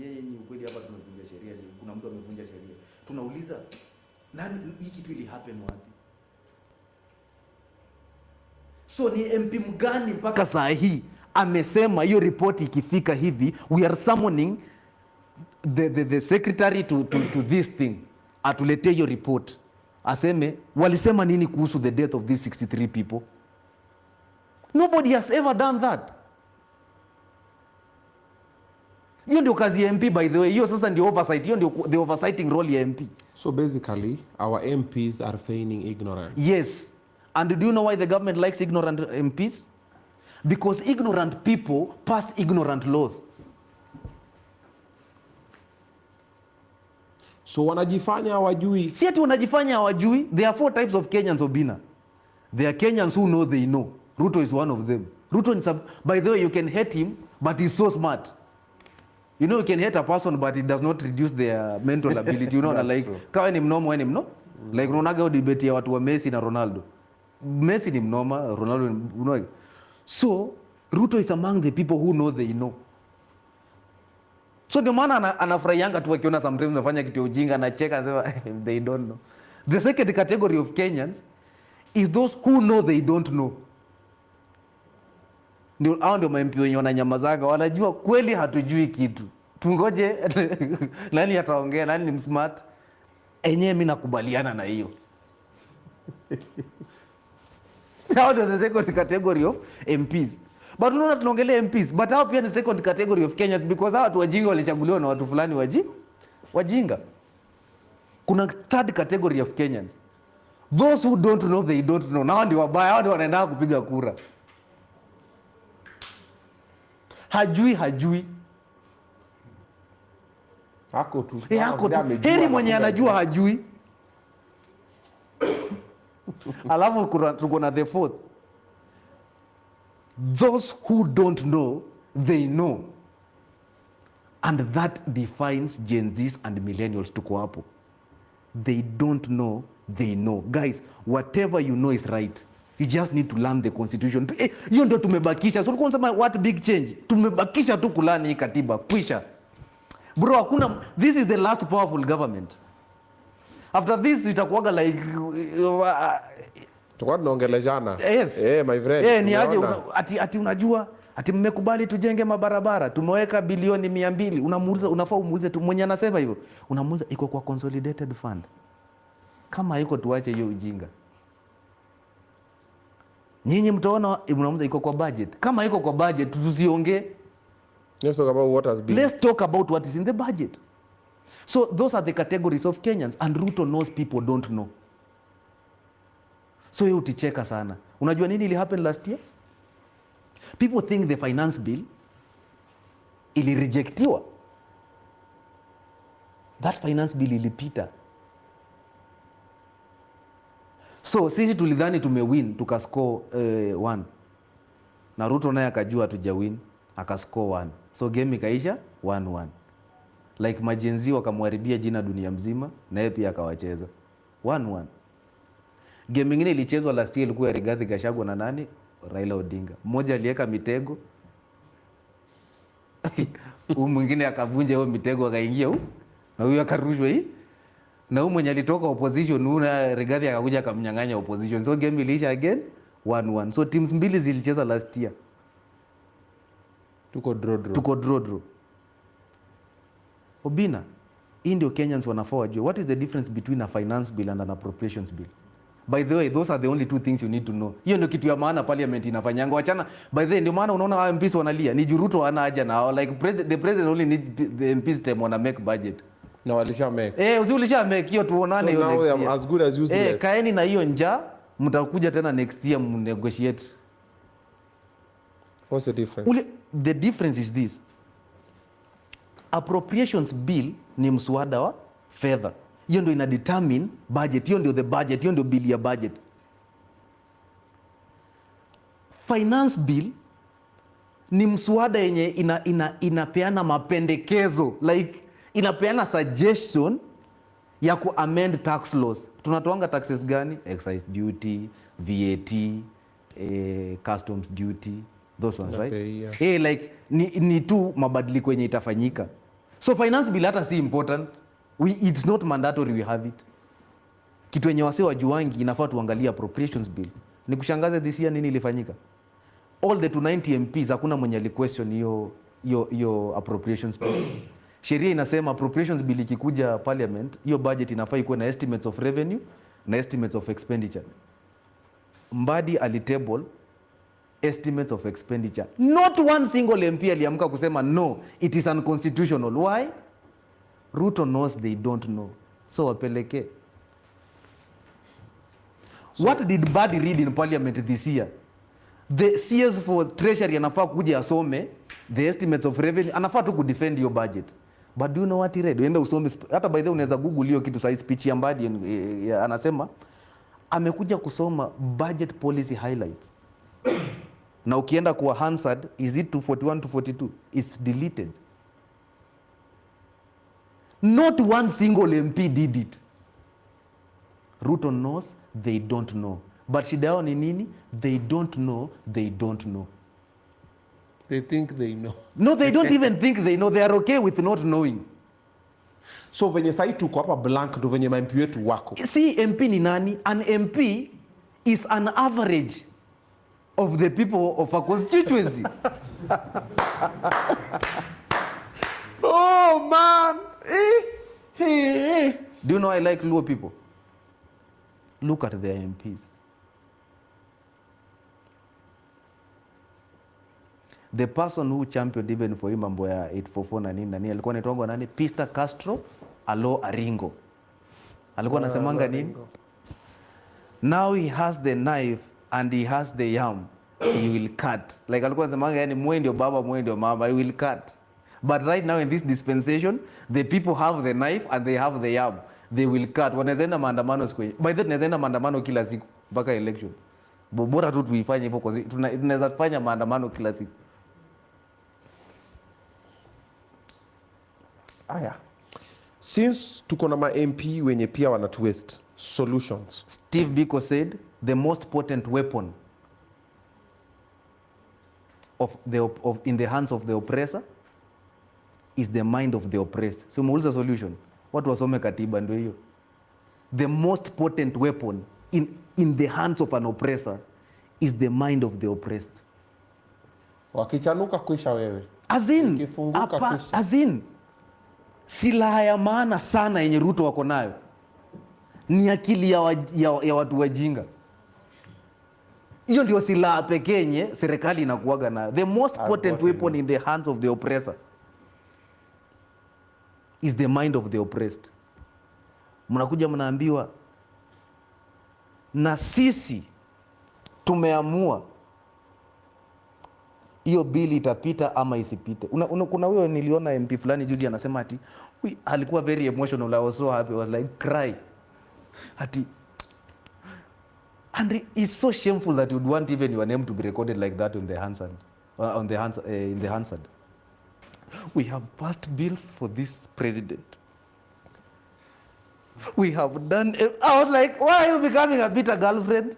yeye ni ukweli hapa tunavunja sheria, kuna mtu amevunja sheria. Tunauliza nani, hii kitu ili happen wapi? So ni MP mgani mpaka saa hii amesema hiyo report ikifika hivi we are summoning the secretary to this thing, atuletee hiyo report, aseme walisema nini kuhusu the death of these 63 people? Nobody has ever done that. Hiyo ndio kazi ya MP, by the way. Hiyo sasa ndio oversight. Hiyo ndio the oversighting role ya MP. So basically our MPs are feigning ignorance. Yes. And do you know why the government likes ignorant MPs? Because ignorant people pass ignorant laws. So wanajifanya hawajui. Si ati wanajifanya hawajui. There are 4 types of Kenyans, Obinna. There are Kenyans who know they know. Ruto is one of them. Ruto is by the way, you can hate him, but he's so smart. You know, you can hate a person, but it does not reduce their mental ability. You know, like, kawa ni mnoma, ni mno. Like, unaga debate ya watu wa Messi na Ronaldo. Messi ni mnoma, Ronaldo ni mnoma. So, Ruto is among the people who know they know. So, ndio maana anafurahianga tu akiona sometimes unafanya kitu ujinga, anacheka, anasema they don't know. The second category of Kenyans is those who know they don't know. Ndio ma-MP wenye wananyamazanga, wanajua kweli hatujui kitu. Tungoje nani ataongea, nani ni smart. Enyewe mimi nakubaliana na hiyo. How does the second category of MPs? But unaona tunaongelea MPs, but hao pia ni second category of Kenyans because hao watu wajinga walichaguliwa na watu fulani wajinga. Kuna third category of Kenyans. Those who don't know they don't know. Nao ndio wabaya, hao ndio wanaenda kupiga kura. Hajui. Hako tu. Hako tu. Heri mwenye anajua hajui. Alafu tuko na the fourth. Those who don't know, they know. And that defines Gen Zs and millennials tuko hapo. They don't know, they know. Guys, whatever you know is right. You just need to learn the constitution. Hiyo ndio tumebakisha. So ulikuwa unasema what big change? Tumebakisha tu kulani hii katiba. Kwisha. Bro, hakuna, this is the last powerful government. After this itakuwaga like tukwa tunaongeleshana. Yes. My friend. Ni aje ati unajua ati mmekubali tujenge mabarabara, tumeweka bilioni 200. Unamuuliza, unafaa umuulize tu mwenye anasema hivyo. Unamuuliza iko kwa consolidated fund. Kama iko tuache hiyo ujinga. Nyinyi mtaona unamuuliza iko kwa budget. Kama iko kwa budget tusiongee. Let's talk about what has been. Let's talk about what is in the budget. So those are the categories of Kenyans, and Ruto knows people don't know. So hiyo uticheka sana. Unajua nini ili happen last year? People think the finance bill ili rejectiwa. That finance bill ilipita. So sisi tulidhani tumewin, tukascore 1. Na Ruto naye akajua hatujawin, akascore 1. So game ikaisha 1-1. Like majenzi wakamharibia jina dunia mzima, na yeye pia akawacheza 1-1. Game nyingine ilichezwa last year ilikuwa Rigathi Gachagua na nani? Raila Odinga. Mmoja aliweka mitego. Huyu mwingine akavunja hiyo mitego akaingia huyu. Na huyu akarushwa hii. Na huyu mwenye alitoka opposition huyu na Rigathi akakuja akamnyang'anya opposition. So game iliisha again 1-1. So teams mbili zilicheza last year. Tuko draw. Obinna, hii ndio Kenyans wanafaa wajue. What is the difference between a finance bill and an appropriations bill? By the way, those are the only two things you need to know. Hiyo ndio kitu ya maana parliament inafanyanga. Wachana, by the way, ndio maana unaona MPs wanalia. Ni Ruto hana haja nao. Like the president only needs the MPs time wana make budget. Na walisha make. Usiulisha make hiyo tuonane hiyo next year. So now as good as useless. Kaeni na hiyo njaa, mtakuja tena next year mnegotiate. What's the difference? The difference is this. Appropriations bill ni mswada wa fedha. Hiyo ndio ina determine budget. Hiyo ndio the budget. Hiyo ndio bill ya budget. Finance bill ni mswada yenye inapeana mapendekezo. Like inapeana suggestion ya ku-amend tax laws. Tunatoanga taxes gani? Excise duty, VAT, customs duty. Those ones, right? Yeah. Like ni tu mabadiliko yenye itafanyika. So finance bill hata si important. It's not mandatory we have it. Kitu yenye wase wajuangi inafaa tuangalia appropriations bill. Nikushangaze this year nini ilifanyika? All the 290 MPs hakuna mwenye ali-question hiyo appropriations bill. Sheria inasema appropriations bill ikikuja parliament, hiyo budget inafaa ikuwe na estimates of revenue na estimates of expenditure. Mbadi alitable estimates of expenditure. Not one single MP aliamka kusema no, it is unconstitutional. Why? Ruto knows they don't know. So wapeleke. What did Badi read in parliament this year? The CS for treasury anafaa kuja asome the estimates of revenue, anafaa tu kudefend your budget. But do you know what he read? Uenda usome, hata by the way unaweza google hiyo kitu sahi, speech ya Badi anasema amekuja kusoma budget policy highlights. Na ukienda kwa Hansard, is it 241 to 42? It's deleted. Not one single MP did it. Ruto knows, they don't know. But shida yao ni nini? They don't know, they don't know. They think they know. No, they don't even think they know. They are okay with not knowing. So venye sahi tuko hapa blank ndo venye MP wetu wako. See, MP ni nani? An MP is an average of the people of a constituency. Oh man! Do you know I like Luo people? Look at their MPs. The person who championed even for him mambo ya 844 na nini alikuwa anaitwa nani? Peter Castro Alo Aringo. Alikuwa anasemanga nini? Now he has the knife and he has the yam. He will cut. Like alikuwa anasemanga yani mwe ndio baba mwe ndio mama, he will cut. But right now in this dispensation, the people have the knife and they have the yam. They will cut. Wanaenda maandamano siku hii. By the way, tunaenda maandamano kila siku mpaka elections. Bora tu tuifanye hivyo kwa tunaweza fanya maandamano kila siku. Aya. Since tuko na ma MP wenye pia wana twist solutions. Steve Biko said the most potent weapon in the hands of the oppressor is the mind of the oppressed. So umeuliza solution. Watu wasome katiba ndio hiyo. The most potent weapon in the hands of an oppressor is the mind of the oppressed. Wakichanuka kuisha wewe. As in, silaha ya maana sana yenye Ruto wako nayo ni akili ya watu wajinga. Hiyo ndio silaha pekee yenye serikali inakuaga nayo. The most potent weapon in the hands of the oppressor is the mind of the oppressed. Mnakuja mnaambiwa na sisi tumeamua hiyo bili itapita ama isipite. Kuna huyo niliona MP fulani juzi anasema ati alikuwa very emotional. I was so happy. I was like cry. Ati and it's so shameful that you'd want even your name to be recorded like that on the Hansard, in the Hansard. We have passed bills for this president. We have done. I was like, why are you becoming a bitter girlfriend?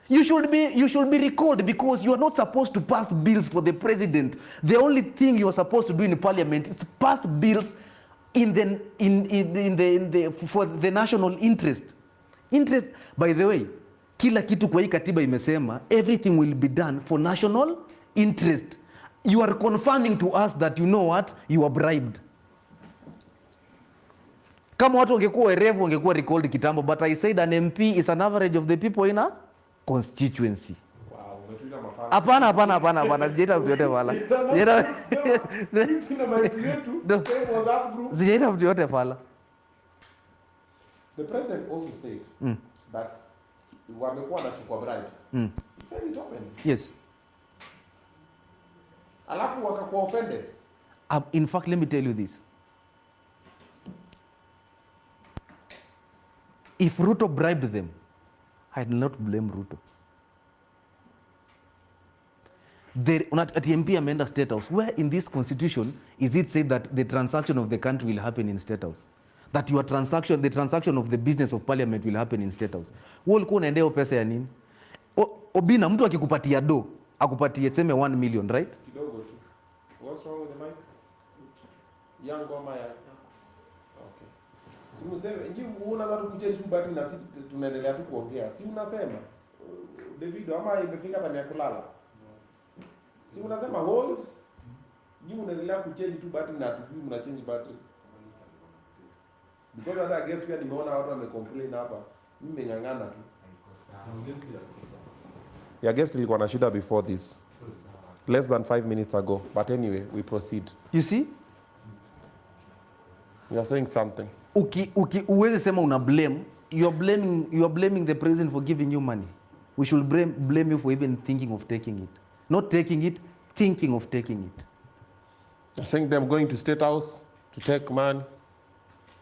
You should be recalled because you are not supposed to pass bills for the president. The only thing you are supposed to do in parliament is pass bills for the national interest. By the way, kila kitu kwa hii katiba imesema everything will be done for national interest. You are confirming to us that you know what? You are bribed. Kama watu wangekuwa werevu wangekuwa recalled kitambo, but I said an MP is an average of the people in a constituency. Wow, umetuita mafala. Hapana, sijaita mtu yote wala. Sijaita mtu yote wala. The president also said that wamekuwa wanachukua bribes. He said it open. Yes. Alafu wakakuwa offended. In fact, let me tell you this. If Ruto bribed them, I did not blame Ruto. At MP amenda State House, where in this constitution is it said that the transaction of the country will happen in State House? That the transaction of the business of parliament will happen in State House. Wewe ulikuwa unaendea pesa ya nini? Obinna, mtu akikupatia akupatie tuseme 1 million, right? Kidogo tu. What's wrong with the mic? Young Goma ya. Okay. Si mseme, nyi unataka kuchange tu button na sisi tunaendelea tu kuongea. Si unasema David ama imefika time ya kulala. Si unasema hold. Nyi unaendelea kuchange tu button na tujui mna change button. Because I guess pia nimeona watu wamecomplain hapa. Mimi nimeng'ang'ana tu. Yeah, guest ilikuwa na shida before this. Less than 5 minutes ago. But anyway, we proceed. You see? You are saying something. Uweze sema una blame you are blaming the president for giving you money. We should blame you for even thinking of taking it. Not taking it, thinking of taking it. You're saying them going to State House to take money?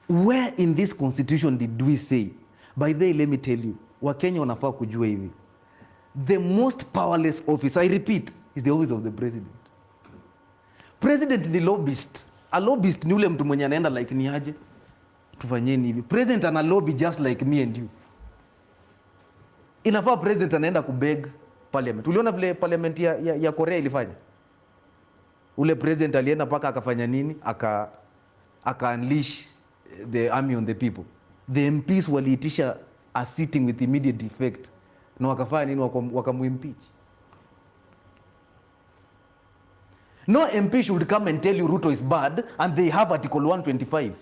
Where in this constitution did we say, by the way, let me tell you, Wakenya wanafaa kujua hivi, the most powerless office, I repeat, is the office of the president. President ni lobbyist. A lobbyist ni ule mtu mwenye anaenda like ni aje, tufanyeni hivi. President ana lobby just like me and you. Inafaa president anaenda kubeg parliament. Uliona vile parliament ya Korea ilifanya? Ule president alienda paka akafanya nini? Aka unleash the army on the people. The MPs waliitisha a sitting with immediate effect. Na wakafanya nini? Wakamuimpeach. No MP should come and tell you Ruto is bad and they have Article 125.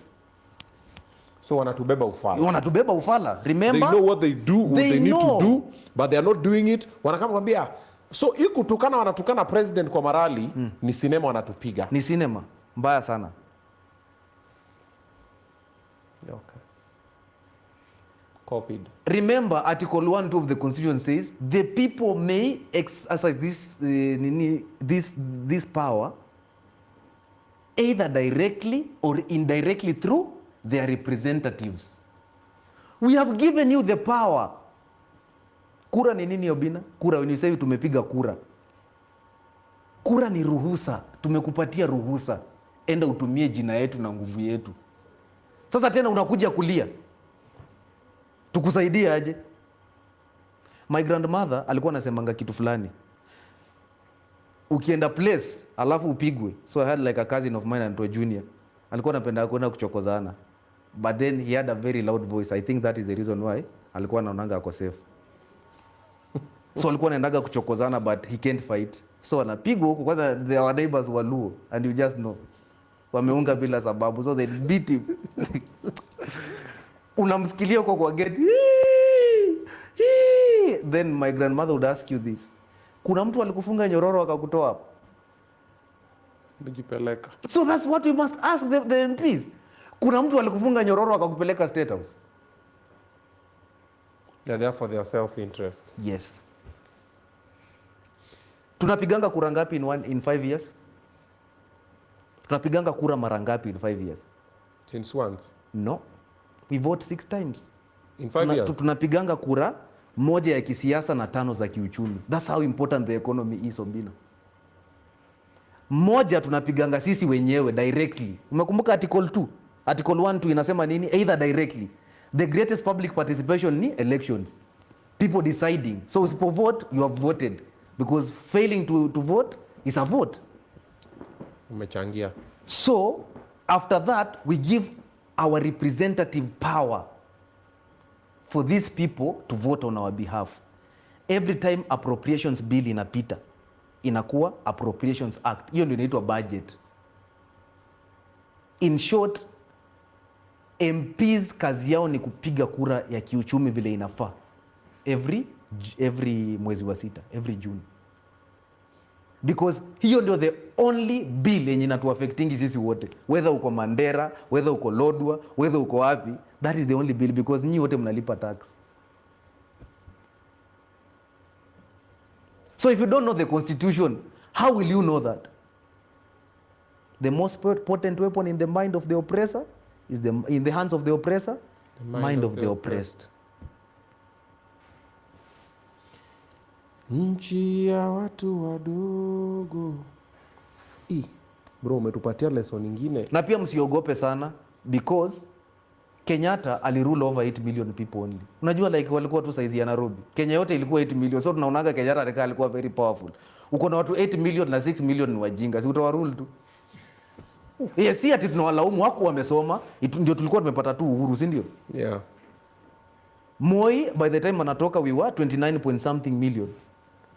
So wanatubeba ufala. Wanatubeba ufala. Remember? They know what they do, what they need to do, but they are not doing it. Wanakama kwambia, so hii kutukana wanatukana president kwa marali, ni sinema wanatupiga. Ni sinema. Mbaya sana. Okay. Copied. Remember, Article 1.2 of the Constitution says the people may exercise this power either directly or indirectly through their representatives. We have given you the power. Kura ni nini, Obinna? Kura, when you say tumepiga kura. Kura ni ruhusa. Tumekupatia ruhusa. Enda utumie jina yetu na nguvu yetu. Sasa tena unakuja kulia. Tukusaidie aje? My grandmother alikuwa anasemanga kitu fulani. Ukienda place alafu upigwe. So I had like a cousin of mine and a junior. Alikuwa anapenda kwenda kuchokozana. But then he had a very loud voice. I think that is the reason why alikuwa anaonanga ako safe. So alikuwa anaendaga kuchokozana but he can't fight. So anapigwa huko, kwanza our neighbors were Luo and you just know. Wameunga bila sababu, so they beat him. Unamsikilia huko kwa gate. Then my grandmother would ask you this. Kuna mtu alikufunga nyororo akakutoa hapo? Nijipeleka. So that's what we must ask the MPs. Kuna mtu alikufunga nyororo akakupeleka State House? They're there for their self-interest. Yes. Tunapiganga kura ngapi in 5 years? Tunapiganga kura mara ngapi in 5 years? Since once? No. We vote 6 times. In 5 years? Tunapiganga kura moja ya kisiasa na 5 za kiuchumi. That's how important the economy is, Obinna. Moja tunapiganga sisi wenyewe directly. Umekumbuka Article 2? Article 1 inasema nini? Either directly. The greatest public participation ni elections. People deciding. So usipo vote, you have voted. Because failing to vote is a vote. Umechangia. So after that, we give our representative power for these people to vote on our behalf. Every time appropriations bill inapita, inakuwa appropriations act. Hiyo ndio inaitwa budget. In short, MPs kazi yao ni kupiga kura ya kiuchumi vile inafaa. Every mwezi wa 6, every June. Because hiyo ndio the only bill yenye inatuaffectingi sisi wote. Whether uko Mandera, whether uko Lodwa, whether uko wapi, that is the only bill because nyinyi wote mnalipa tax. So if you don't know the constitution, how will you know that? The most potent weapon in the mind of the oppressor is in the hands of the oppressor, the mind of the oppressed. Nchi ya watu wadogo. Bro, umetupatia lesson nyingine. Na pia msiogope sana because Kenyatta alirule over 8 million people only. Unajua like walikuwa tu size ya Nairobi. Kenya yote ilikuwa 8 million. So tunaonaga Kenyatta alikuwa very powerful. Uko na watu 8 million na 6 million ni wajinga. Si utawarule tu. Yes, si ati tunawalaumu, wako wamesoma, ndio tulikuwa tumepata tu uhuru, si ndio? Yeah. Moi by the time anatoka we were 29 point something million.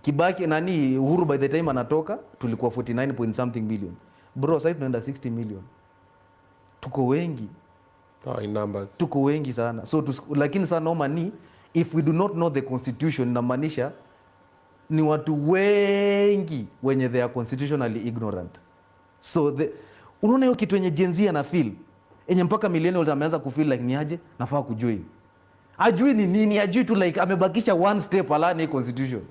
Kibaki Uhuru by the time anatoka tulikuwa 49 point something million. Bro, sasa tunaenda 60 million. Tuko wengi. In numbers. Tuko wengi sana. So lakini sana noma ni if we do not know the constitution, inamaanisha ni watu wengi wenye they are constitutionally ignorant. So unaona hiyo kitu yenye Gen Z ana feel enye mpaka millennials ameanza kufeel like ni aje nafaa kujoin. Ajui ni nini, ajui tu like amebakisha one step alani constitution.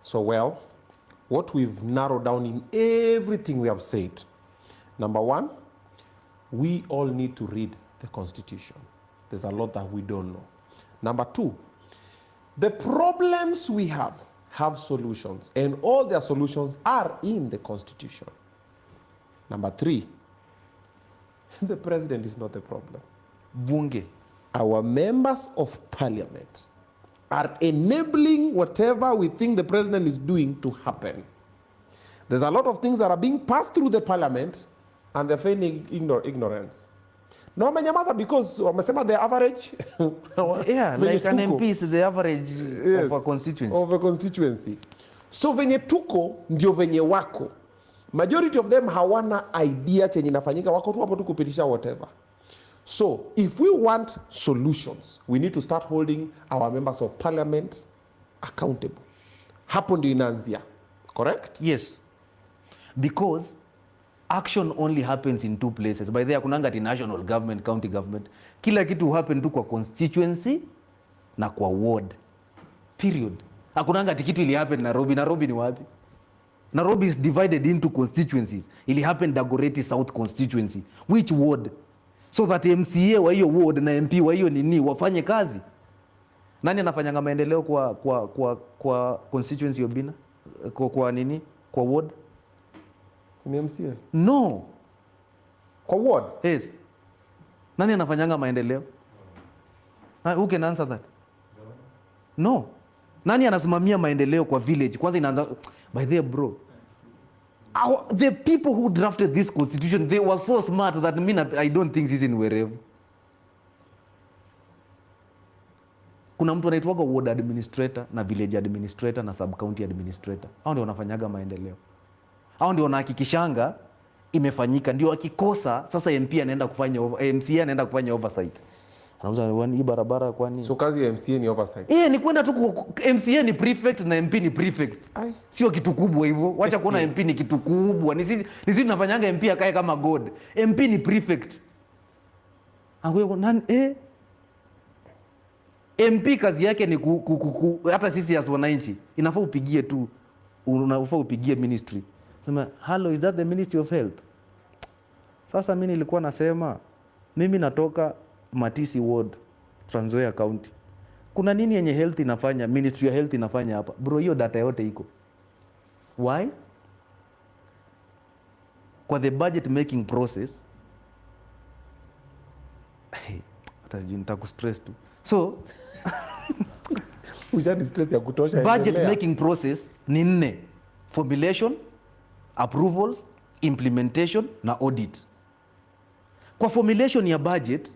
So well, what we've narrowed down in everything we have said, number one, we all need to read the Constitution. There's a lot that we don't know. Number two, the problems we have solutions, and all their solutions are in the Constitution. Number three, the president is not the problem. Bunge. Our members of parliament are enabling whatever we think the president is doing to happen. There's a lot of things that are being passed through the parliament and they're feigning ignorance. No, wamenyamaza because wamesema the average. Yeah, like an MP is the average of a constituency. Of a constituency. So venye tuko ndio venye wako. Majority of them hawana idea chenye inafanyika, wako tu hapo tu kupitisha whatever. So if we want solutions, we need to start holding our members of parliament accountable. Hapo ndio inaanzia. Correct? Yes. Because action only happens in two places. By there kunanga ti national government, county government. Kila kitu happen tu kwa constituency na kwa ward. Period. Hakunanga ti kitu ili happen Nairobi. Nairobi ni wapi? Nairobi is divided into constituencies. Ili happen Dagoretti South constituency. Which ward? So that MCA wa hiyo ward na MP wa hiyo nini wafanye kazi. Nani anafanyanga maendeleo kwa constituency Obinna? Kwa nini? Kwa ward? Ni MCA? No. Kwa ward? Yes. Nani anafanyanga maendeleo? Who can answer that? No. Nani anasimamia maendeleo kwa village? Kwanza inaanza by the bro. The people who drafted this constitution, they were so smart that I don't think this is in wherever. Kuna mtu anaitwaga ward administrator na village administrator na sub county administrator. Hao ndio wanafanyaga maendeleo. Hao ndio wanahakikishanga imefanyika. Ndio akikosa sasa MP anaenda kufanya MCA anaenda kufanya oversight. Anauza hii barabara kwani. So kazi ya MCA ni oversight. Ni kwenda tu MCA ni prefect na MP ni prefect. Sio kitu kubwa hivyo. Wacha kuona MP ni kitu kubwa. Ni sisi tunafanyanga MP akae kama god. MP ni prefect. Angoyo nani MP kazi yake ni hata sisi as wananchi inafaa upigie tu. Unafaa upigie ministry. Sema, hello, is that the Ministry of Health? Sasa mimi nilikuwa nasema, mimi natoka Matisi Ward, Trans Nzoia County. Kuna nini yenye health inafanya, Ministry ya Health inafanya hapa? Bro, hiyo data yote iko. Why? Kwa the budget making process, hata sijui nitakustress tu. So, Ujani stress ya kutosha. Budget making process ni 4. Formulation, approvals, implementation na audit. Kwa formulation ya budget,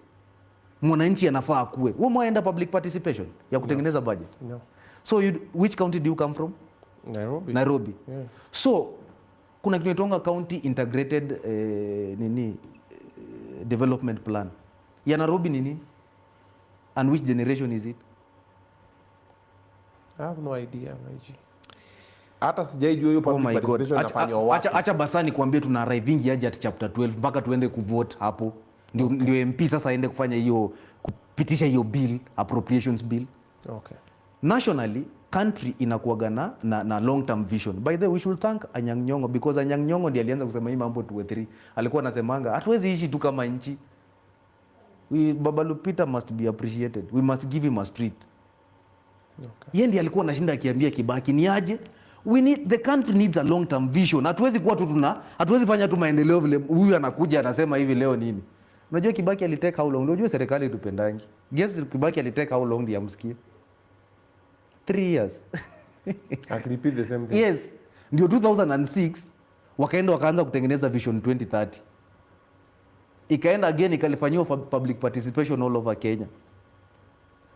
mwananchi anafaa akue. Wewe mwaenda public participation ya kutengeneza budget? No. So which county do you come from? Nairobi. Nairobi. Yeah. So kuna kitu inaitwa county integrated development plan. Ya Nairobi nini? And which generation is it? I have no idea, maiji. Hata sijaijua hiyo public participation inafanywa wapi. Acha basani kuambia tuna arriving aje at chapter 12 mpaka tuende kuvote hapo. Ndio MP sasa aende kufanya hiyo kupitisha hiyo bill, appropriations bill. Okay. Nationally, country inakuwaga na long term vision. By the way, we should thank Anyang' Nyong'o because Anyang' Nyong'o ndiye alianza kusema hii mambo 2 alikuwa anasemanga hatuwezi ishi tu kama nchi. Baba Lupita must be appreciated. We must give him a street. Okay. Yeye ndiye alikuwa anashinda akiambia Kibaki ni aje. The country needs a long term vision. Hatuwezi kuwa tu hatuwezi fanya tu maendeleo vile huyu anakuja anasema hivi leo nini. Unajua Kibaki alitake how long? Unajua serikali tupendangi. Guess Kibaki alitake how long ndio amsikie? 3 years. I repeat the same thing. Yes. Ndio 2006 wakaanza kutengeneza vision 2030. Ikaenda again ikalifanywa public participation all over Kenya.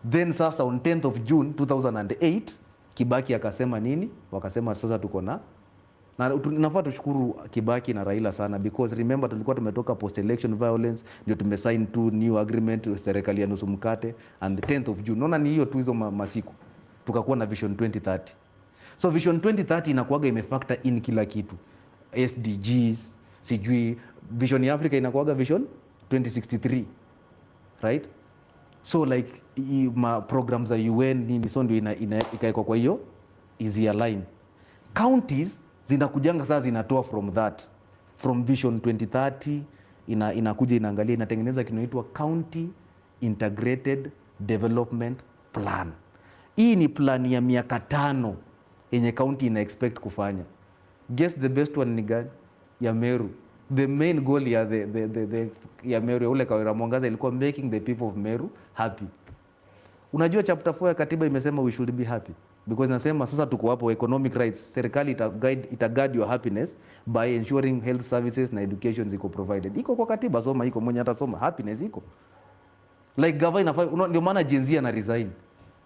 Then sasa on 10th of June 2008 Kibaki akasema nini? Wakasema sasa tuko na nafaa tushukuru Kibaki na Raila sana because remember tulikuwa tumetoka post election violence ndio tumesign 2 new agreement serikali ya nusu mkate and the 10th of June. Naona ni hiyo tu hizo masiku. Tukakuwa na vision 2030. So vision 2030 inakuwaga imefactor in kila kitu. SDGs, sijui vision ya Africa inakuwaga vision 2063, right? So like programs za UN nini, so ndio ikaekwa kwa hiyo easy align. Counties zinakujanga sasa zinatoa from Vision 2030 inakuja inaangalia inatengeneza kinaitwa County Integrated Development Plan. Hii ni plan ya miaka 5 yenye county ina expect kufanya. Guess the best one ni gani? Ya Meru. The main goal ya ya Meru ule Kawira Mwangaza ilikuwa making the people of Meru happy. Unajua chapter 4 ya katiba imesema we should be happy because nasema sasa tuko hapo economic rights, serikali ita guide your happiness by ensuring health services na education ziko provided. Iko kwa katiba, soma iko, mwenye atasoma happiness iko. Like government inafaa, ndio maana Gen Z ana resign.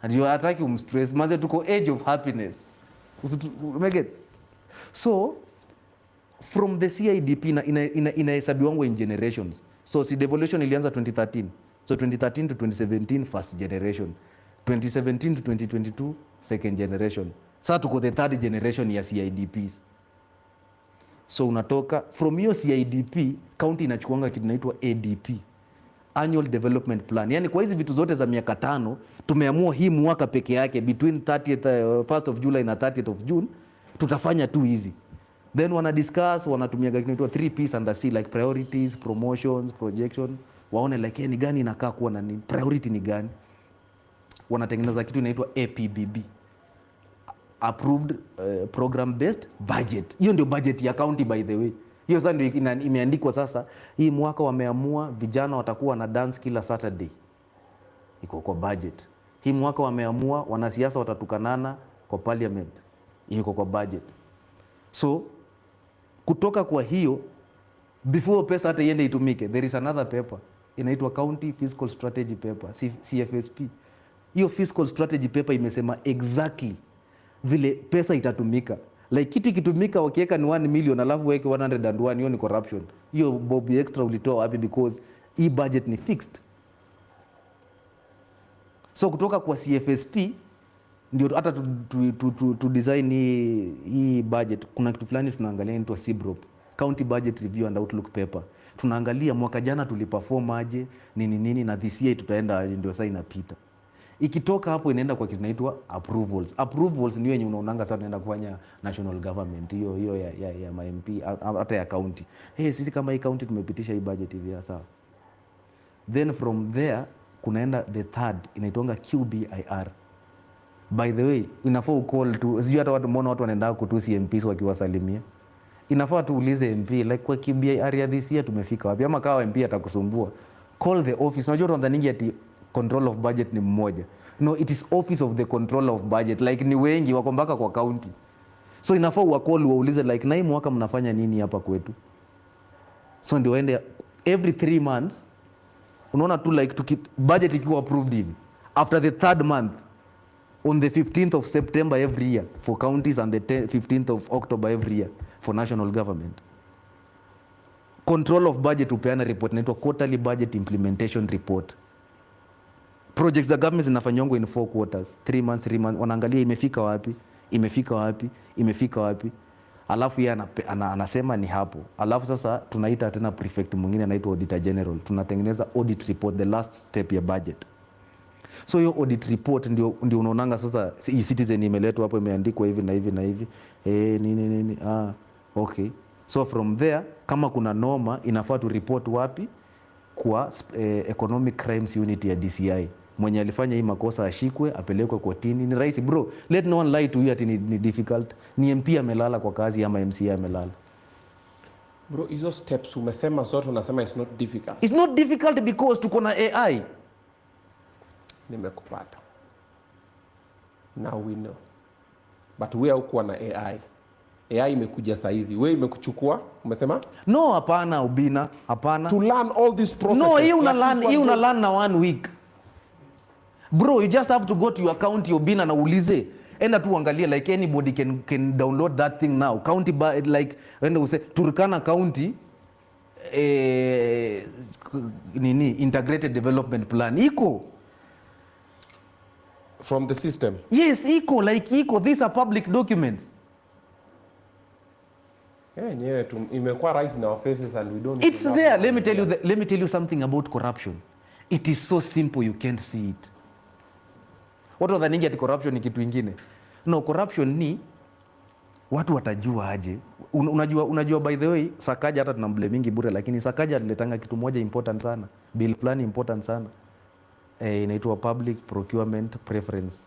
Ndio hataki umstress, manze tuko age of happiness. Umeget? So from the CIDP inahesabiwa in generations. So si devolution ilianza 2013. So 2013 to 2017 first generation. 2017 to 2022 second generation. Sasa tuko the third generation ya CIDPs. So unatoka from hiyo CIDP, county inachukuanga kitu inaitwa ADP, Annual Development Plan. Yani kwa hizi vitu zote za miaka 5 tumeamua hii mwaka peke yake between 1st of July na 30th of June tutafanya tu hizi. Then wana discuss, wanatumia kitu inaitwa 3Ps under C, like priorities, promotions, projection. Waone like ni gani inakaa kuwa na nini, priority ni gani. Wanatengeneza kitu inaitwa APBB, Approved Program Based Budget. Hiyo ndio budget ya county by the way. Hiyo sasa ndio imeandikwa sasa. Hii mwaka wameamua vijana watakuwa na dance kila Saturday. Iko kwa budget. Hii mwaka wameamua wanasiasa watatukanana kwa parliament. Iko kwa budget. So kutoka kwa hiyo, before pesa hata iende itumike, there is another paper inaitwa County Fiscal Strategy Paper, CFSP. Hiyo fiscal strategy paper imesema exactly vile pesa itatumika. Like kitu ikitumika wakiweka ni 1 million alafu weke 101, hiyo ni corruption. Hiyo Bobby extra ulitoa wapi? Because hii budget ni fixed. So kutoka kwa CFSP ndio hata to design hii budget, kuna kitu fulani tunaangalia inaitwa CBROP, County Budget Review and Outlook Paper. Tunaangalia mwaka jana tuliperform aje, nini na this year tutaenda ndio sasa inapita. Ikitoka hapo inaenda kwa kitu inaitwa approvals. Approvals ndio yenye unaonanga sasa tunaenda kufanya national government, hiyo ya MP hata ya county. Sisi kama hii county tumepitisha hii budget hivi sawa. Then from there kunaenda the third inaitwa QBIR. By the way, inafaa call to, sijui hata watu mbona watu wanaenda kutusi MPs wakiwasalimia. Inafaa tuulize MP like kwa QBIR ya this year tumefika wapi, ama kawa MP atakusumbua. Call the office. Unajua tunadhani ati control of budget ni mmoja. No, it is office of the controller of budget. Like ni wengi wako mpaka kwa county. So inafaa uwacall waulize like na hii mwaka mnafanya nini hapa kwetu. So ndio waende every 3 months. Unaona tu like budget ikiwa approved hivi. After the 3rd month, on the 15th of September every year for counties and the 15th of October every year for national government, control of budget upeana report inaitwa quarterly budget implementation report. Projects the government zinafanywa in 4 quarters, 3 months, wanaangalia imefika wapi. Alafu yeye anasema ni hapo. Alafu sasa tunaita tena prefect mwingine anaitwa auditor general. Tunatengeneza audit report, the last step ya budget. So hiyo audit report ndio unaonanga sasa e-citizen imeletwa hapo, imeandikwa hivi na hivi. Nini. Okay. So from there kama kuna noma inafaa tu report wapi? Kwa economic crimes unit ya DCI. Mwenye alifanya hii makosa ashikwe, apelekwe kotini. Ni rahisi bro. Let no one lie to you ati ni difficult. Ni MP amelala kwa kazi ama MCA amelala. Bro, hizo steps umesema zote unasema it's not difficult. It's not difficult because tuko na AI. Nimekupata. Now we know. But wewe hukuwa na AI. AI imekuja saa hizi. Wewe imekuchukua, umesema? No, hapana Obinna, hapana. To learn all these processes. No, you una learn na 1 week. Bro, you just have to go to your county Obinna na uulize. Enda tu angalia like anybody can download that thing now. County like enda use Turkana County integrated development plan. Iko from the system. Yes, iko. These are public documents. Nyewe imekuwa right in our faces and we don't. It's there. Let me tell you something about corruption. It is so simple you can't see it. Watu wadhani ati corruption ni kitu ingine. No, corruption ni watu watajua aje. Unajua by the way, Sakaja hata tunamblame mingi bure, lakini Sakaja aliletanga kitu moja important sana. Bill plan important sana. Inaitwa Public Procurement Preference.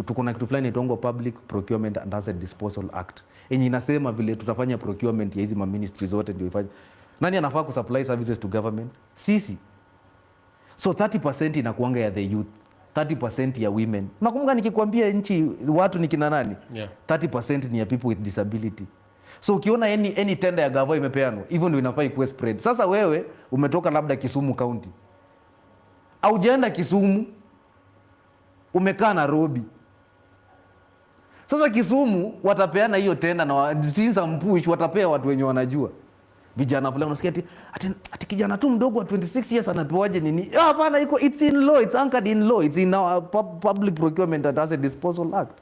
Tuko na kitu fulani inaitwa Public Procurement and Asset Disposal Act. Yenye inasema vile tutafanya procurement ya hizi ministries zote ndio ifanye. Nani anafaa kusupply services to government? Sisi. So 30% inakuanga ya the youth. 30% ya women. Nakumbuka nikikwambia nchi watu ni kina nani? Yeah. 30% ni ya people with disability. So ukiona any tender ya gava imepeanwa, hivyo ndio inafaa ikuwe spread. Sasa wewe umetoka labda Kisumu County. Au jaenda Kisumu, umekaa Nairobi. Sasa Kisumu watapeana hiyo tenda na sinza mpush watapea watu wenye wanajua. Vijana fulani unasikia ati kijana tu mdogo wa 26 years anapewaje nini? Hapana, it's in law, it's anchored in law, it's in our Public Procurement and Asset Disposal Act.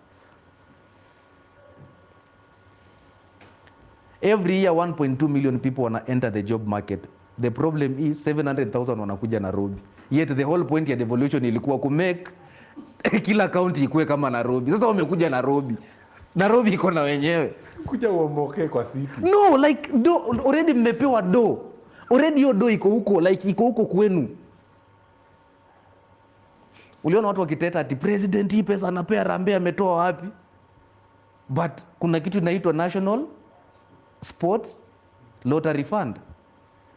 Every year 1.2 million people wanna enter the job market. The problem is 700,000 wanakuja Nairobi. Yet the whole point ya devolution ilikuwa ku make kila county ikuwe kama Nairobi. Sasa wamekuja Nairobi. Nairobi iko na wenyewe. Kuja uomboke kwa city. No, like already mmepewa do. Already hiyo do iko huko, like iko huko kwenu. Uliona watu wakiteta ati president hii pesa anapea Rambe ametoa wapi? But kuna kitu inaitwa National Sports Lottery Fund.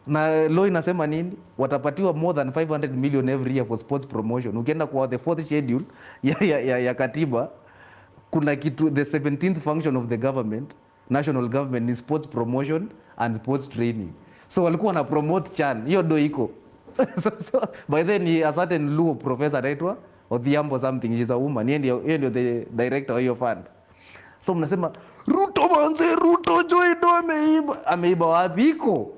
Na law inasema nini? Watapatiwa more than 500 million every year for sports promotion. Ukienda kwa the fourth schedule ya katiba, kuna kitu, the 17th function of the government, national government, is sports promotion and sports training. So walikuwa na promote CHAN. Hiyo do iko. So by then a certain Luo professor anaitwa Odhiambo something, she's a woman. Yeye ndio the director of your fund. So mnasema Ruto manze, Ruto Joy do ameiba. Ameiba wapi iko?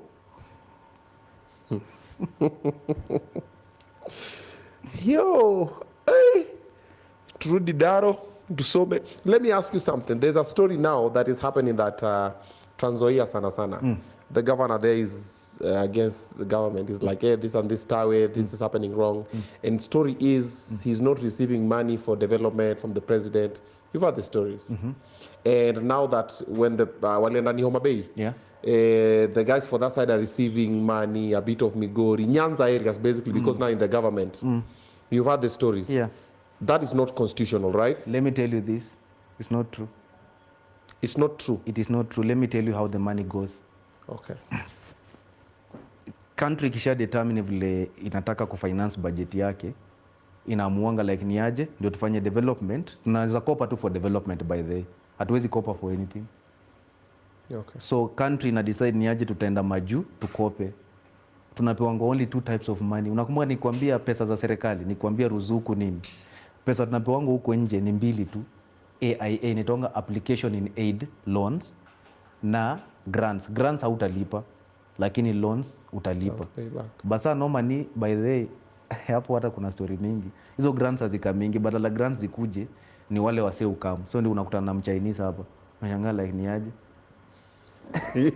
Yo, hey, Trudy Daro, Dusome. Let me ask you something. There's a story now that is happening that Trans Nzoia sana. The governor there is against the government. He's like, hey, this and this tower, this is happening wrong. And story is he's not receiving money for development from the president. You've heard the stories. And now that when the Walienda ni Homa Bay, Yeah. The guys for that side are receiving money, a bit of Migori, Nyanza areas basically, because now in the government. You've heard the stories. Yeah. That is not constitutional, right? Let me tell you this. It's not true. It's not true. It is not true. Let me tell you how the money goes. Okay. Country kisha determine vile inataka kufinance budget yake, inaamuanga like ni aje ndio tufanye development. Tunaweza kopa tu for development by the way. Hatuwezi kopa for anything. Okay. So country ina decide ni aje tutaenda maju tukope. Tunapewa only two types of money. Unakumbuka nikwambia pesa za serikali, nikwambia ruzuku nini? Pesa tunapewa huko nje ni mbili tu. AIA inaitwa application in aid loans na grants. Grants hautalipa lakini loans utalipa. Basa no money by the way. Hapo hata kuna story mingi. Hizo grants hazika mingi, badala grants zikuje ni wale wasee ukamu. So ndio unakutana na mchinese hapa. Unashangaa like ni aje?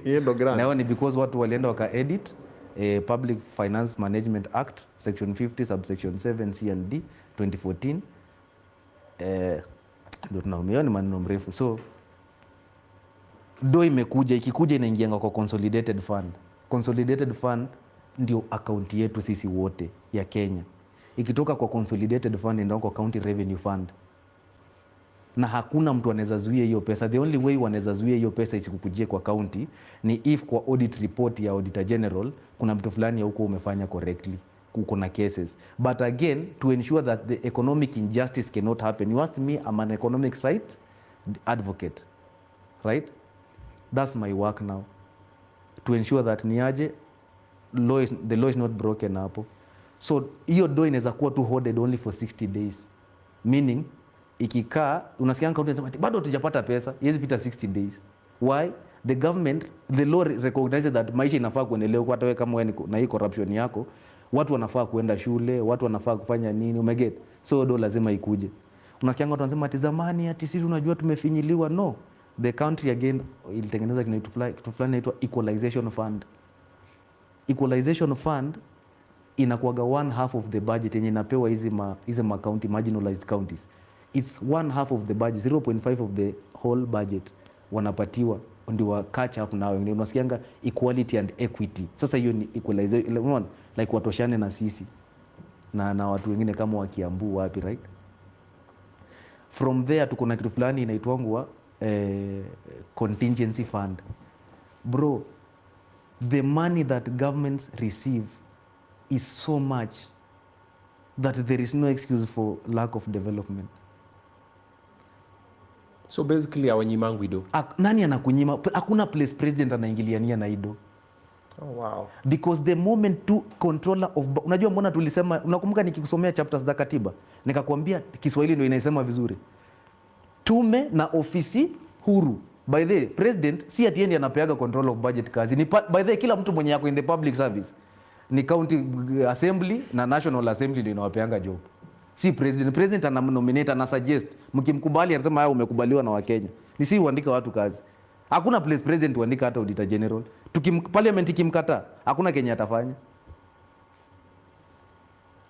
Hiyo ndo grant. Na ni because watu walienda waka edit Public Finance Management Act section 50 subsection 7 C and D 2014. Ndio tunaumia ni maneno mrefu. So do imekuja, ikikuja inaingianga kwa consolidated fund. Consolidated fund ndio account yetu sisi wote ya Kenya. Ikitoka kwa consolidated fund ndio kwa county revenue fund. Na hakuna mtu anaweza zuia hiyo pesa. The only way wanaweza zuia hiyo pesa isikukujie kwa county ni if kwa audit report ya Auditor General kuna mtu fulani huko umefanya correctly, uko na cases. But again, to ensure that the economic injustice cannot happen, you ask me, I'm an economic rights advocate, right? That's my work now, to ensure that niaje the law is not broken hapo. So hiyo do inaweza kuwa tu hoarded only for 60 days, meaning ikikaa unasikia county inasema bado hatujapata pesa, hizi pita 60 days. Why? The government, the law recognizes that maisha inafaa kuendelea kwa hata wewe kama wewe na hii corruption yako, watu wanafaa kuenda shule, watu wanafaa kufanya nini, umeget? So do lazima ikuje. Unasikia watu wanasema ati zamani ati sisi unajua tumefinyiliwa. No. the country again ilitengeneza kitu fulani inaitwa equalization fund. Equalization fund inakuwaga 1/2 of the budget yenye inapewa hizi ma county, marginalized counties. It's 1/2 of the budget, 0.5 of the whole budget wanapatiwa ndio wa catch up now. Ndio unasikianga equality and equity. Sasa hiyo ni equalization, unaona, like watoshane na sisi na watu wengine kama wa Kiambu wapi, right? From there tuko na kitu fulani inaitwangwa contingency fund. Bro, the money that governments receive is so much that there is no excuse for lack of development. So basically awanyimangu ido. Nani anakunyima? Hakuna place president anaingiliania na ido. Oh, wow. Because the moment to controller of, unajua mbona tulisema, unakumbuka nikikusomea chapters za katiba nikakwambia Kiswahili ndio inaisema vizuri, tume na ofisi huru. By the way, president si ati yeye anapeaga control of budget kazi. Ni by the way, kila mtu mwenye yako in the public service ni county assembly na national assembly ndio inawapeanga job, si president. President ana nominate, ana suggest, mkimkubali anasema haya umekubaliwa na Wakenya. Ni si uandika watu kazi. Hakuna place president uandika hata auditor general. Parliament ikimkataa hakuna Kenya atafanya.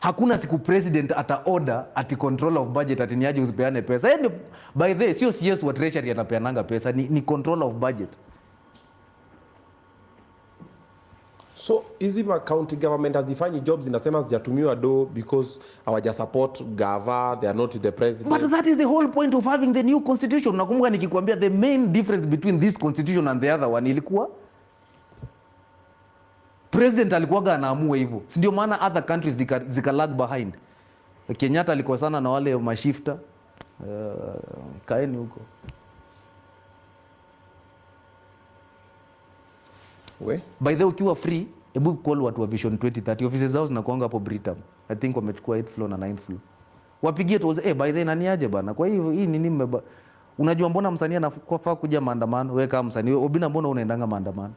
Hakuna siku president ata order ati control of budget ati niaje usipeane pesa. Yaani by the way, sio CS wa treasury anapeananga pesa, ni control of budget. So hizi county government hazifanyi jobs, zinasema zijatumiwa do because hawaja support gava, they are not the president. But that is the whole point of having the new constitution. Nakumbuka nikikwambia the main difference between this constitution and the other one ilikuwa president alikuwaga anaamua hivyo. Si ndio maana other countries zika lag behind. Kenyatta alikuwa sana na wale mashifta. Kaeni huko. We? By the way, ukiwa free, hebu call watu wa Vision 2030. Offices zao zinakuanga hapo Britam. I think wamechukua 8th floor na 9th floor. Wapigie tu, by the way, nani aje bana? Kwa hiyo hii nini unajua mbona msanii anafaa kuja maandamano? Wewe kama msanii, Obinna mbona unaendanga maandamano?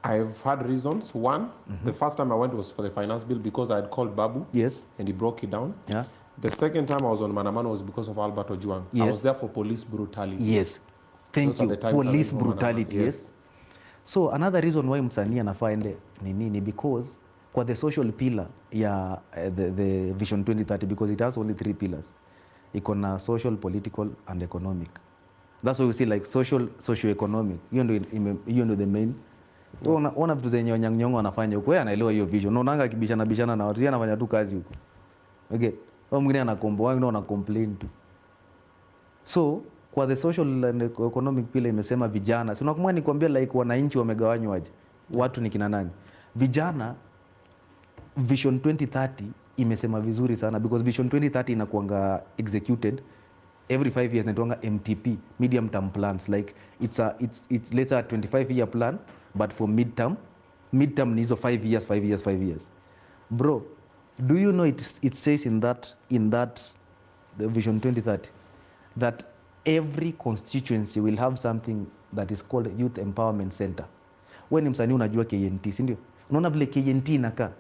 I've had reasons. One, the first time I went was for the finance bill because I had called Babu. Yes. And he broke it down. Yeah. The second time I was on Maandamano was because of Albert Ojwang. Yes. I was there for police brutality. Yes. Thank Those are you. the times I Police went for brutality. Maandamano. Yes. So another reason why msanii anafaa ende ni because kwa the social pillar ya the Vision 2030, because it has only 3 pillars. Iko na social, political and economic. That's why we see like socio-economic. Hiyo ndio the main. Ona vitu zenye Nyong'o anafanya huko, yeye anaelewa hiyo vision. Unaonanga akibishana na watu, yeye anafanya tu kazi huko. Okay. Wao mwingine anakomboa, wengine wana complain tu. So kwa the social and economic pillar imesema vijana. Si unakumbuka nikwambia like wananchi wamegawanywa aje? Watu ni kina nani? Vijana. Vision 2030 imesema vizuri sana because Vision 2030 inakuanga executed every 5 years, inaitwanga MTP, medium term plans. Like it's let's say a 25-year plan but for midterm ni hizo 5 years. Bro, do you know it says in that the Vision 2030 that every constituency will have something that is called Youth Empowerment Center. Wewe ni msanii unajua KNT, si ndio? Unaona vile KNT inakaa.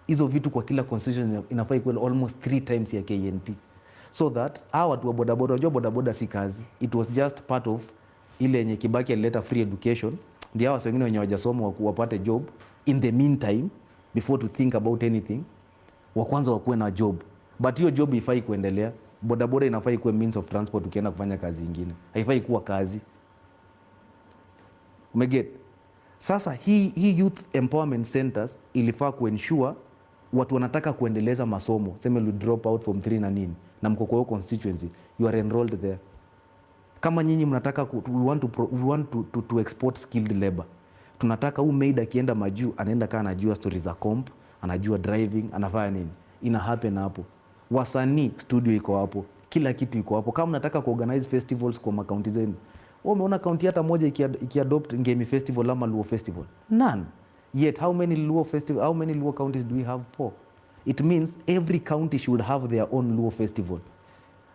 Hizo vitu kwa kila constituency inafaa ikuwe almost 3 times ya KNT. So that hawa watu wa bodaboda, unajua bodaboda si kazi. It was just part of ile yenye Kibaki alileta free education. Ndio hawa wengine wenye hawajasoma wapate job in the meantime before to think about anything. Wa kwanza wakuwe na job. But hiyo job ifai kuendelea. Bodaboda inafai kuwe means of transport ukienda kufanya kazi nyingine. Haifai kuwa kazi. Umeget? Sasa hii youth empowerment centers ilifaa kuensure watu wanataka kuendeleza masomo. Sema you drop out from 3 na nini. Na mko kwa hiyo constituency, you are enrolled there. Kama nyinyi mnataka we want to export skilled labor. Tunataka maid akienda majuu anaenda kana anajua stories za comp, anajua driving, anafanya nini. Ina happen hapo. Wasanii studio iko hapo. Kila kitu iko hapo. Kama mnataka kuorganize festivals kwa makaunti zenu. Wewe umeona kaunti hata moja ikiadopt Ngemi Festival ama Luo Festival? None. Yet how many Luo counties do we have? 4. It means every county should have their own Luo Festival.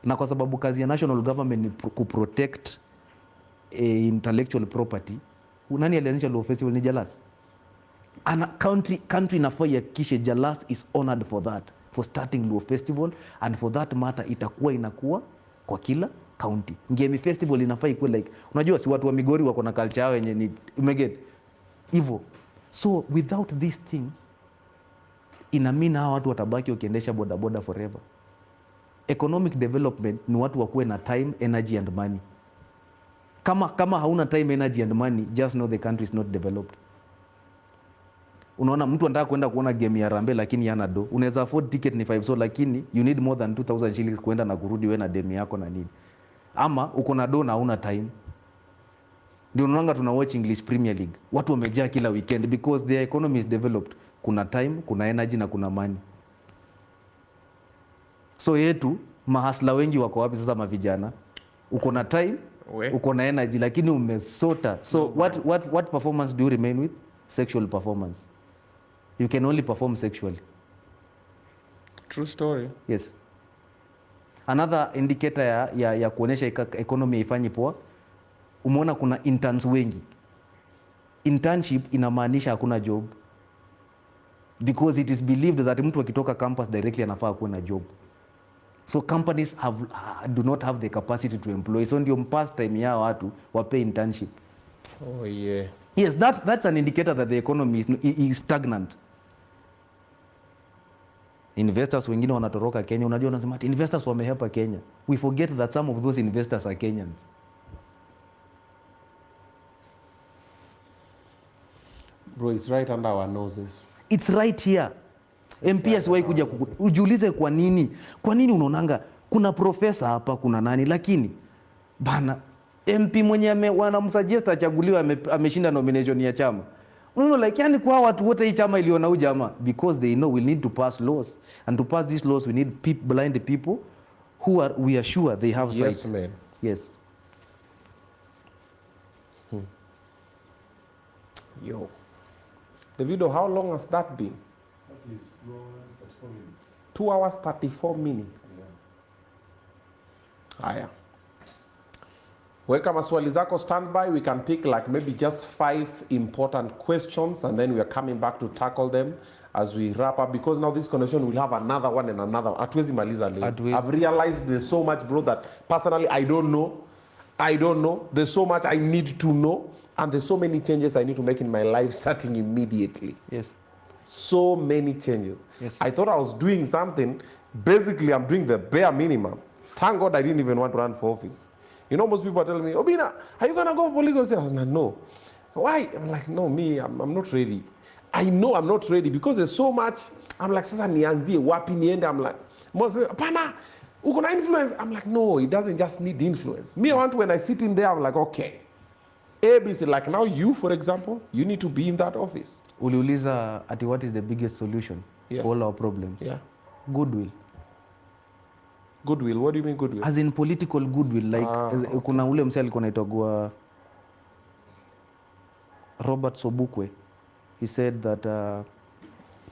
Na kwa sababu kazi ya national government ni kuprotect intellectual property, nani alianzisha Luo Festival? Ni Jalas. And country inafaa ihakikishe Jalas is honored for that, for starting Luo Festival, and for that matter itakuwa inakuwa kwa kila county. Ngemi festival inafaa ikuwe like, unajua si watu wa Migori wako na culture yao yenye ni umeget hivyo. So without these things ina mean hawa watu watabaki wakiendesha bodaboda forever. Economic development ni watu wakuwe na time, energy and money. Kama hauna time, energy and money, just know the country is not developed. Unaona mtu anataka kwenda kuona game ya Harambee lakini hana do. Unaweza afford ticket ni 5 so lakini you need more than 2000 shillings kwenda na kurudi wewe na demi yako na nini. Ama uko na do na hauna time. Ndio unaona tuna watch English Premier League. Watu wamejaa kila weekend because their economy is developed. Kuna time, kuna energy na kuna money. So yetu mahasla wengi wako wapi sasa mavijana? Uko na time, uko na energy lakini umesota. So what performance do you remain with? Sexual performance. You can only perform sexually. True story. Yes. Another indicator ya kuonesha economy haifanyi poa, umeona kuna interns wengi. Internship inamaanisha hakuna job. Because it is believed that mtu akitoka campus directly anafaa kuwa na job. So companies do not have the capacity to employ. So ndio pastime ya watu wape internship. Oh yeah. Yes, that's an indicator that the economy is stagnant. Investors wengine wanatoroka Kenya. Unajua unasema ati investors wamehepa Kenya. We forget that some of those investors are Kenyans. Bro, it's right under our noses. It's right here. MPS wai kuja ujiulize kwa nini? Kwa nini unaonanga kuna profesa hapa, kuna nani, lakini bana MP mwenye wanamsuggest achaguliwe ameshinda nomination ya chama. Unaona like yani kwa watu wote hii chama iliona huyu jamaa because they know we need to pass laws, and to pass these laws we need blind people who we are sure they have sight. Yes, man. Yes. Yo. Davido, how long has that been? That is 2 hours, 34 minutes. 2 hours, 34 minutes. Haya. Weka maswali zako standby. We can pick like maybe just 5 important questions and then we are coming back to tackle them as we wrap up, because now this conversation will have another one and another. Hatuwezi maliza leo. I've realized there's so much, bro, that personally I don't know. There's so much I need to know, and there's so many changes I need to make in my life starting immediately. Yes. So many changes. Yes. I thought I was doing something. Basically, I'm doing the bare minimum. Thank God I didn't even want to run for office. You know, most people are telling me, Obinna, are you going to go for political? I was like, no. Why? I'm like, no, I'm not ready. I know I'm not ready because there's so much. I'm like, sasa nianzie wapi niende? I'm like, most people, pana, uko na influence? I'm like, no, it doesn't just need influence. Me, I want to, when I sit in there, I'm like, okay. ABC, like now you, for example, you need to be in that office. Uliuliza ati what is the biggest solution for all our problems? Yeah. Goodwill. Goodwill, what do you mean goodwill? As in political goodwill, like kuna ule msee alikuwa anaitwa Robert Sobukwe. He said that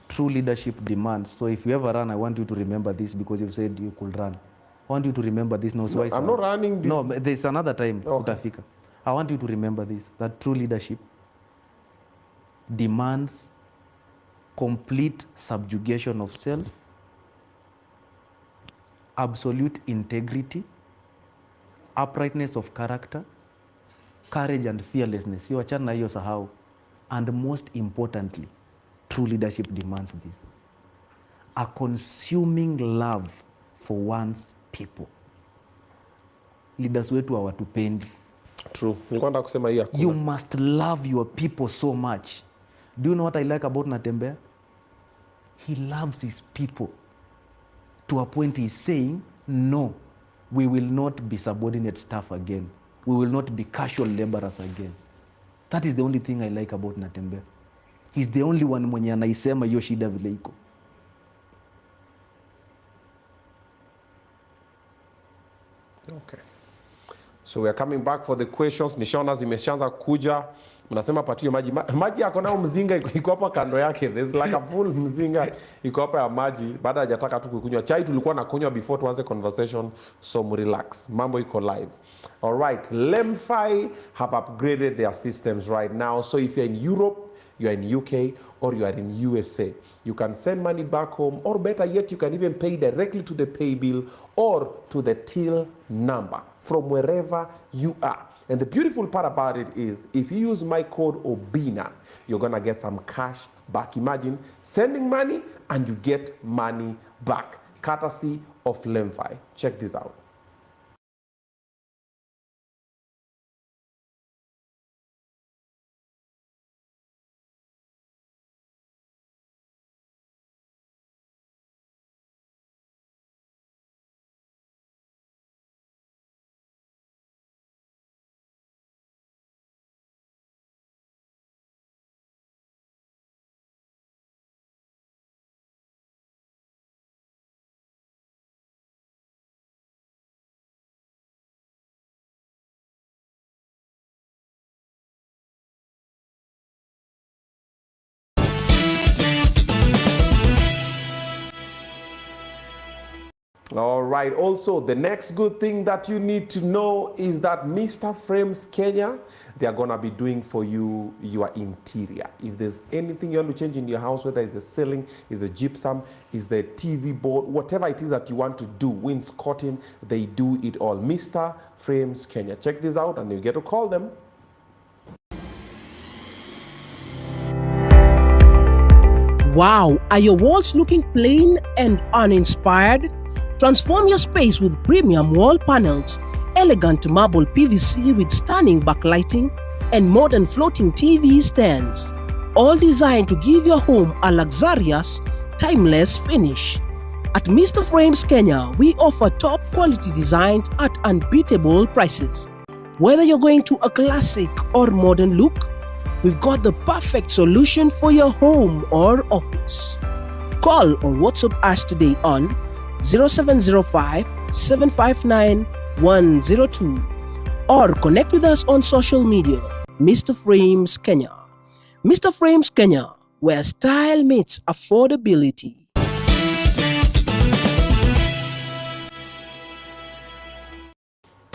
true leadership demands. So if you ever run, I want you to remember this because you've said you could run. I want you to remember this. No, I'm not running this. No, there's another time. Okay. Utafika. I want you to remember this, that true leadership demands complete subjugation of self, absolute integrity, uprightness of character, courage and fearlessness. You achana na hiyo sahau. And most importantly, true leadership demands this: a consuming love for one's people. Leaders wetu hawatupendi. True. Nilikuwa nataka kusema hiyo. You must love your people so much. Do you know what I like about Natembeya? He loves his people to a point he's saying, no, we will not be subordinate staff again. We will not be casual laborers again. That is the only thing I like about Natembeya. He's the only one mwenye anaisema hiyo shida vile iko. Okay. So we are coming back for the questions. Nishaona zimeshaanza kuja. Unasema patio maji. Maji yako nao mzinga iko hapa kando yake. There's like a full mzinga iko hapa ya maji. Baada hajataka tu kukunywa. Chai tulikuwa na kunywa before tuanze conversation. So relax. Mambo iko live. All right. Lemfi have upgraded their systems right now. So if you're in Europe, you are in UK, or you are in USA, you can send money back home, or better yet, you can even pay directly to the pay bill or to the till number from wherever you are. And the beautiful part about it is, if you use my code Obinna, you're gonna get some cash back. Imagine sending money and you get money back, courtesy of Lemfi. Check this out. All right. Also, the next good thing that you need to know is that Mr. Frames Kenya, they are going to be doing for you your interior. If there's anything you want to change in your house, whether it's a ceiling, is a gypsum, is the TV board, whatever it is that you want to do, wainscoting, they do it all. Mr. Frames Kenya. Check this out and you get to call them. Wow, are your walls looking plain and uninspired? Transform your space with premium wall panels, elegant marble PVC with stunning backlighting, and modern floating TV stands. All designed to give your home a luxurious, timeless finish. At Mr. Frames Kenya, we offer top quality designs at unbeatable prices. Whether you're going to a classic or modern look, we've got the perfect solution for your home or office. Call or WhatsApp us today on 0705 759 102 or connect with us on social media. Mr. Frames Kenya. Mr. Frames Kenya, where style meets affordability.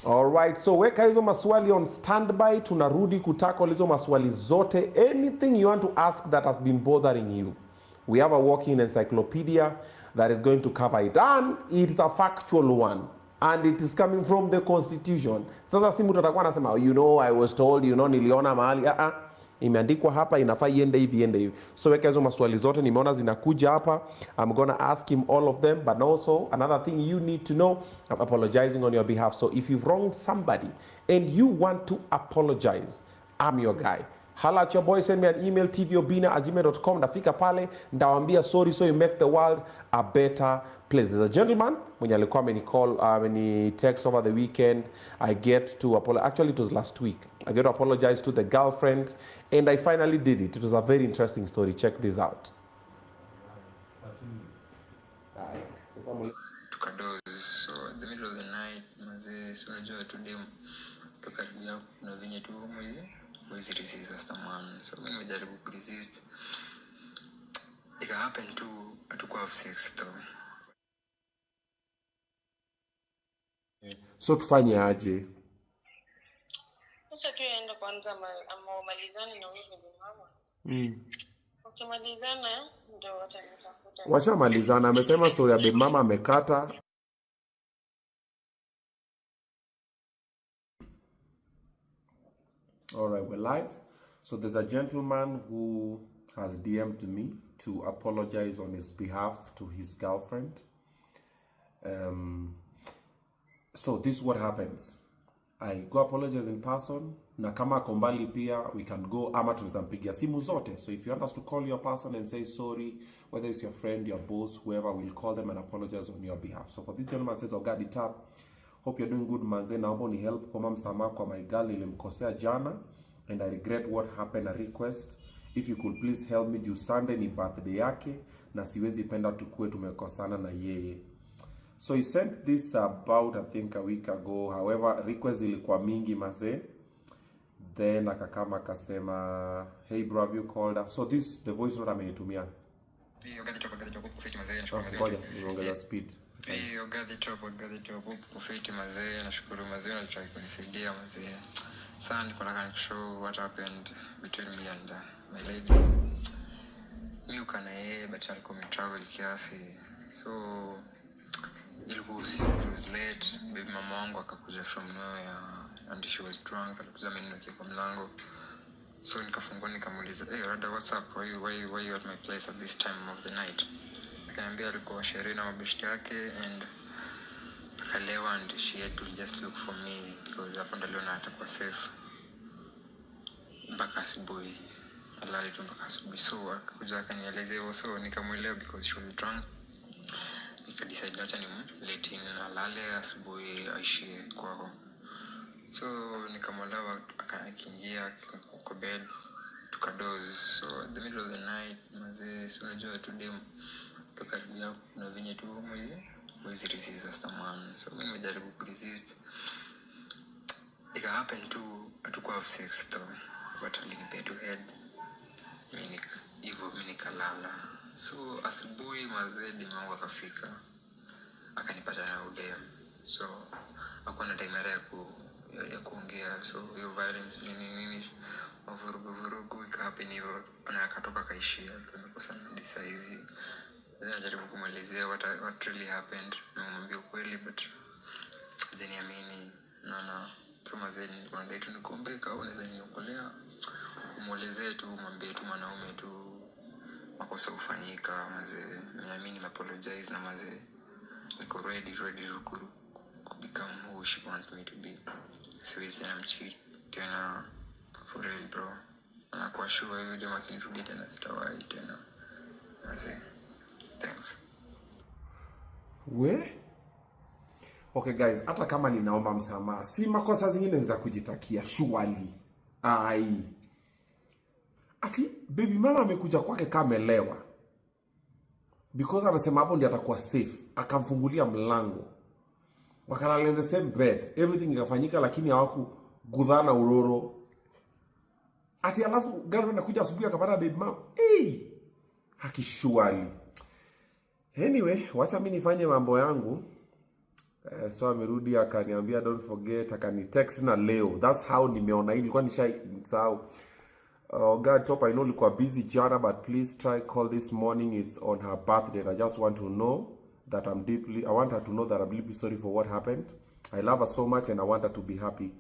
All right, so weka hizo maswali on standby. Tunarudi kutackle hizo maswali zote. Anything you want to ask that has been bothering you, we have a walking encyclopedia that is going to cover it, and it's a factual one, and it is coming from the Constitution. Sasa si mtu atakuwa anasema, you know, I was told, you know, niliona mahali. Imeandikwa hapa, inafaa iende hivi, iende hivi. So weka hizo maswali zote, nimeona zinakuja hapa. I'm gonna ask him all of them, but also another thing you need to know, I'm apologizing on your behalf. So if you've wronged somebody and you want to apologize, I'm your guy. Holla at your boy, send me an email, tvobinna@gmail.com. Nafika pale, ndawambia sorry, so you make the world a better place. There's a gentleman, when you come and call, when he texts over the weekend, I get to apologize. Actually, it was last week. I get to apologize to the girlfriend, and I finally did it. It was a very interesting story. Check this out. Tukadozi, so in the middle of the night, mazee, si unajua today tukaribia na venye tu mwezi resist as the man. So mimi nimejaribu kuresist. It happened to hatukuwa have sex though. So tufanye aje? Acha tu ende kwanza amalizane na huyo mama. Ukimalizana ndio watanitafuta. Washamalizana, amesema story ya mama amekata. All right, we're live. So there's a gentleman who has DM'd me to apologize on his behalf to his girlfriend. So this is what happens. I go apologize in person. Na kama ako mbali pia, we can go ama tunazampigia simu zote. So if you want us to call your person and say sorry, whether it's your friend, your boss, whoever, will call them and apologize on your behalf. So for this gentleman says, Oga Obinna, hope you're doing good manze, naomba ni help kwa msamaha kwa my girl, nilimkosea jana and I regret what happened. A request, if you could please help me, juu Sunday ni birthday yake na siwezi penda tukue tumekosana na yeye. So he sent this about, I think, a week ago. However, request ilikuwa mingi maze. Then akakama akasema, hey bro, have you called her? So this the voice note amenitumia. Ngoja niongeza speed. Oga the top kufiti mazee, nashukuru mazee na try kunisaidia mazee. Sasa niko nataka show what happened between me and my lady. Mimi ukana yeye but alikuwa travel kiasi. So ilikuwa usiku, it was late. Baby mama wangu akakuja from nowhere and she was drunk. Alikuja ameninukia kwa mlango. So nikafungua nikamuuliza, "Hey, Rada, what's up? Why you at my place at this time of the night?" Akaniambia alikuwa sherehe na mabeshte yake and akalewa and she had to just look for me because hapo ndio aliona atakuwa safe. Mpaka asubuhi. Alali tu mpaka asubuhi. So akakuja akanielezea hivyo, so nikamuelewa because she was drunk. Nikadecide acha nimlete in alale asubuhi aishie kwao. So nikamuelewa akaingia kwa bed tukadoze. So at the middle of the night mazee, so unajua tu dem tukaribia na venye tu mwezi resist hasta man. So mimi nimejaribu kuresist. It happened to hatukuwa have sex though, but alinipea to head. Mimi nikalala. So asubuhi mazee dem wangu akafika akanipata na udem. So hakuwa na time ya kuongea. So hiyo violence nini vurugu ikahappen hivyo na akatoka kaishia. Tumekosa ndisaizi. Najaribu kumalizia what really happened. Namwambia ukweli but hajaniamini. Na so mazee nilikuwa nadai tu nikuombe kama unaweza niokolea. Umuelezee tu, mwambie tu mwanaume tu makosa hufanyika mazee. Niamini, apologize na mazee. Niko ready to become who she wants me to be. Siwezi na mcheat tena for real bro. Na kwa sure hiyo ndio makinirudi tena sitawahi tena. Mazee. Thanks. Okay guys, hata kama ninaomba msamaha, si makosa zingine za kujitakia surely. Ati baby mama amekuja kwake kama amelewa. Because anasema hapo ndiye atakuwa safe. Akamfungulia mlango. Wakalala in the same bed. Everything ikafanyika lakini hawakugudhana uroro. Ati alafu girlfriend anakuja asubuhi akapata baby mama. Hakishuali. Anyway, wacha mimi nifanye mambo yangu. So amerudi akaniambia don't forget, akanitext na leo. That's how nimeona hii, nilikuwa nisahau. God top, I know ulikuwa busy jana, but please try call this morning. It's on her birthday. I just want to know that I want her to know that I'm deeply sorry for what happened. I love her so much and I want her to be happy.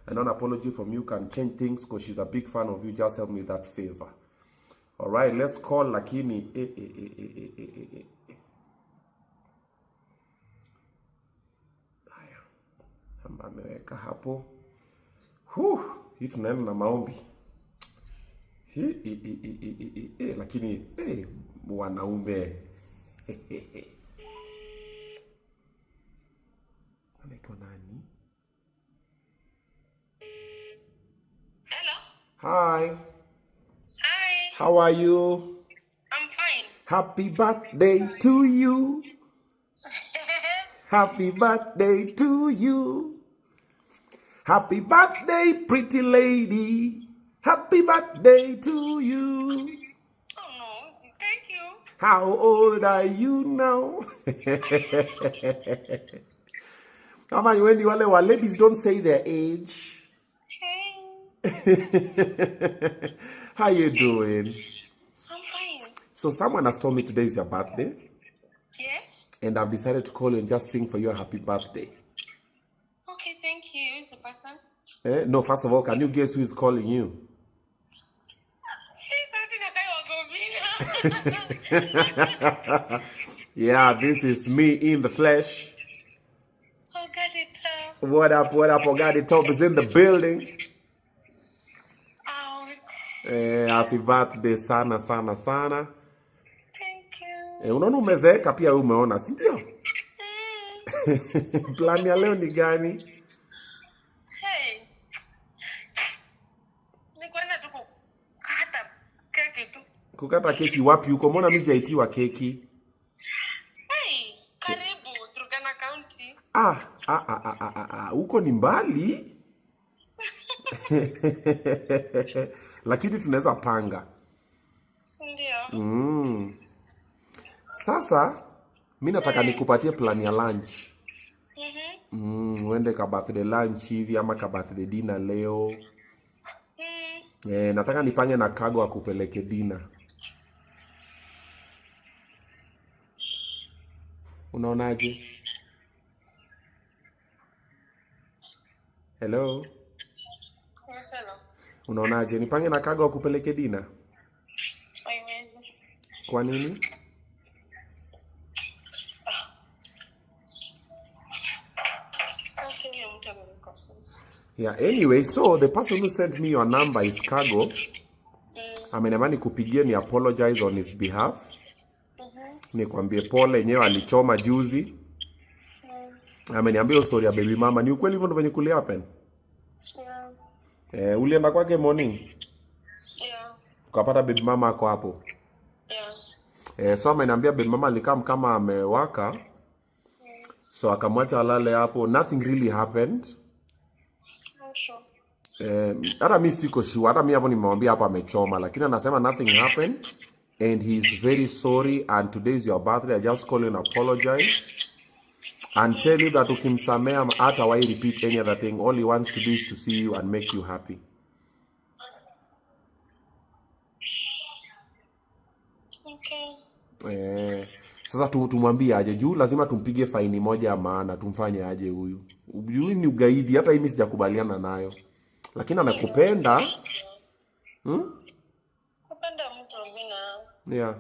And an apology from you can change things because she's a big fan of you. Just help me with that favor. All right, let's call lakini haya. Ameweka hapo. Hii tunaenda na maombi. Lakini wanaume. Anaitwa nani? Hello. Hi. Hi. How are you? I'm fine. Happy birthday to you. Happy birthday to you. Happy birthday, pretty lady. Happy birthday to you. Oh no, thank you. How old are you now? Ama when wale wa ladies don't say their age. Hey. How you doing? I'm fine. So someone has told me today is your birthday. Yes? And I've decided to call you and just sing for your happy birthday. Okay, thank you. Who's the person? No, first of all, can you guess who is calling you? Yeah, this is me in the flesh. Oga the top. What up, Oga the top is in the building. Happy birthday sana. Thank you. Unaona umezeeka pia wewe umeona, si ndio? Plan ya leo ni gani? Hey. Nikwenda tu kukata keki tu. Kukata keki wapi huko? Mbona mimi sijaitiwa keki? Hey, karibu Turkana County. Huko ni mbali. Lakini tunaweza panga. Ndio. Sasa mimi nataka nikupatie plan ya lunch. Uende ka birthday lunch hivi ama ka birthday dinner leo. Nataka nipange na Kago akupeleke dinner. Unaonaje? Hello? Yes, hello. Unaonaje? Nipange na Kago akupeleke dinner? Haiwezi. Kwa nini? Yeah, anyway, so the person who sent me your number is Kago. Ameniambia nikupigie ni apologize on his behalf. Nikwambie pole, yenyewe alichoma juzi. Ameniambia story ya baby mama. Ni ukweli hivyo ndio venye kuli happen? Yeah. Ulienda kwake morning? Yeah. Ukapata baby mama ako hapo? Yeah. So ameniambia baby mama alikaa kama amewaka. So akamwacha alale hapo. Nothing really happened. Hata mimi siko sure. Hata mimi hapo nimemwambia hapo amechoma, lakini anasema nothing happened and he is very sorry and today is your birthday. I just call you and apologize and tell you that ukimsamea hata why repeat any other thing. All he wants to do is to see you and make you happy. Okay. Sasa tumwambie aje juu lazima tumpige faini moja ya maana. Tumfanye aje huyu? Huyu ni ugaidi, hata mimi sijakubaliana nayo. Lakini anakupenda. Kupenda mtu Obinna. Yeah.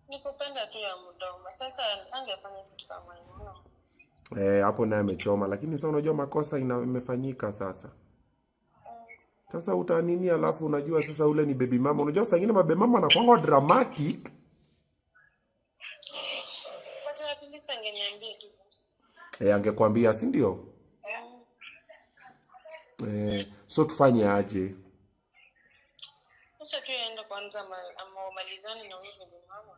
Nikupenda tu ya mdomo. Sasa angefanya kitu kama hiyo. Hapo naye amechoma, lakini sasa unajua makosa imefanyika sasa. Sasa utanini alafu unajua sasa ule ni baby mama. Unajua saa nyingine baby mama anakuwa dramatic. But at least angeniambia tu. Angekwambia, si ndio? So tufanye aje? Acha tu ende kwanza malizane na huyo baby mama.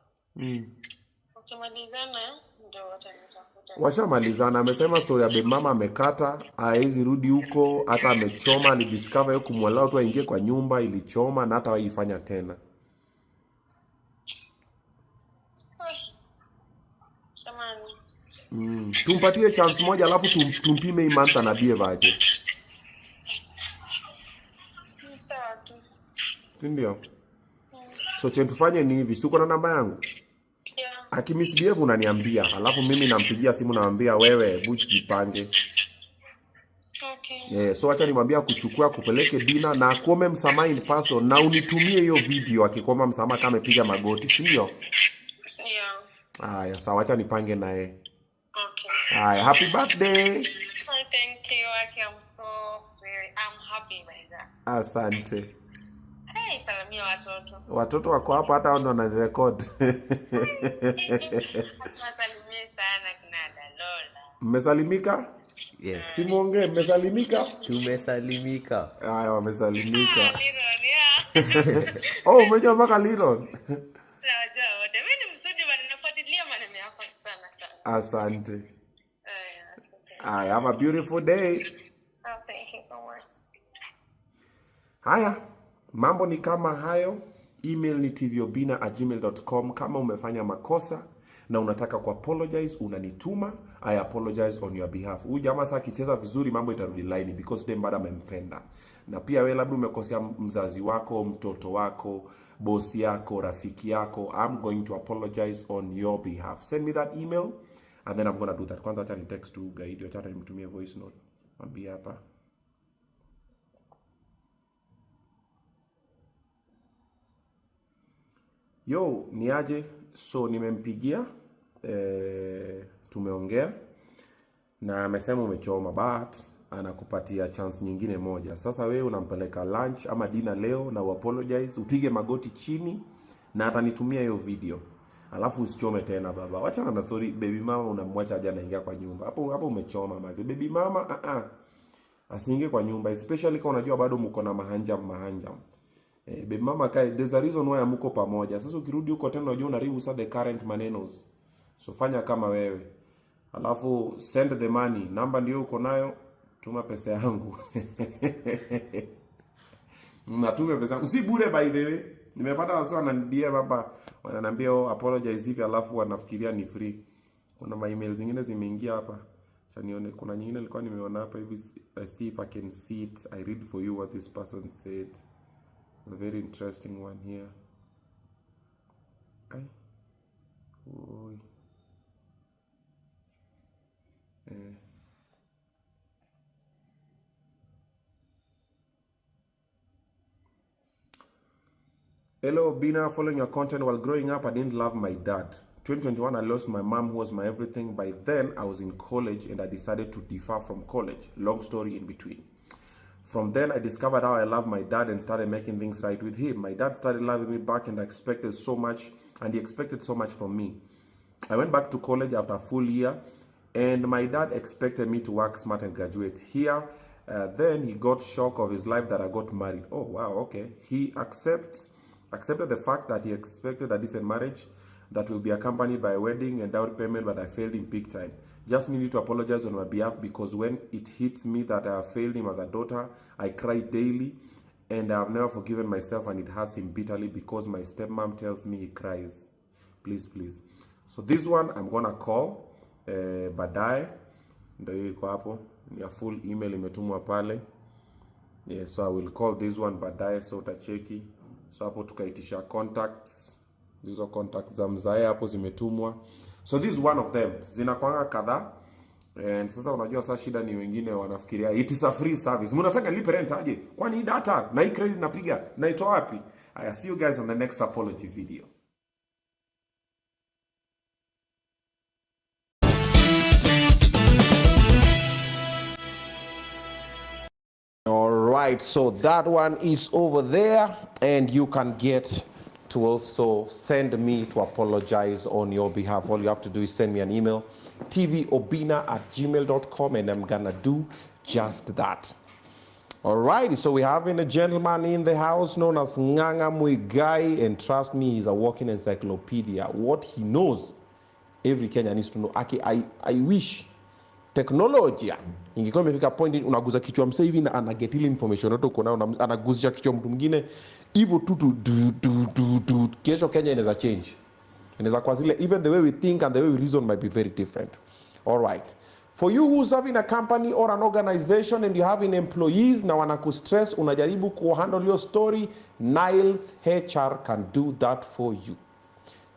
Ukimalizana ndio watanitafuta. Washamalizana, amesema story ya baby mama amekata, haezi rudi huko, hata amechoma, alidiscover yuko kumwalao tu aingie kwa nyumba ilichoma na hata waifanya tena. Jamani. Tumpatie chance moja alafu tumpime imanta na behave aje. Sawa tu. Si ndio? So tufanye ni hivi, uko na namba yangu? Yeah. Akimisbehave unaniambia, alafu mimi nampigia simu naambia wewe buchi jipange. Okay. So acha nimwambia kuchukua kupeleke dinner na akuombe msamaha in person na unitumie hiyo video akikomba msamaha kama amepiga magoti, si ndio? Yeah. Haya, sawa, acha nipange naye. Okay. Haya, happy birthday. Thank you. I'm happy by that. Asante. Hey, salamia watoto. Watoto wako hapa hata wao ndo wanarecord. Wasalimie sana kina Lola. Mmesalimika? Yes. Simuongee, mmesalimika? Tumesalimika. Haya, wamesalimika. Liron, yeah. Umejua mpaka Liron? Najua wote. Mimi ni msudi bado nafuatilia maneno yako sana. Asante. I have a beautiful day. Oh, thank you so much. Haya, mambo ni kama hayo. Email ni tvobinna@gmail.com. Kama umefanya makosa na unataka ku apologize, unanituma. I apologize on your behalf. Huyu jamaa sasa akicheza vizuri mambo itarudi line because dem bado amempenda. Na pia wewe labda umekosea mzazi wako, mtoto wako, boss yako, rafiki yako. I'm going to apologize on your behalf. Send me that email and then I'm going to do that. Kwanza acha ni text to guide, acha nimtumie voice note. Mwambie hapa. Yo, ni aje? So nimempigia, tumeongea na amesema umechoma but anakupatia chance nyingine moja. Sasa wewe unampeleka lunch ama dinner leo na apologize, upige magoti chini na atanitumia hiyo video. Alafu usichome tena baba. Wacha na story baby mama unamwacha aje anaingia kwa nyumba. Hapo umechoma mazi. Baby mama asiingie kwa nyumba, especially kama unajua bado mko na mahanjam. Baby mama kai, there's a reason why mko pamoja. Sasa ukirudi huko tena unajua unaribu sa the current manenos. So fanya kama wewe. Alafu send the money. Namba ndio uko nayo. Tuma pesa yangu. Natume pesa yangu. Si bure by the way. Nimepata watu wananidia hapa wananiambia apologize hivi alafu wanafikiria ni free. Kuna my email zingine zimeingia hapa. Acha nione kuna nyingine nilikuwa nimeona hapa hivi. I see if I can see it. I read for you what this person said. A very interesting one here. Ay. Oi. Hello, Obinna. Following your content, while growing up, I didn't love my dad. 2021, I lost my mom, who was my everything. By then, I was in college and I decided to defer from college. Long story in between. From then, I discovered how I love my dad and started making things right with him. My dad started loving me back and I expected so much, and he expected so much from me. I went back to college after a full year, and my dad expected me to work smart and graduate. Here, then he got shock of his life that I got married. Oh, wow, okay. He accepted the fact that he expected a decent marriage that will be accompanied by a wedding and dowry payment, but I failed him big time. Just needed to apologize on my behalf, because when it hits me that I have failed him as a daughter, I cry daily, and I have never forgiven myself, and it hurts him bitterly because my stepmom tells me he cries. Please, please. So this one I'm gonna call baadaye, ndio iko hapo, ni full email imetumwa pale. Yeah, so I will call this one baadaye, so utacheki. So hapo tukaitisha contacts. Hizo contacts za mzae hapo zimetumwa. So this is one of them. Zinakwanga kadhaa. And sasa unajua sasa shida ni wengine wanafikiria it is a free service. Mnataka lipe rent aje? Kwani data na hii credit napiga naitoa wapi? I see you guys on the next apology video. Alright, so that one is over there, and you can get to also send me to apologize on your behalf. All you have to do is send me an email, tvobinna@gmail.com, and I'm gonna do just that. Alright, so we're having a gentleman in the house known as Nganga Muigai, and trust me, he's a walking encyclopedia. What he knows, every Kenyan needs to know. I wish teknolojia ingekuwa imefika point unaguza kichwa msee hivi na anaget ile information yote uko nayo, anaguzisha kichwa mtu mwingine hivyo tu kesho Kenya inaweza change. Inaweza kwa zile even the way we think and the way we reason might be very different. All right. For you who's having a company or an organization and you having employees na wanakustress, unajaribu kuhandle your story, Niles HR can do that for you.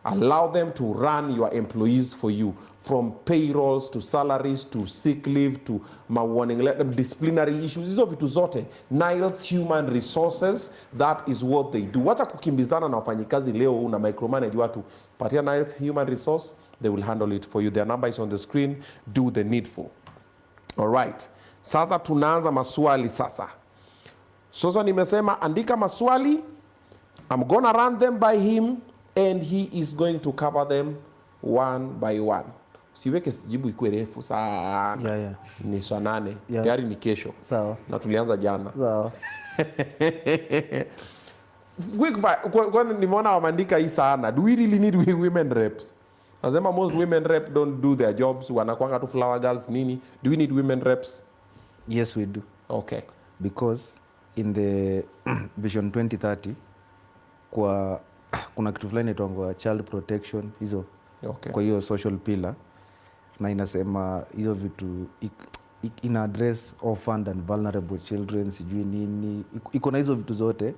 Allow them to run your employees for you, from payrolls to salaries to sick leave to warning letter, disciplinary issues. Hizo vitu zote, Niles Human Resources, that is what they do. Wacha kukimbizana na wafanyikazi leo una micromanage watu. Patia Niles Human Resource, they will handle it for you. Their number is on the screen. Do the needful. All right. Sasa tunaanza maswali sasa. Sasa nimesema andika maswali. I'm gonna run them by him, and he is going to cover them one by one. Siweke jibu ikuwe refu sana. Yeah. Ni saa 8. Yeah. Tayari ni kesho. Sawa. Na tulianza jana. Sawa. Kwani nimeona wameandika hii sana. Do we really need women reps? Nasema most women rep don't do their jobs. Wanakuanga tu flower girls nini. Do we need women reps? Yes, we do. Okay. Because in the Vision 2030 kuna kitu fulani inaitwa child protection hizo. Okay. Kwa hiyo social pillar na inasema hizo vitu ina address orphaned and vulnerable children, sijui nini, iko na hizo vitu zote.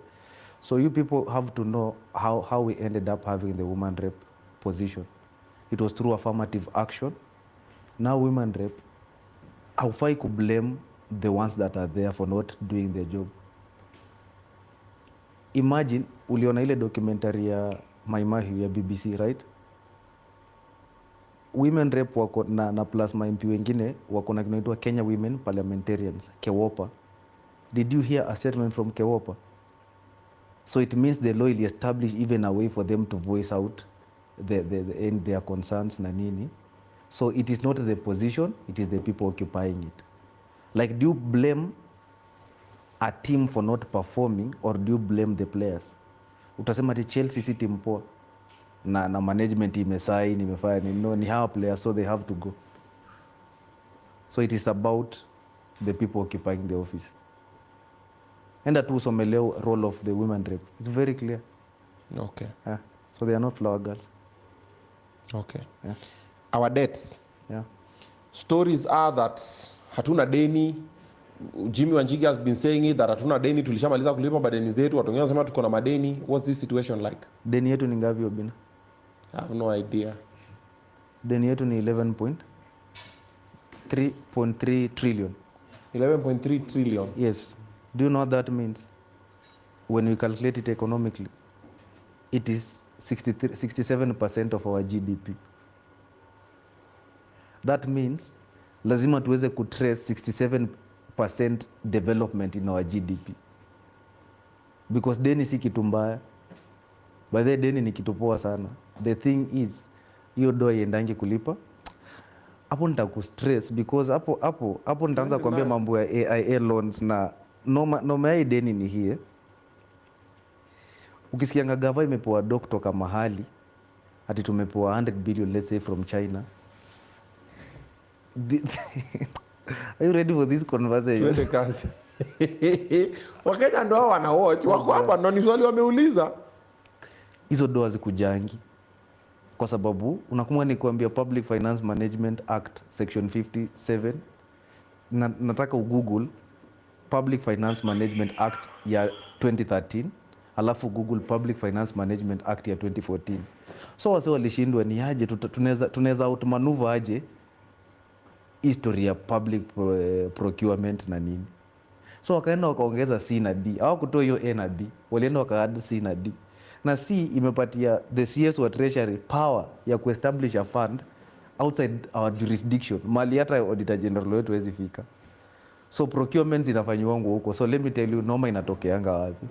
So you people have to know how we ended up having the woman rep position. It was through affirmative action. Now women rep, haufai ku blame the ones that are there for not doing their job. Imagine uliona ile documentary ya Maimahi ya BBC, right? Women rep wako na plus MP wengine wako na kinaitwa Kenya Women Parliamentarians, KEWOPA. Did you hear a statement from KEWOPA? So it means the law will establish even a way for them to voice out their concerns na nini. So it is not the position, it is the people occupying it. Like, do you blame a team for not performing, or do you blame the players? Utasema ati Chelsea si team poa na management imesign imefanya ni hawa players, so they have to go. So it is about the people occupying the office. Enda tu usomeleo role of the women rep. It's very clear. Okay. Yeah. So they are not flower girls. Okay. Yeah. Our debts. Yeah. Stories are that hatuna deni. Jimmy Wanjigi has been saying it that hatuna deni, tulishamaliza kulipa madeni zetu. Watu wengine wanasema tuko na madeni. What's this situation like? Deni yetu ni ngapi Obinna? I have no idea. Deni yetu ni 11.3 trillion. 11.3 trillion. Yes. Do you know what that means? When we calculate it economically, it is 67% of our GDP. That means lazima tuweze kutrace 67% development in our GDP. Because deni si kitu mbaya. By the way, deni ni kitu poa sana. The thing is, hiyo doa iendangi kulipa. Hapo nitakustress because hapo nitaanza kuambia mambo ya AIA loans na noma ya deni ni hii. Ukisikianga gava imepewa do kutoka mahali ati tumepewa 100 billion let's say from China. Are you ready for this conversation? Tuende kazi. Wakenya ndo wana watch. Wako hapa ndo ni swali wameuliza. Hizo doa zikujangi. Kwa sababu unakumbuka ni kuambia Public Finance Management Act section 57. Nataka Google Public Finance Management Act ya 2013, alafu Google Public Finance Management Act ya 2014. So wase walishindwa ni aje tunaweza outmaneuver aje history ya public procurement na nini. So wakaenda wakaongeza C na D. Hawakutoa hiyo A na B. Walienda wakaad C na D. Na C imepatia the CS wa Treasury power ya kuestablish a fund outside our jurisdiction. Mali hata Auditor General wetu hawezi fika. So procurement zinafanywa huko. So let me tell you, noma inatokeanga wapi?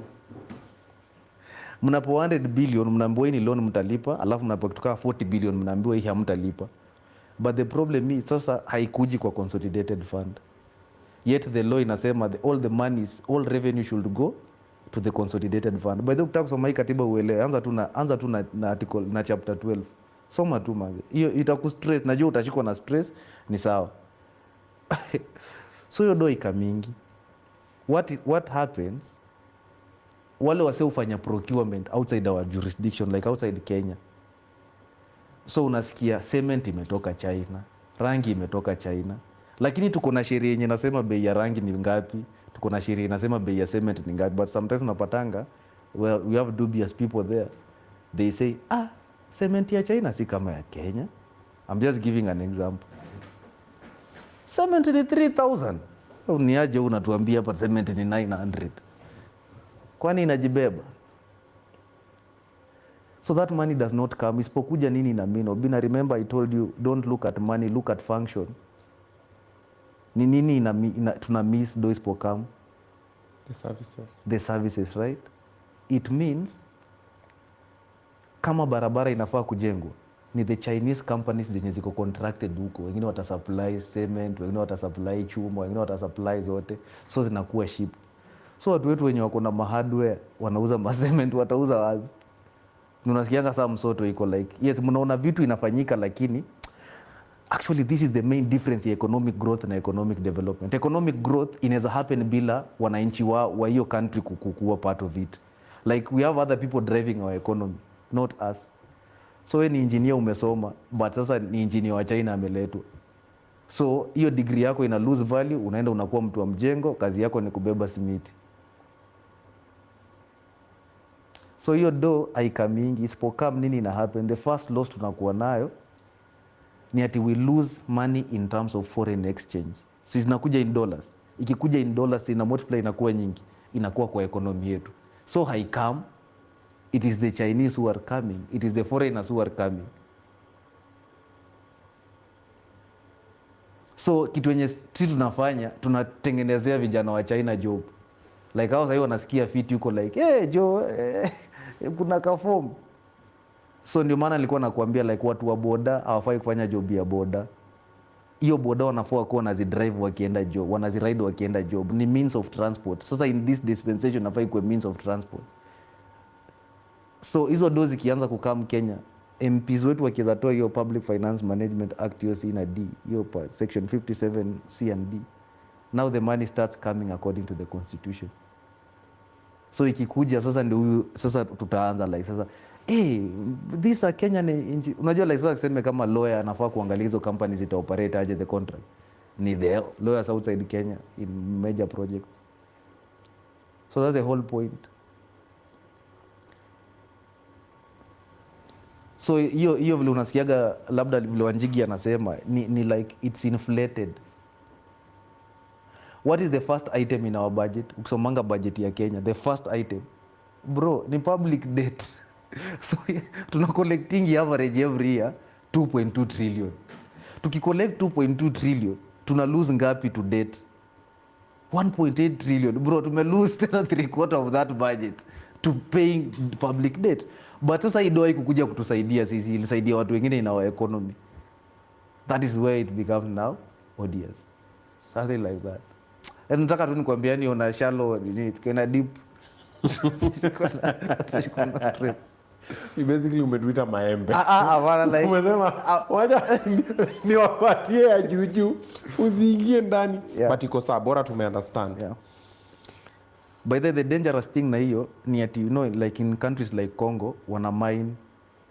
Mnapo 100 billion mnaambiwa ni loan mtalipa, alafu mnapotoka 40 billion mnaambiwa hii hamtalipa. But the problem is sasa haikuji kwa consolidated fund. Yet the law inasema all the monies, all revenue should go to the consolidated fund. By the way, ukitaka kusoma hii katiba uelewe, anza tu na article na chapter 12. Soma tu maze. Hiyo itakustress, najua utashikwa na stress, ni sawa. So hiyo do ikamingi. What happens? Wale wase ufanya procurement outside our jurisdiction, like outside Kenya. So unasikia cement imetoka China, rangi imetoka China. Lakini tuko na sheria yenye nasema bei ya rangi ni ngapi, tuko na sheria inasema bei ya cement ni ngapi, but sometimes unapatanga we have dubious people there. They say, cement ya China si kama ya Kenya. I'm just giving an example. Cement ni 3,000. Uniaje unatuambia hapa cement ni 900. Kwani inajibeba? So that money does not come. Isipokuja nini na mino. Obinna, remember I told you, don't look at money, look at function. Ni nini tuna miss do isipokam? The services. The services, right? It means kama barabara inafaa kujengwa, ni the Chinese companies zenye ziko contracted huko. Wengine watasupply cement, wengine watasupply chuma, wengine watasupply zote. So zinakuwa shipped. So watu wetu wenye wako na hardware wanauza cement, watauza wapi? Unasikianga saa msoto iko like, yes, mnaona vitu inafanyika, lakini actually this is the main difference ya economic growth na economic development. Economic growth inaweza happen bila wananchi wa hiyo country kuwa part of it. Like we have other people driving our economy, not us. So we ni engineer umesoma, but sasa ni engineer wa China ameletwa. So hiyo degree yako ina lose value, unaenda unakuwa mtu wa mjengo, kazi yako ni kubeba simiti. So hiyo do haikamingi, isipokam nini ina happen? The first loss tunakuwa nayo ni ati we lose money in terms of foreign exchange. Si zinakuja in dollars. Ikikuja in dollars ina multiply inakuwa nyingi, inakuwa kwa economy yetu. So haikam, it is the Chinese who are coming, it is the foreigners who are coming. So kitu yenye sisi tunafanya, tunatengenezea vijana wa China job. Like hao sasa wanasikia fit yuko like, kuna ka form. So ndio maana nilikuwa nakuambia like watu wa boda hawafai kufanya job ya boda. Hiyo boda wanafaa kuwa wanazidrive wakienda job, wanaziride wakienda job. Ni means of transport. Sasa in this dispensation nafai kuwe means of transport. So hizo dozi zikianza kukam Kenya, MPs wetu wakiweza toa hiyo Public Finance Management Act hiyo C na D, hiyo section 57 C and D. now the money starts coming according to the constitution. So ikikuja sasa ndio huyu sasa tutaanza like sasa these are Kenyan unajua like sasa kuseme kama lawyer anafaa kuangalia hizo companies ita operate aje the contract. Ni the lawyers outside Kenya in major projects. So that's the whole point. So hiyo vile unasikiaga labda vile Wanjigi anasema ni like it's inflated. What is the first item in our budget? Ukisomanga budget ya Kenya, the first item, bro, ni public debt. So tuna collecting average every year 2.2 trillion. Tukicollect 2.2 trillion, tuna lose ngapi to debt? 1.8 trillion. Bro, tume lose tena 3/4 of that budget to paying public debt. But sasa hii doa ikukuja kutusaidia sisi, ilisaidia watu wengine in our economy. That is where it becomes now odious. Something like that. And nataka tu nikwambia ni ona shallow ni tukienda deep. You basically umetuita maembe. Bana like Umesema wacha niwapatie ya juu usiingie ndani. Yeah. But iko sawa, bora tumeunderstand. Yeah. By the dangerous thing na hiyo ni ati you know like in countries like Congo wana mine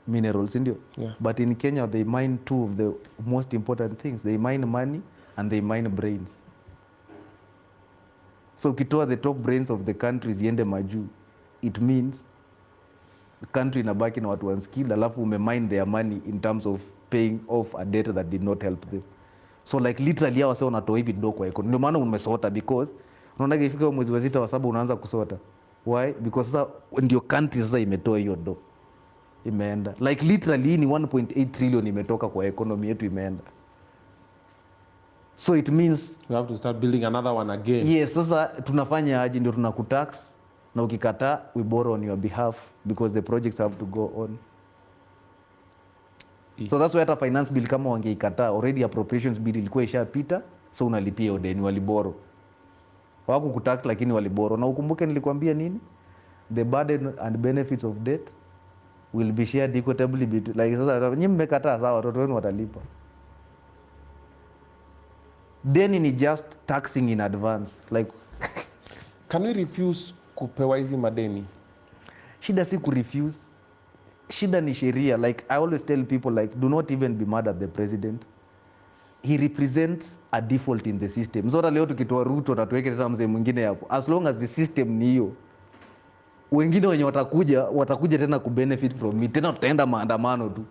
minerals ndio. Yeah. But in Kenya they mine two of the most important things. They mine money and they mine brains. So ukitoa the top brains of the country ziende majuu, it means the country inabaki na watu unskilled, alafu umemine their money in terms of paying off a debt that did not help them. So like literally hao wase wanatoa hivi do kwa economy. Ndio maana umesota because unaona ikifika mwezi wa 6 wa 7 unaanza kusota. Why? Because sasa ndio country sasa imetoa hiyo do. Imeenda. Like literally ni 1.8 trillion imetoka kwa economy yetu imeenda. So it means We have to start building another one again. yes, sasa tunafanya aje ndio tunakutax na ukikataa we borrow on your behalf because the projects have to go on. So that's why hata finance bill kama wangeikataa already appropriations bill ilikuwa ishapita, so unalipia hiyo deni waliboro. Wako kutax lakini waliboro. Na ukumbuke nilikwambia nini? The burden and benefits of debt will be shared equitably between, like sasa nyinyi mmekataa sawa, watoto wenu watalipa. Deni ni just taxing in advance. Like Can we refuse kupewa hizi madeni? shida si kurefuse. Shida ni sheria. Like I always tell people like do not even be mad at the president. He represents a default in the system. Zora leo tukitoa Ruto na tuweke tena mzee mwingine hapo. As long as the system ni hiyo. Wengine wenye watakuja tena kubenefit from it. Tena tutaenda maandamano tu.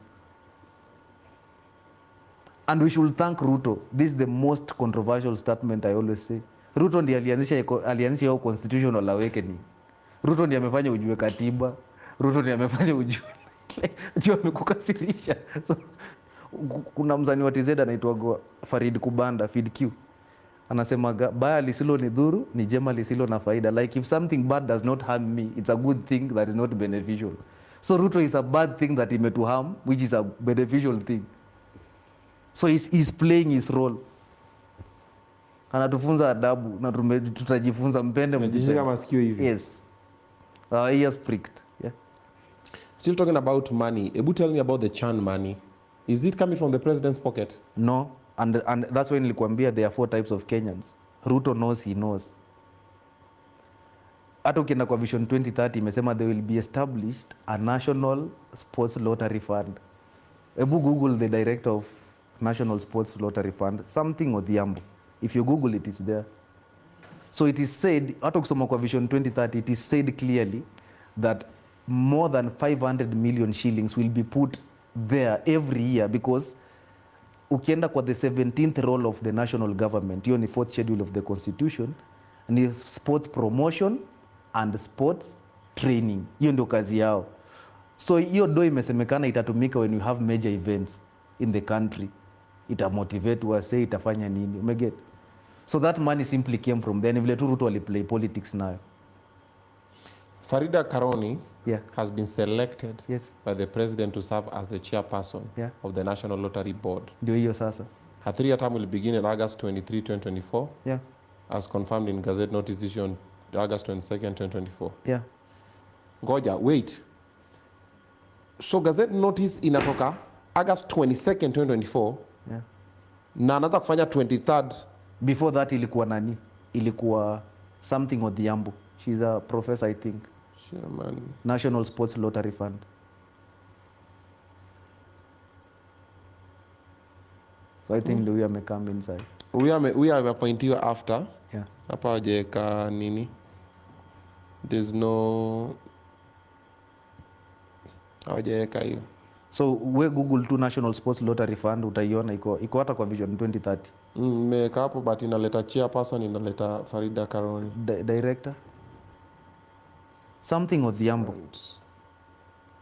And we should thank Ruto. This is the most controversial statement I always say. Ruto ndiye alianzisha hiyo constitutional awakening. Ruto ndiye amefanya ujue katiba. Ruto ndiye amefanya ujue. Jua amekukasirisha. So, kuna mzani wa TZ anaitwa Farid Kubanda, Feed Q. Anasema baya lisilo ni dhuru, ni jema lisilo na faida. Like if something bad does not harm me, it's a good thing that is not beneficial. So Ruto is a bad thing that he may to harm, which is a beneficial thing. So he's playing his role. Anatufunza adabu na tutajifunza mpende Mjishika masikio hivi. Yes. He has pricked. Yeah. Still talking about money. Ebu tell me about the Chan money. Is it coming from the president's pocket? No. And that's why nilikwambia there are 4 types of Kenyans. Ruto knows he knows. Hata ukienda kwa Vision 2030 imesema there will be established a national sports lottery fund. Ebu Google the director of National Sports Lottery Fund, something Odhiambo. If you Google it, it's there. So it is said, hata ukisoma kwa Vision 2030, it is said clearly that more than 500 million shillings will be put there every year because ukienda kwa the 17th role of the national government, hiyo ni 4th schedule of the constitution, ni sports promotion and sports training. Hiyo ndio kazi yao. So hiyo do imesemekana itatumika when you have major events in the country. Itamotivate wase, itafanya nini, umeget? So that money simply came from there. Ni vile tu Ruto aliplay politics nayo. Farida Karoni has been selected by the president to serve as the chairperson of the National Lottery Board. Ndio hiyo sasa. Her 3-year term will begin in August 23, 2024. Yeah. As confirmed in Gazette notice issued on August 22nd, 2024. Yeah. Ngoja, wait. So Gazette notice inatoka August 22nd, 2024. Yeah. Na anataka kufanya 23rd. Before that ilikuwa nani? ilikuwa something Odhiambo. She's a professor, I think. Chairman. National Sports Lottery Fund. So I think Louis may come inside. We are appointiwa after. Yeah. Hapa wajeka nini? There's no hawajaweka hiyo. So we Google tu National Sports Lottery Fund utaiona iko hata kwa Vision 2030. Nimeweka hapo but inaleta chairperson, inaleta Farida Karoni. Director? Something Odhiambo.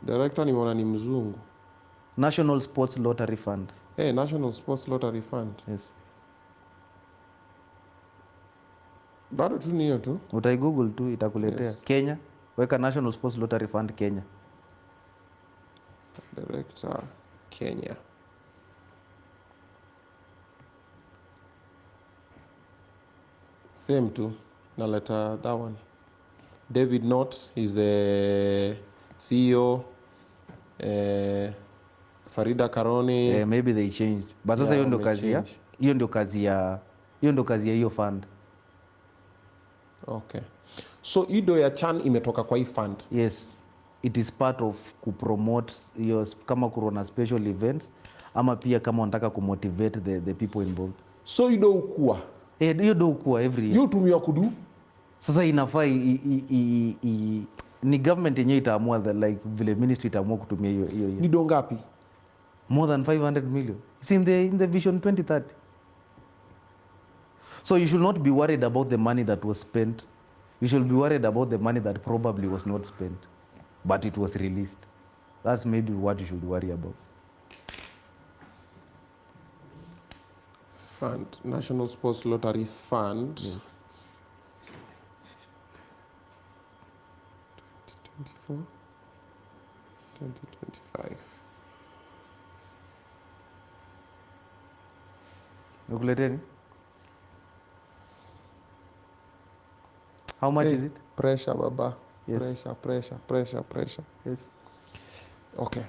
Director nimeona ni mzungu. National Sports Lottery Fund. National Sports Lottery Fund. Yes. Bado tu ni hiyo tu. Utai Google tu itakuletea. Yes. Kenya, weka National Sports Lottery Fund Kenya. Director Kenya. Same tu. Naleta that one. David Knott is the CEO. Farida Karoni. Maybe they changed. But sasa hiyo ndio kazi ya hiyo ndio kazi ya hiyo fund. Okay. So ido ya Chan imetoka kwa hii fund. Yes. It is part of kupromote hiyo kama corona special events ama pia kama unataka kumotivate the people involved. So ido ukua. Hiyo ndio ukua every year. Hiyo tumia kudu. Sasa inafaa ni government yenyewe itaamua like vile ministry itaamua kutumia hiyo. Ni do ngapi? More than 500 million. It's in the Vision 2030. So you should not be worried about the money that was spent. You should be worried about the money that probably was not spent, but it was released. That's maybe what you should worry about. Fund, National Sports Lottery Fund. Yes. 2024, 2025. Nukuleteni? How much is it? Pressure, baba. Yes. Pressure. Yes. Okay.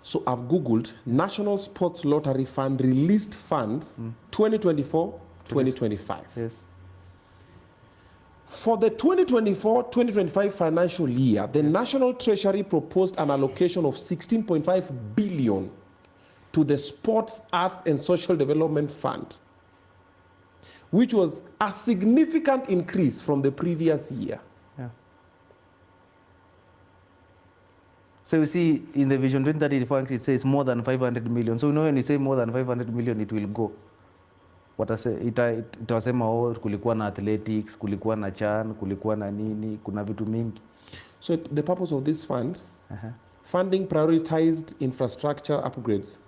So I've Googled National Sports Lottery Fund released funds 2024, 2025. Yes. For the 2024-2025 financial year, the National Treasury proposed an allocation of 16.5 billion to the Sports, Arts and Social Development Fund, which was a significant increase from the previous year. Yeah. So you see, in the Vision 2030 it says more than 500 million. So you know when you say more than 500 million, it will go. Itasema kulikuwa na athletics, kulikuwa na CHAN, kulikuwa na nini, kuna vitu mingi. So the purpose of these funds, funding prioritized infrastructure upgrades,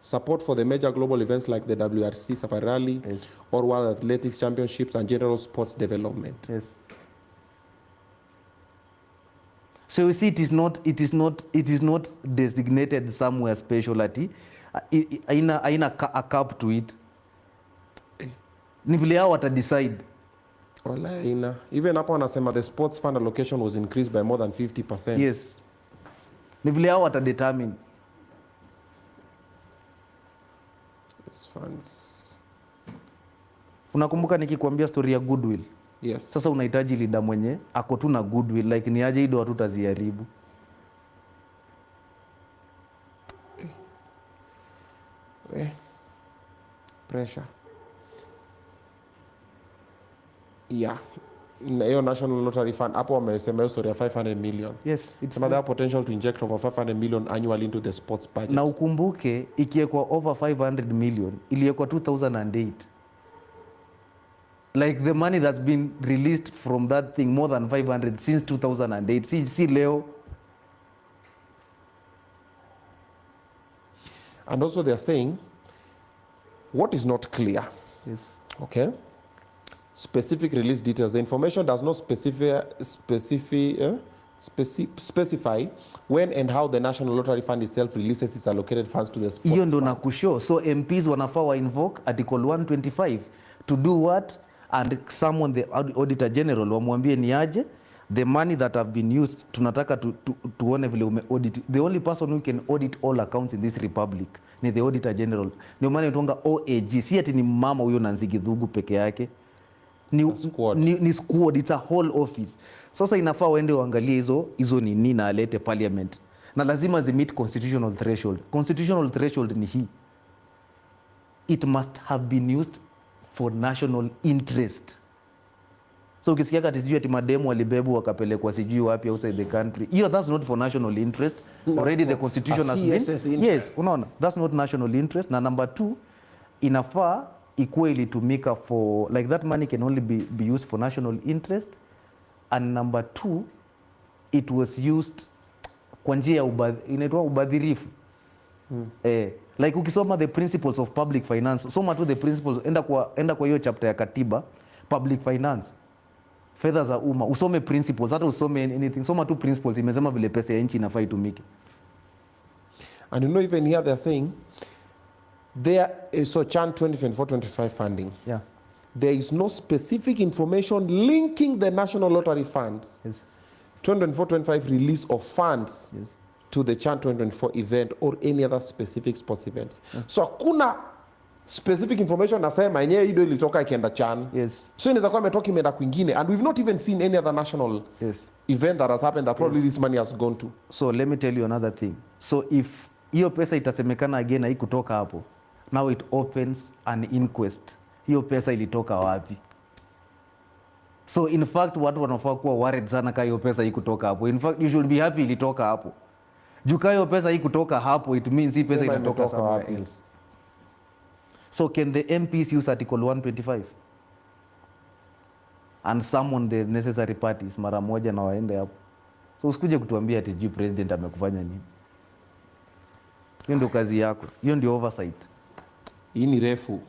support for the major global events like the WRC Safari Rally, Yes. or World Athletics Championships and general sports development. Yes. So you see, it is not designated somewhere specialty. Aina a cap to it. Ni vile hao wata decide. Wala ina. Even hapo wanasema the sports fund allocation was increased by more than 50%. Yes. Ni vile hao wata determine. These funds. Unakumbuka nikikwambia story ya goodwill? Yes. Sasa unahitaji leader mwenye ako tu na goodwill, like ni aje ido watu taziharibu. Pressure. Yeah. Hiyo National Lottery Fund hapo wamesema hiyo story ya 500 million. Yes, it's Some other potential to inject over 500 million annually into the sports budget. na ukumbuke ikiwekwa over 500 million iliwekwa 2008. Like the money that's been released from that thing more than 500 since 2008. See leo. And also they are saying what is not clear. Yes. Okay. Specific release details. The information does not specify when and how the National Lottery Fund itself releases its allocated funds to the sports Hiyo ndo fund. nakushow. So MPs wanafaa wa invoke article 125 to do what, and someone the auditor general wamwambie ni aje the money that have been used tunataka tuone vile ume audit. The only person who can audit all accounts in this republic ni the auditor general. Ndio maana inaitwa OAG. Si ati ni mama huyo Nancy Githugu peke yake. ni squad, it's a whole office. Sasa inafaa waende waangalie hizo nini na alete parliament, na lazima meet constitutional threshold. Constitutional threshold ni hii, it must have been used for national interest. So ukisikia kati sijui ati mademu walibebu wakapelekwa sijui wapi outside the country, that's not for national interest. Already the constitution has been, yes, unaona, that's not national interest. Na number 2, inafaa ikuwe ilitumika for, like, that money can only be used for national interest. And number 2, it was used kwa njia inaitwa ubadhirifu. Like ukisoma the principles of public finance, soma tu the principles, enda kwa hiyo chapter ya katiba, public finance, fedha za umma, usome principles, hata usome anything, soma tu principles, imesema vile pesa ya nchi inafaa itumike. And you know, even here they're saying so Chan 2024-25 funding. Yeah. There is no specific information linking the national lottery funds. Yes. 2024-25 release of funds. Yes. To the Chan 2024 event or any other specific sports events. Yeah. So hakuna specific information nasema yenyewe hiyo ilitoka ikienda Chan. Yes. So inaweza kuwa imetoka imeenda kwingine, and we've not even seen any other national event that has happened that probably this money has gone to. So let me tell you another thing. So if hiyo pesa itasemekana again haikutoka hapo, now it opens an inquest. Hiyo pesa ilitoka wapi? So in fact watu wanafaa kuwa worried sana kama hiyo pesa haikutoka hapo. In fact you should be happy ilitoka hapo. Juu kama hiyo pesa haikutoka hapo, it means hii pesa inatoka somewhere else. So can the MPs use Article 125 and summon the necessary parties mara moja na waende hapo? So usikuje kutuambia ati juu president amekufanya nini. Hiyo ndio kazi yako. Hiyo ndio oversight. Hii ni refu.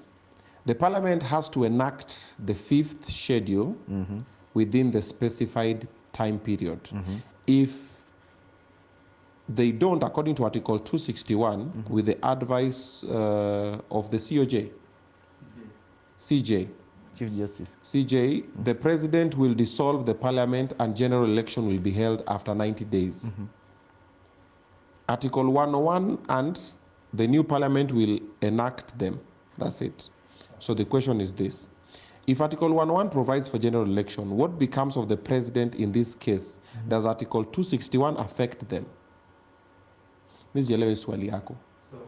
The parliament has to enact the 5th schedule within the specified time period. If they don't, according to Article 261, with the advice of the CJ, Chief Justice. CJ, the president will dissolve the parliament and general election will be held after 90 days. Article 101, and the new parliament will enact them. That's it. So the question is this. If Article 101 provides for general election, what becomes of the president in this case? Does Article 261 affect them? Ms. Jelewe swali yako. So,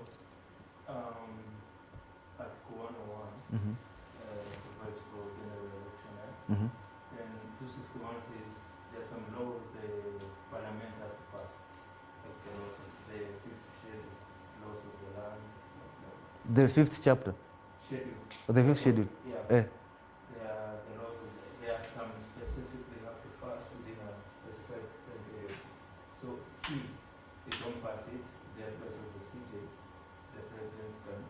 Article 101 provides for general election, right? Then 261 says there's some laws the parliament has to pass, like the laws of the 5th schedule, laws of the land. The 5th chapter. Schedule. The 5th schedule. Yeah. The laws of there are some specific they have to pass within a specified time period. So if they don't pass it, the advice of the CJ, the president can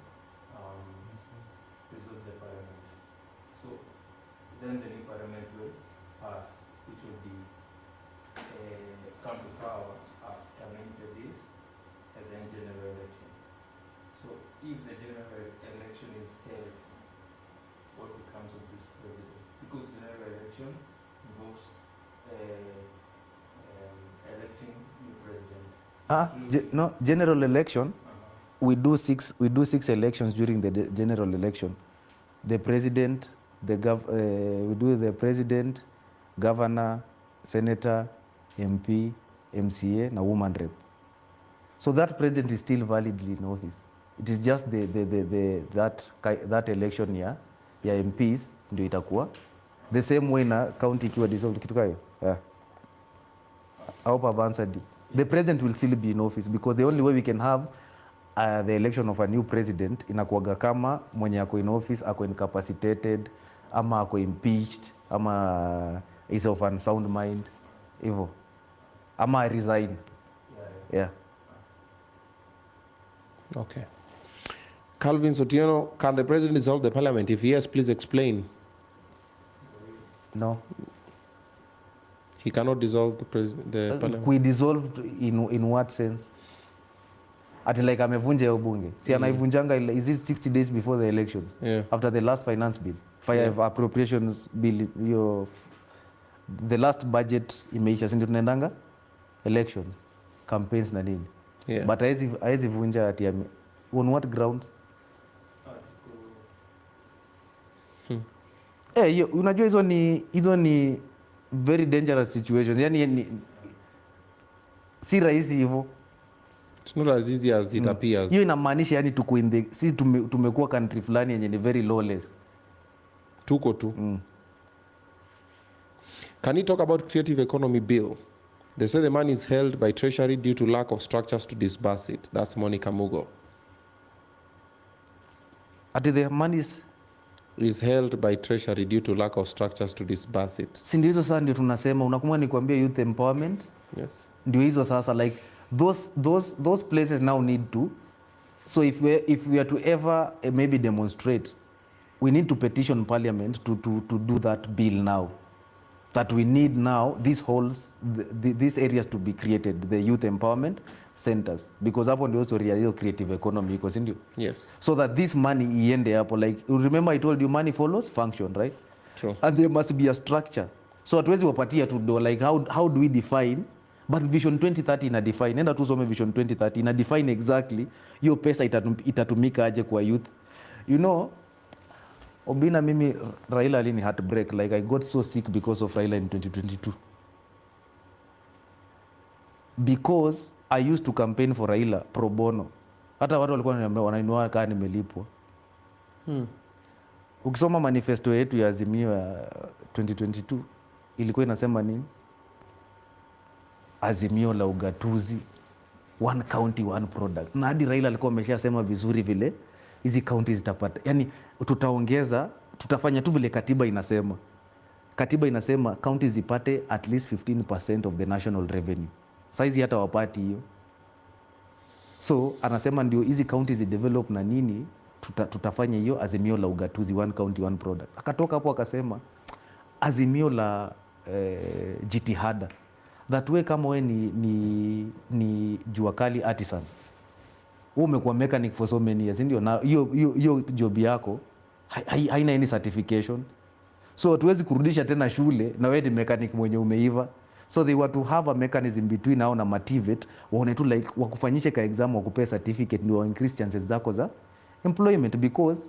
dissolve the parliament. So then the new parliament will pass, which will be come to power after 90 days, and then general election. So if the general election is held, what becomes of this president? Because general election involves electing new president. No, general election, we do six elections during the general election. The president, we do the president, governor, senator, MP, MCA, na woman rep. So that president is still validly in office. It is just that election ya MPs ndio itakuwa the same way na county ikiwa dissolved kitu kayo. Yeah. I hope I've answered you. The president will still be in office because the only way we can have the election of a new president inakuwaga kama mwenye ako in office ako incapacitated ama ako impeached ama is of unsound mind hivyo ama resign. Yeah. Okay. Calvin Sotieno, can the president dissolve the parliament? If yes, please explain. No. He cannot dissolve the parliament. We dissolved in what sense? Ati like amevunja hiyo bunge. Si anaivunjanga is it 60 days before the elections? Yeah. After the last finance bill. Appropriations bill the last budget imeisha, si ndio tunaendanga elections, campaigns na nini. Yeah. But haezi vunja ati on what grounds? Unajua hizo ni very dangerous situations. Yani si rahisi hivyo. It's not as easy as it appears. Hiyo inamaanisha yani sisi tumekuwa country fulani yenye ni very lawless. Tuko tu. Can you talk about creative economy bill? They say the money is held by treasury due to lack of structures to disburse it. That's Monica Mugo. The money is held by treasury due to lack of structures to disburse it. Si ndio hizo sasa ndio tunasema, unakumbuka nikwambia youth empowerment? Yes. Ndio hizo sasa, like those places now need to, so if we are to ever maybe demonstrate, we need to petition parliament to do that bill now, that we need now these halls, these areas to be created, the youth empowerment centers, because hapo ndio story ya hiyo creative economy iko, si ndio? Yes. So that this money iende hapo, like remember I told you money follows function, right? True. And there must be a structure. So hatuwezi wapatia tu do, like how do we define, but Vision 2030 ina define, nenda tu some Vision 2030 ina define exactly hiyo pesa itatumika aje kwa youth. You know, Obinna, mimi Raila alini heartbreak, like I got so sick because of Raila in 2022. Because I used to campaign for Raila pro bono. Hata watu walikuwa wanainua kaa nimelipwa. Ukisoma manifesto yetu ya Azimio ya 2022 ilikuwa inasema nini? Azimio la ugatuzi, one county one product. Na hadi Raila alikuwa ameshasema vizuri vile hizi counties zitapata. Yani tutafanya tu vile katiba inasema. Katiba inasema counties zipate at least 15% of the national revenue. Saizi hata wapati hiyo. So anasema ndio hizi counties develop na nini, tutafanya hiyo azimio la ugatuzi, one county one product. Akatoka hapo akasema azimio la jitihada, that way kama we ni jua kali artisan, wewe umekuwa mechanic for so many years, ndio, na hiyo job yako haina any certification, so tuwezi kurudisha tena shule na wewe ni mechanic mwenye umeiva. So they were to have a mechanism between now na motivate, waone tu like wakufanyishe ka exam wakupea certificate ndio increase chances zako za employment, because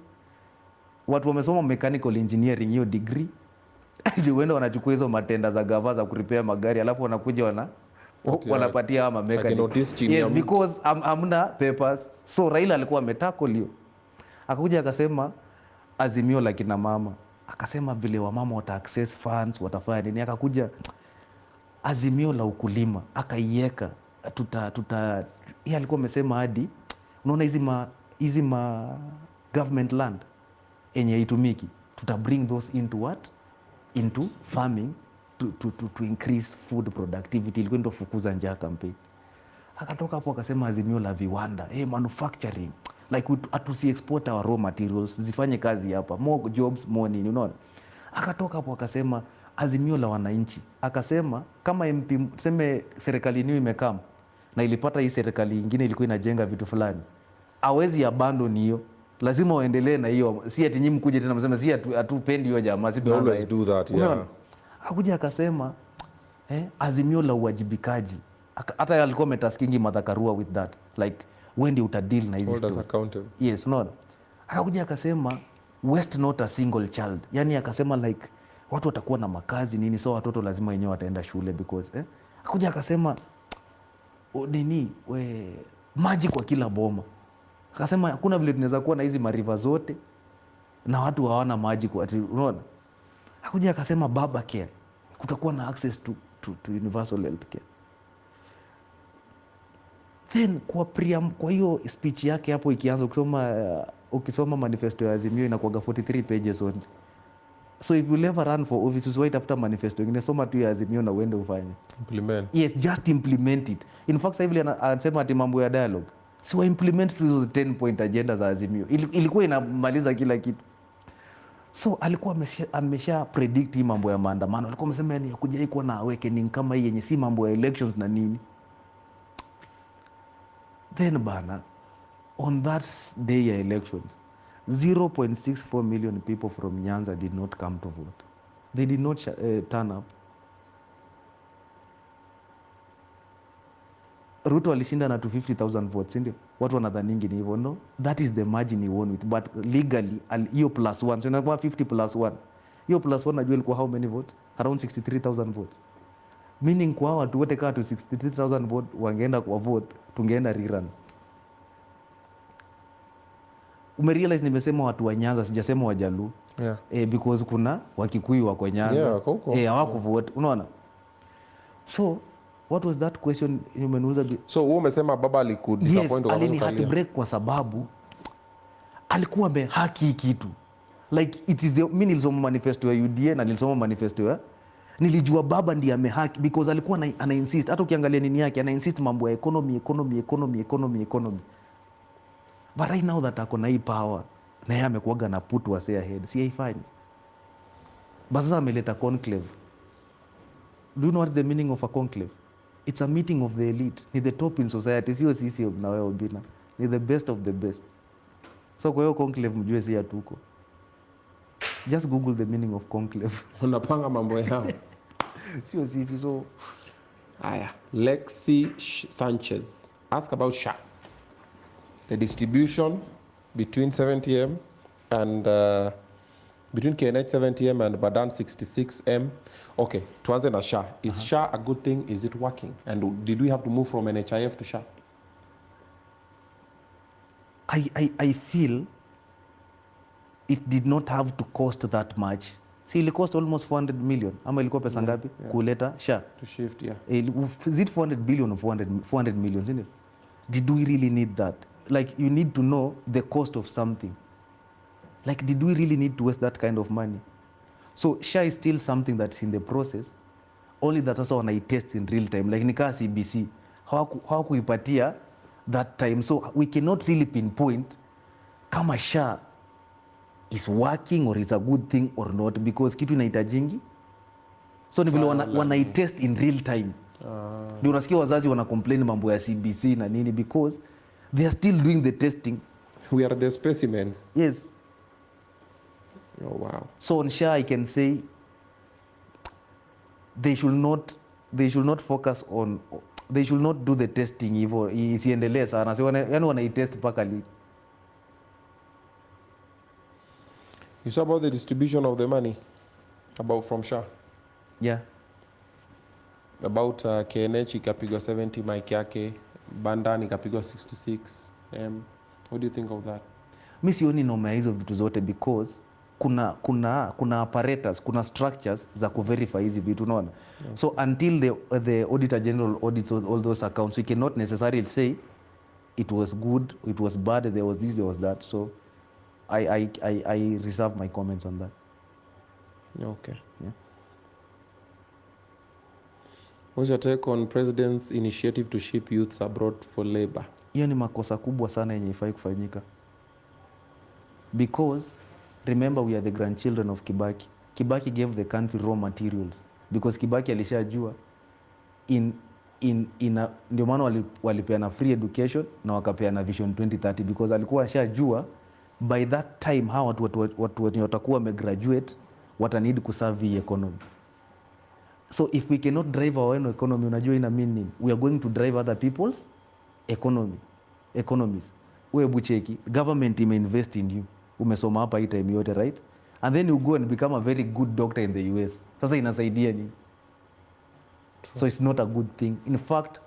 watu wamesoma mechanical engineering hiyo degree ndio wenda wanachukua hizo matenda za gava za kurepair magari, alafu wanakuja wanapatia ama mechanic. Yes, because hamna papers. So Raila alikuwa ametackle hiyo. Akakuja akasema azimio la kina mama. Akasema vile wamama wata access funds, watafanya nini. Akakuja azimio la ukulima, akaiweka yeye alikuwa amesema hadi unaona hizi government land enye itumiki, bring those into what, into farming to increase food productivity. Ilikuwa ndio fukuza njaa campaign. Akatoka hapo akasema azimio la viwanda, manufacturing, like atusi export our raw materials, zifanye kazi hapa, more jobs more nini, unaona. Akatoka hapo akasema azimio la wananchi, akasema kama MP tuseme serikali niyo imekam na ilipata hii serikali nyingine ilikuwa inajenga vitu fulani, hawezi abandon hiyo, lazima waendelee na hiyo, si ati nyinyi mkuje tena mseme si hatupendi hiyo jamaa, si always do that. Yeah. Akuja akasema azimio la uwajibikaji, hata alikuwa metaskingi Martha Karua with that, like when do uta deal na hizi story. Yes, unaona. Akakuja akasema waste not a single child, yani akasema like watu watakuwa na makazi nini, so watoto lazima wenyewe wataenda shule because Akuja akasema maji kwa kila boma. Akasema hakuna vile tunaweza kuwa na hizi mariva zote na watu hawana maji kwa ati, unaona. Akuja akasema baba care, kutakuwa na access to universal health care. Then kwa hiyo speech yake hapo ikianza ukisoma manifesto ya Azimio inakuwa 43 pages only. So if you ever run for office, wait after manifesto ingine, soma tu ya Azimio na uende ufanye. Implement. Yes, just implement it. In fact, hivi anasema ati mambo ya dialogue, si wa implement to those 10 point agenda za Azimio. Ilikuwa inamaliza kila kitu. So alikuwa amesha predict hii mambo ya maandamano. Alikuwa amesema yani kuja iko na awakening kama hii yenye si mambo ya elections na nini. Then bana, on that day ya elections, 0.64 million people from Nyanza did not come to vote. They did not turn up. Ruto alishinda na 250,000 votes, ndio watu wanadhaningi ni hivyo. No, that is the margin he won with, but legally hiyo +1, so inakuwa 50 + 1 Hiyo plus 1 najua ilikuwa how many votes? Around 63,000 votes. Meaning kwa watu wote kaa tu 63,000 vote wangeenda kwa vote, tungeenda rerun. Umerealize nimesema watu wa Nyanza, sijasema Wajaluo. Yeah. Because kuna Wakikuyu wako Nyanza. Yeah, huko. Hawakuvote. Unaona? So, what was that question umeniuliza? So wewe umesema baba alikudisappoint yes, alini heartbreak kwa sababu alikuwa amehaki kitu. Like it is mimi nilisoma manifesto ya UDA na nilisoma manifesto ya nilijua baba ndiye amehaki because alikuwa ana insist, hata ukiangalia nini yake ana insist mambo ya economy. But right now that ako na hii power na yeye amekuaga na put wase ahead, si haifanyi. But sasa ameleta conclave. Do you know what is the meaning of a conclave? It's a meeting of the elite. Ni the top in society, sio sisi na wewe Obinna. Ni the best of the best. So kwa hiyo conclave mjue si hatuko. Just Google the meaning of conclave. Unapanga mambo yao. Sio sisi. So Aya, Lexi Sanchez ask about SHA. The distribution between 70M and between KNH 70M and Badan 66M. Okay, tuanze na SHA. Is SHA a good thing? Is it working? And did we have to move from NHIF to SHA? I feel it did not have to cost that much. See, it cost almost 400 million. Ama ilikuwa pesa ngapi? Kuleta SHA. To shift, yeah. Is it 400 billion or 400 million, isn't it? Did we really need that? Like, you need to know the cost of something. Like, did we really need to waste that kind of money? So, SHA is still something that's in the process, only that also when I test in real time. Like, nika CBC, hawakuipatia that time. So, we cannot really pinpoint kama SHA is working or is a good thing or not, because kitu inahitajingi. So, ni vile wanaitest in real time. Ndio unasikia wazazi wana complain mambo ya CBC na nini, because they are still doing the testing. We are the specimens. Yes. Oh, wow. So on SHA, I can say they should not focus on, they should not do the testing hivyo, isiendelee sana. So yani wanaitest mpaka lini? You saw about the distribution of the money about from SHA? Yeah. About KNH ikapigwa 70 mic yake, Bandan ikapigwa 66 What do you think of that? Mi sioni noma hizo vitu zote, because kuna apparatus, kuna structures za kuverify hizi vitu, unaona? Okay. So until the auditor general audits all those accounts, we cannot necessarily say it was good, it was bad, there was this, there was that. So I reserve my comments on that. Okay. Yeah. What's your take on president's initiative to ship youths abroad for labor? Hiyo ni makosa kubwa sana yenye ifai kufanyika. Because remember, we are the grandchildren of Kibaki. Kibaki gave the country raw materials, because Kibaki alishajua ndio maana walipeana free education na wakapeana vision 2030, because alikuwa ashajua by that time hawa watu watakuwa wamegraduate watanidi kuserve hii economy. So if we cannot drive our own economy, unajua ina mean nini? We are going to drive other people's economies. Wewe bucheki, government invest in you. Umesoma hapa hii time yote, right? And then you go and become a very good doctor in the US. Sasa inasaidia nini? So it's not a good thing. In fact,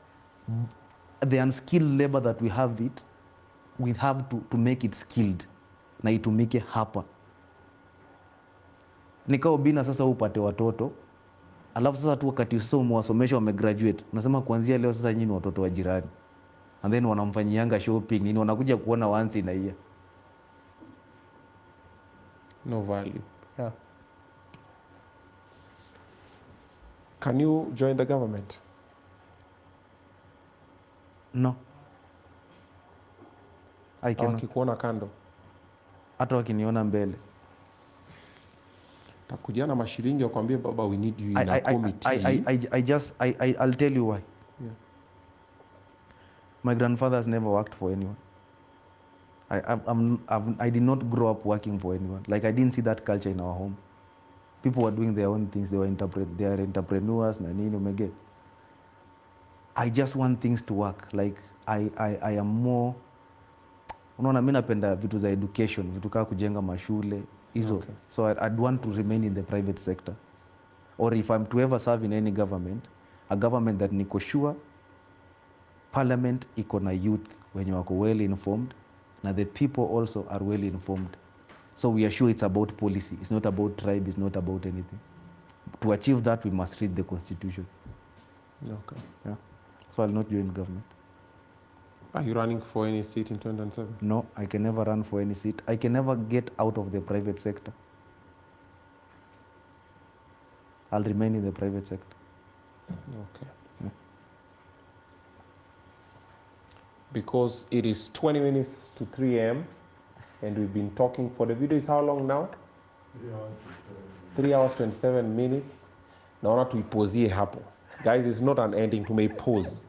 the unskilled labor that we have to make it skilled na itumike hapa. Nika Obinna sasa upate watoto, alafu sasa tu wakati sasa umewasomesha wamegraduate, unasema kuanzia leo sasa nyinyi ni watoto wa jirani. And then wanamfanyianga shopping, nini wanakuja kuona once in a year. No value. Yeah. Can you join the government? No. I cannot. Wakikuona kando, Hata wakiniona mbele. takuja na mashilingi wakwambie baba, we need you in a committee. I'll tell you why. Yeah. My grandfather has never worked for anyone. I did not grow up working for anyone. Like, I didn't see that culture in our home. People were doing their own things. They are entrepreneurs. Na nini umege. I just want things to work. Like, I am more, unaona mimi napenda vitu za education, vitu kama kujenga mashule, hizo. Okay. So I'd want to remain in the private sector, or if I'm to ever serve in any government, a government that niko sure parliament iko na youth wenye wako well informed na the people also are well informed, so we are sure it's about policy, it's not about tribe, it's not about anything. To achieve that we must read the constitution. Okay. Yeah. So I'll not join government. Are you running for any seat in 2027? No, I can never run for any seat. I can never get out of the private sector. I'll remain in the private sector. Okay. Yeah. Because it is 20 minutes to 3 a.m. and we've been talking for the video is how long now? 3 hours 27 minutes. Naona tuipozie hapo. Guys, it's not an ending, tumeipause.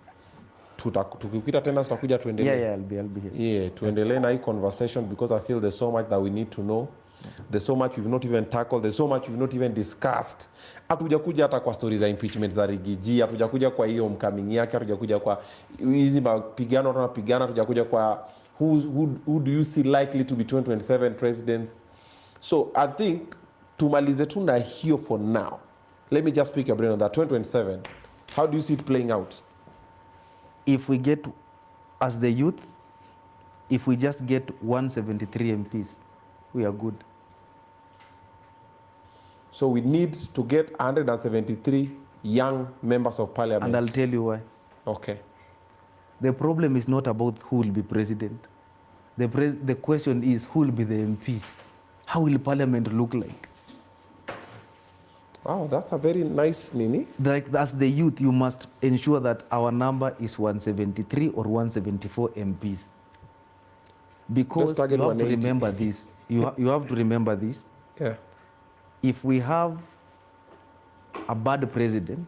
Tukipita tena tutakuja tuendelee. Yeah, I'll be here. Yeah, tuendelee na hii conversation because I feel there's so much that we need to know. There's so much we've not even tackled. There's so much we've not even discussed. Hatujakuja hata kwa stories za impeachment za Rigiji, hatujakuja kwa hiyo mkaming yake, hatujakuja kwa hizi mapigano tunapigana, hatujakuja kwa who do you see likely to be 2027 presidents. So I think tumalize tu na hiyo for now. Let me just pick your brain on that 2027. How do you see it playing out? If we get, as the youth, if we just get 173 MPs, we are good. So we need to get 173 young members of parliament. And I'll tell you why. Okay. The problem is not about who will be president. The question is who will be the MPs? How will parliament look like? Wow, that's a very nice nini. Like, as the youth, you must ensure that our number is 173 or 174 MPs. Because you have to remember this. You have to remember this. Yeah. If we have a bad president,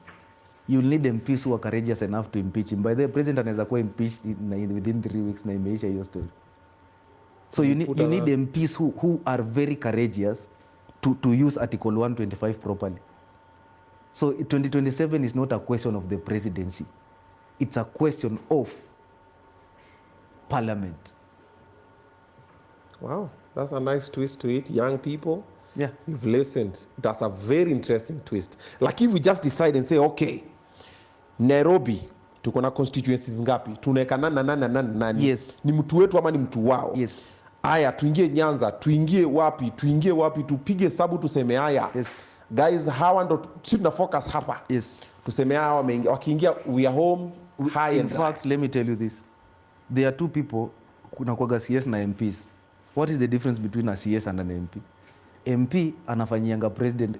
you need MPs who are courageous enough to impeach him. By the way, president anaweza kuwa impeached within 3 weeks na imeisha hiyo story. So you need MPs who are very courageous to use Article 125 properly. So 2027 is not a question of the presidency. It's a question of parliament. Wow, that's a nice twist to it. Young people, yeah, you've listened. That's a very interesting twist. Like if we just decide and say, okay, Nairobi, tuko na constituencies ngapi? Tunaweka nani? Yes. Ni mtu wetu ama ni mtu wao? Yes. Aya, tuingie Nyanza, tuingie wapi, tupige sabu tuseme haya. Yes. Guys, hawa ndo sisi tuna focus hapa. Yes. Tuseme haya wakiingia, we are home high. In fact, let me tell you this. There are two people, kuna kwaga CS na MPs. What is the difference between a CS and an MP? MP anafanyianga president,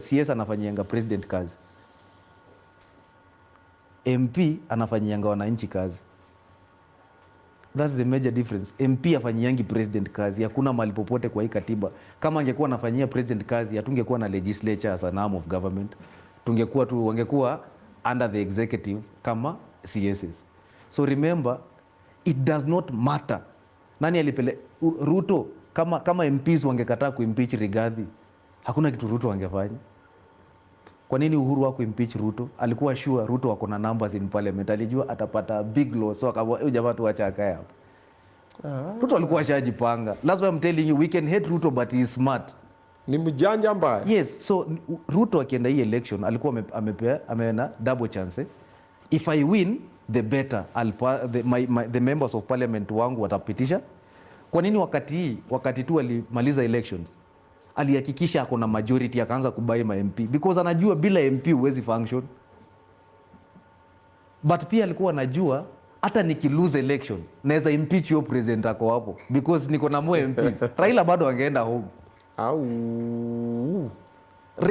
CS anafanyianga president kazi. MP anafanyianga wananchi kazi. That's the major difference. MP afanyiangi president kazi. Hakuna mahali popote kwa hii katiba. Kama angekuwa anafanyia president kazi, hatungekuwa na legislature as an arm of government. Wangekuwa under the executive kama CSs. So remember, it does not matter. Nani alipele Ruto kama MPs wangekataa kuimpeach Rigathi, hakuna kitu Ruto wangefanya. Kwa nini Uhuru wako impeach Ruto? Alikuwa sure Ruto wako na numbers in parliament. Alijua atapata big loss. So akawa jamaa tu acha akae hapo. Ruto alikuwa shajipanga. That's why I'm telling you, we can hate Ruto but he is smart. Ni mjanja mbaya. Yes, so Ruto akienda hii election alikuwa ameona double chance. If I win, the better. The members of parliament wangu watapitisha. Kwa nini wakati tu alimaliza elections, alihakikisha ako na majority, akaanza kubai ma MP because anajua bila MP huwezi function. But pia alikuwa anajua hata nikilose election naweza impeach your president ako hapo because niko na more MPs. Raila bado angeenda home.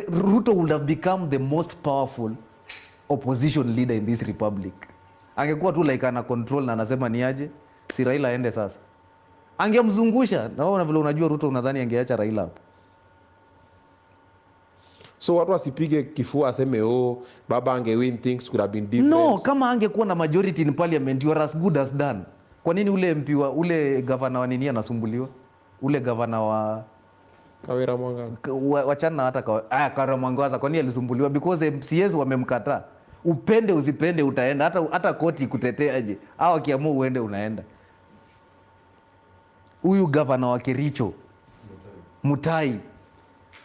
Ruto would have become the most powerful opposition leader in this republic. Angekuwa tu like ana control na anasema ni aje, si Raila aende sasa. Angemzungusha. Na wewe vile unajua Ruto unadhani angeacha Raila hapo. So watu wasipige kifua aseme baba angewin, things could have been different. No, kama angekuwa na majority in parliament, you are as good as done. Kwa nini ule MP ule governor wa nini anasumbuliwa? Ule governor wa Kawira Mwangaza. Wachana hata Kawira Mwangaza, kwa nini alisumbuliwa? Because MCAs wamemkataa. Upende usipende utaenda, hata koti kuteteaje. Au akiamua uende unaenda. Huyu governor wa Kericho, Mutai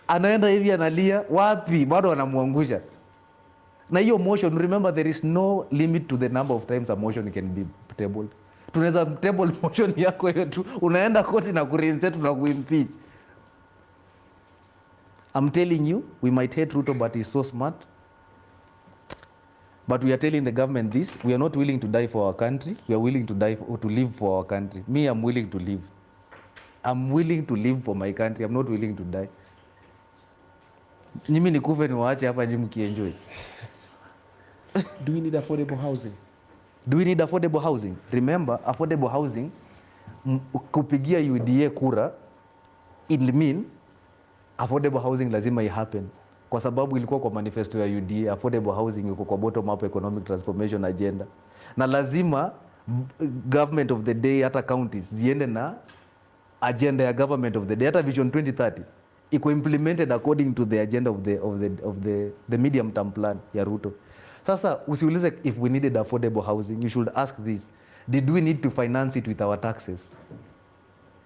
anaenda hivi analia, wapi bado anamwangusha. Na hiyo motion, remember there is no limit to the number of times a motion can be tabled. Tunaweza table motion yako hiyo tu, unaenda koti na kureinstate na kuimpeach. I'm telling you, we might hate Ruto, but he's so smart. But we are telling the government this, we are not willing to die for our country, we are willing to live for our country. Me, I'm willing to live. I'm willing to live for my country, I'm not willing to die. Nyimi nikufe niwaache hapa nyinyi mkienjoy. Do we need affordable housing? Do we need affordable housing? Remember, affordable housing, kupigia UDA kura, it mean affordable housing lazima happen. Kwa sababu ilikuwa kwa manifesto ya UDA, affordable housing iko kwa bottom up economic transformation agenda. Na lazima government of the day hata counties ziende na agenda ya government of the day, hata vision 2030 iko implemented according to the agenda of the medium term plan ya Ruto. Sasa usiulize if we needed affordable housing, you should ask this: did we need to finance it with our taxes?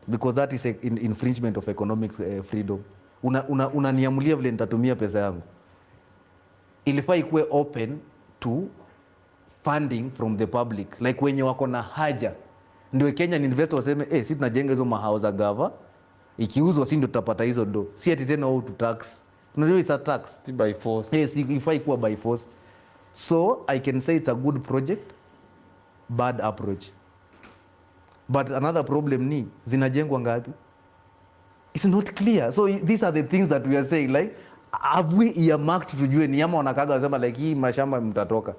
Because that is an infringement of economic freedom. Unaniamulia vile nitatumia pesa yangu. Ilifaa ikuwe open to funding from the public, like wenye wako na haja ndio Kenyan investor waseme sisi tunajenga hizo mahao za gava, ikiuzwa sisi ndio tutapata hizo do, si ati tena au to tax. Unajua it's a tax By force. Yes, ifai kuwa by force. So I can say it's a good project, bad approach. But another problem ni zinajengwa ngapi? It's not clear. So these are the things that we are saying, like have we earmarked tujue ni ama wanakaga wasema like hii mashamba mtatoka?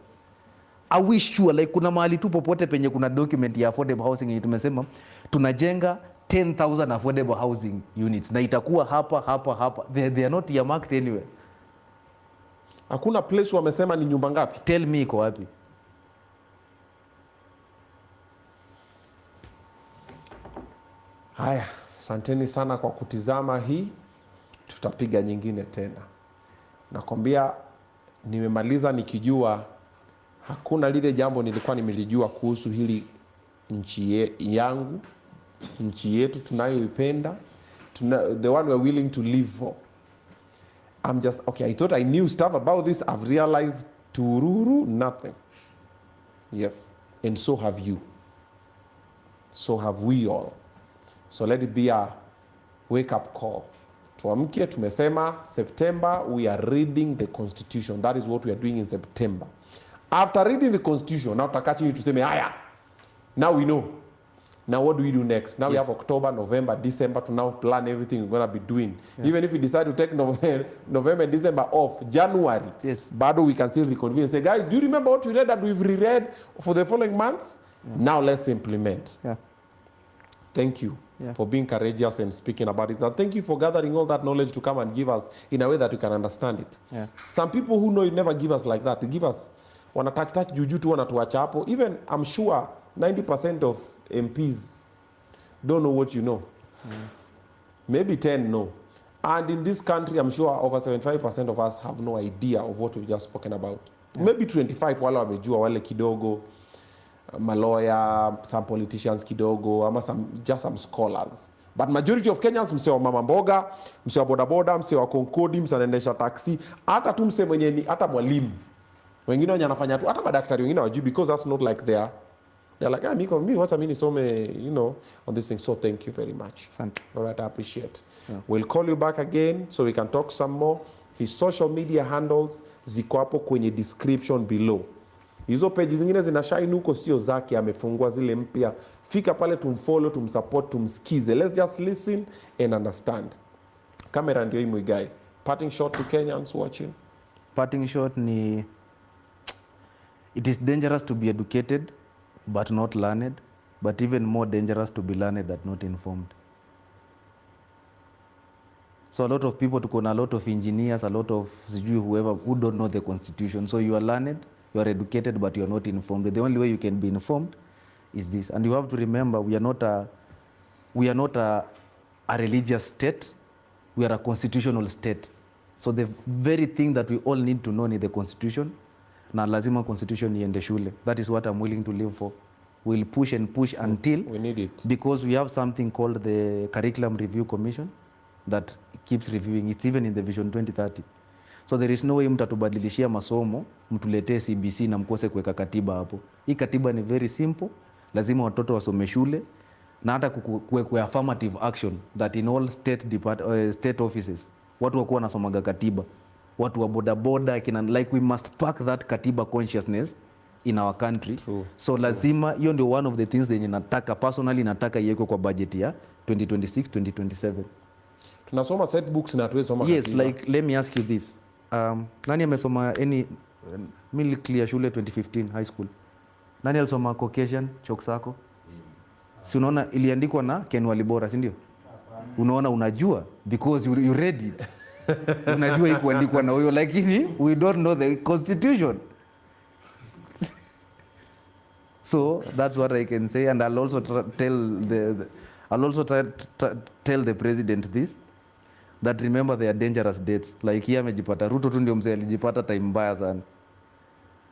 Are we sure like kuna mahali tu popote penye kuna document ya affordable housing yenye tumesema tunajenga 10,000 affordable housing units na itakuwa hapa. They are not earmarked anywhere. Hakuna place wamesema ni nyumba ngapi? Tell me iko wapi? Haya, asanteni sana kwa kutizama hii. Tutapiga nyingine tena. Nakwambia nimemaliza nikijua hakuna lile jambo nilikuwa nimelijua kuhusu hili nchi yangu, nchi yetu tunayoipenda, the one we're willing to live for. I'm just, okay, I thought I knew stuff about this. I've realized tururu, nothing. Yes, and so have you. So have we all. So let it be a wake-up call. Tuamke, tumesema September, we are reading the Constitution. That is what we are doing in September. After reading the Constitution, now takachi tuseme haya. Now we know. Now what do we do next? Now we have October, November, December to now plan everything we're going to be doing. Even if we decide to take November and December off, January, bado we can still reconvene and say, guys, do you remember what we read that we've reread for the following months? Now let's implement. Thank you for being courageous and speaking about it. And thank you for gathering all that knowledge to come and give us in a way that we can understand it. Some people who know it never give us like that. They give us, touch juju tu wanatuacha hapo. Even, I'm sure, 90% of MPs don't know what you know. Maybe 10 know. And in this country, I'm sure over 75% of us have no idea of what we've just spoken about. Maybe 25 wale wamejua, wale kidogo, maloya, some politicians kidogo, ama just some scholars. But majority of Kenyans, mse wa mama mboga, mse wa bodaboda, mse wa konkodi, mse anaendesha taxi, hata tu mse mwenye ni, hata mwalimu. Wengine wenye anafanya tu, hata madaktari wengine wajui, because that's not like they're like, me, what's I mean, so me, on this thing. So thank you very much. Thank you. All right, I appreciate. We'll call you back again so we can talk some more. His social media handles ziko hapo kwenye description below. Hizo page zingine zinashine huko sio zake, amefungua zile mpya. Fika pale tumfollow, tumsupport, tumsikize. Let's just listen and understand. Kamera ndio hii Muigai. Parting shot to Kenyans watching. Parting shot ni, it is dangerous to be educated but not learned, but even more dangerous to be learned but not informed. So a lot of people, tuko na a lot of engineers, a lot of whoever who don't know the Constitution. So you are learned, you are educated, but you are not informed. The only way you can be informed is this. And you have to remember, we are not a religious state, we are a constitutional state. So the very thing that we all need to know is the Constitution. Na lazima Constitution iende shule. That is what I'm willing to live for. We'll push and push until we need it. Because we have something called the Curriculum Review Commission. that keeps reviewing. It's even in the Vision 2030. So there is no way mtatubadilishia masomo, mtuletee CBC na mkose kuweka katiba hapo. Hii katiba ni very simple. Lazima watoto wasome shule na hata kuwe affirmative action that in all state offices watu wakuwa nasomaga katiba. Watu wa boda like we must pack that katiba consciousness in our country. True. So lazima hiyo ndio one of the things zenye nataka personally nataka iwekwe kwa budget ya 2026 2027. Tunasoma set books na tuwe soma yes, katiba. like let me ask you this. Nani amesoma mimi clear shule 2015 high school? Nani alisoma Caucasian Choksako? Si unaona iliandikwa na Ken Walibora, si ndio? Unaona unajua because you read it. Unajua ikuandikwa na huyo, lakini we don't know the constitution. So that's what I can say, and I'll also tell the president this, that remember they are dangerous dates. Like here amejipata Ruto tu ndio mzee alijipata time mbaya sana.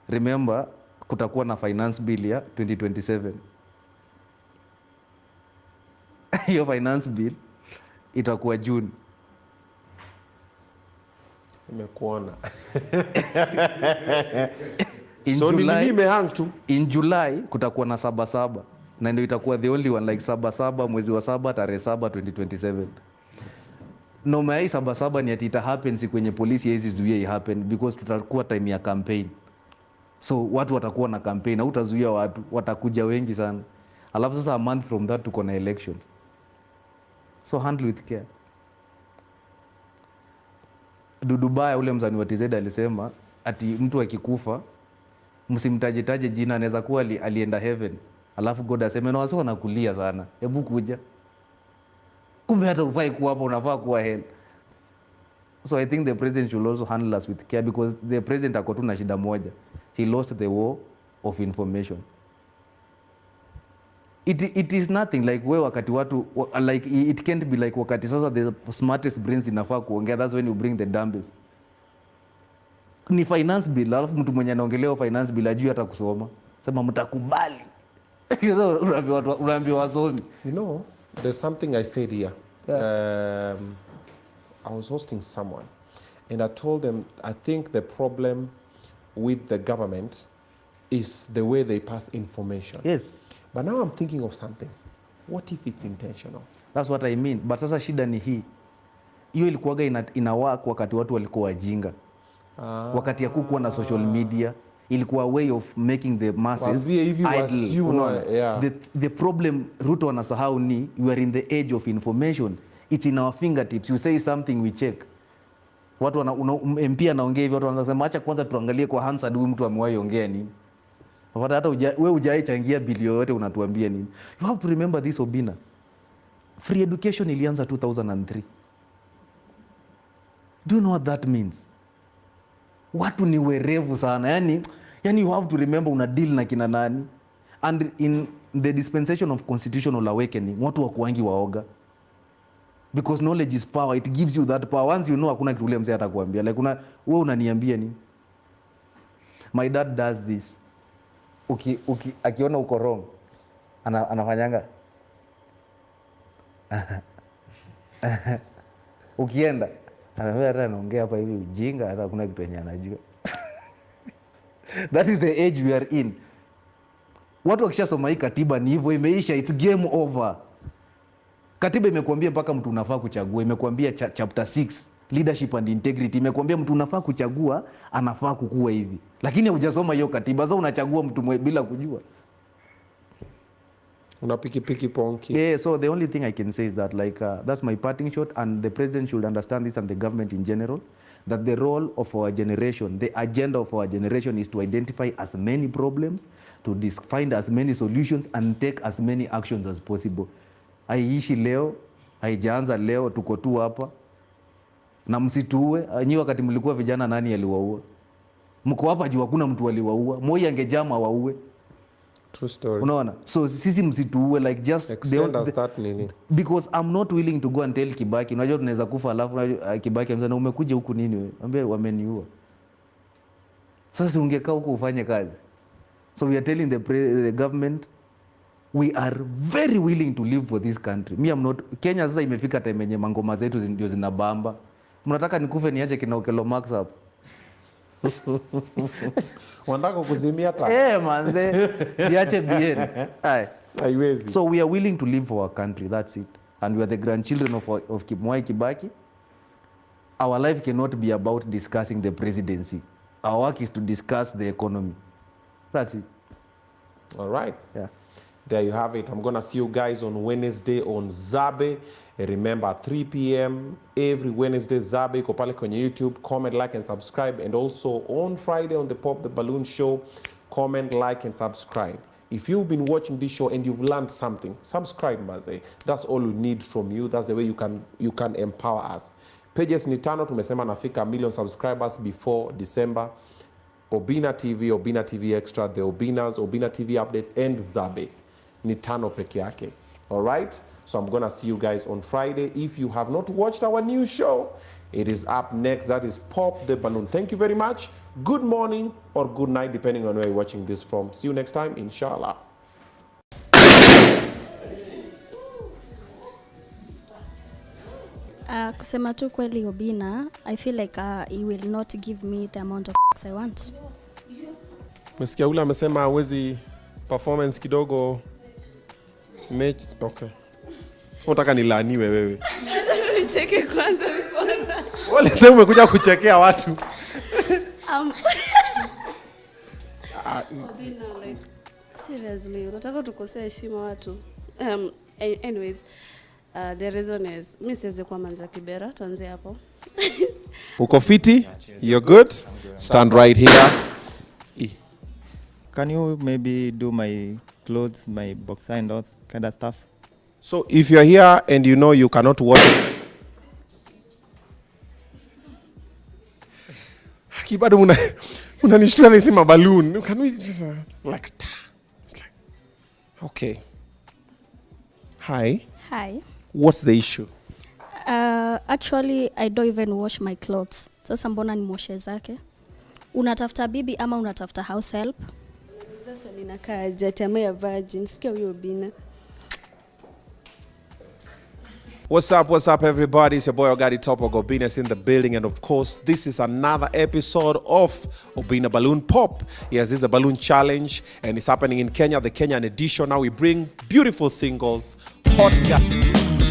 Remember kutakuwa na finance bill ya 2027. Hiyo finance bill itakuwa June. Nimekuona. In July kutakuwa na 7/7 na ndio itakuwa the only one like 7/7 mwezi wa 7 tarehe 7 2027. No mai 7/7 ni ati ita happen siku kwenye polisi hizi zuia i happen because tutakuwa time ya campaign. So watu watakuwa na campaign na utazuia watu watakuja wengi sana. Alafu sasa a month from that tuko na elections. So handle with care. Dudubaya ule mzani wa TZ alisema ati mtu akikufa msimtajitaje jina, anaweza kuwa alienda heaven. Alafu God aseme no wasi wanakulia sana. Hebu kuja. Kumbe hata ufai kuwa hapo, unafaa kuwa hell. So I think the president should also handle us with care because the president ako tu na shida moja. He lost the war of information. It is nothing like we wakati watu like it can't be like wakati sasa the smartest brains inafaa kuongea, that's when you bring the dumbest. Ni finance bill, alafu mtu mwenye anaongelea finance bill ajui hata kusoma. Sema mtakubali. Unaambiwa wasomi. You know, there's something I said here. Yeah. I was hosting someone and I told them I think the problem with the government is the way they pass information. Yes. But now I'm thinking of something. What if it's intentional? That's what I mean. But sasa shida ni hii. Hiyo ilikuwaga ina work wakati watu walikuwa wajinga. Wakati hakukuwa na social media, ilikuwa a way of making the masses idle. Yeah. The problem Ruto anasahau ni we are in the age of information. It's in our fingertips. You say something, we check. Watu MP anaongea hivi, watu wanasema acha kwanza tuangalie kwa Hansard huyu mtu amewahi ongea nini. Hata wewe hujai changia bili yoyote unatuambia nini? You have to remember this, Obinna. Free education ilianza 2003. Do you know what that means? Watu ni werevu sana. Yani you have to remember una deal na kina nani. And in the dispensation of constitutional awakening, watu wakuangi waoga. Because knowledge is power. It gives you that power. Once you know hakuna kitu ule mzee atakwambia. Like wewe unaniambia nini? My dad does this. Akiona uko wrong anafanyanga ukienda hata anaongea hapa hivi ujinga, hata kuna kitu yenye anajua. That is the age we are in. Watu wakishasoma hii katiba ni hivyo, imeisha, it's game over. Katiba imekuambia mpaka mtu unafaa kuchagua, imekuambia chapter 6 leadership and integrity, imekuambia mtu unafaa kuchagua anafaa kukua hivi, lakini hujasoma hiyo katiba. Sasa unachagua mtu bila kujua, una piki ponki. Yeah, so the only thing I can say is that like that's my parting shot, and the president should understand this, and the government in general, that the role of our generation, the agenda of our generation is to identify as many problems, to find as many solutions and take as many actions as possible. Haiishi leo, haijaanza leo, tuko tu hapa. Na msituue. Nyi wakati mlikuwa vijana nani aliwaua? Mko hapa juu hakuna mtu aliwaua. Moi angejama waue. True story. Unaona? So sisi msituue, like just extend us that nini. Because I'm not willing to go and tell Kibaki, unajua tunaweza kufa alafu Kibaki amesema umekuja huku nini wewe? Ambia wameniua. Sasa ungekaa huko ufanye kazi. So we are telling the government we are very willing to live for this country. Me, I'm not. Kenya sasa imefika time yenye mangoma zetu ndio zinabamba. Mnataka nikufe niache kina Okelo Max hapo? Wanataka kuzimia ta. Manze. Niache bien. Haiwezi. So we are willing to live for our country. That's it. And we are the grandchildren of Mwai Kibaki. Our life cannot be about discussing the presidency. Our work is to discuss the economy. That's it. All right. Yeah. There you have it. I'm going to see you guys on Wednesday on Zabe. And remember, 3 p.m. every Wednesday, Zabe. Iko pale kwenye YouTube. Comment, like, and subscribe. And also on Friday on the Pop the Balloon Show. Comment, like, and subscribe. If you've been watching this show and you've learned something, subscribe, Maze. That's all we need from you. That's the way you can empower us. Pages ni 5, tumesema nafika 1 million subscribers before December. Obinna TV Extra, the Obinnas, Obinna TV Updates, and Zabe. Ni 5 peke yake. All right? So I'm going to see you guys on Friday. If you have not watched our new show, it is up next. That is Pop the Balloon. Thank you very much. Good morning or good night, depending on where you're watching this from. See you next time, inshallah. Kusema tu kweli Obinna, I feel like he will not give me the amount of I want. Mesikia ule amesema hawezi performance kidogo match. Okay. Unataka nilaaniwe wewe. Nicheke kwanza. Wale sema umekuja kuchekea watu. Obinna, like seriously, unataka tukosea heshima watu. Anyways, the reason is mimi siwezi kuwa manza Kibera, tuanze hapo. Uko fiti? You're good? Stand right here. Can you maybe do my clothes, my boxer and all kind of stuff? So if you're here and you know you cannot watch Kibado unanishtua na sima balloon. Can we just like it's like okay. Hi. Hi. What's the issue? Actually, I don't even wash my clothes. Sasa mbona nimoshe zake? Unatafuta bibi ama unatafuta house help? Sasa ninakaa jamaa ya virgin, sikia huyo Obinna. What's up, everybody? It's your boy Oga Obinna is in the building, and of course, this is another episode of Obinna Balloon Pop. Yes, this is a balloon challenge, and it's happening in Kenya, the Kenyan edition. Now we bring beautiful singles, hot guys.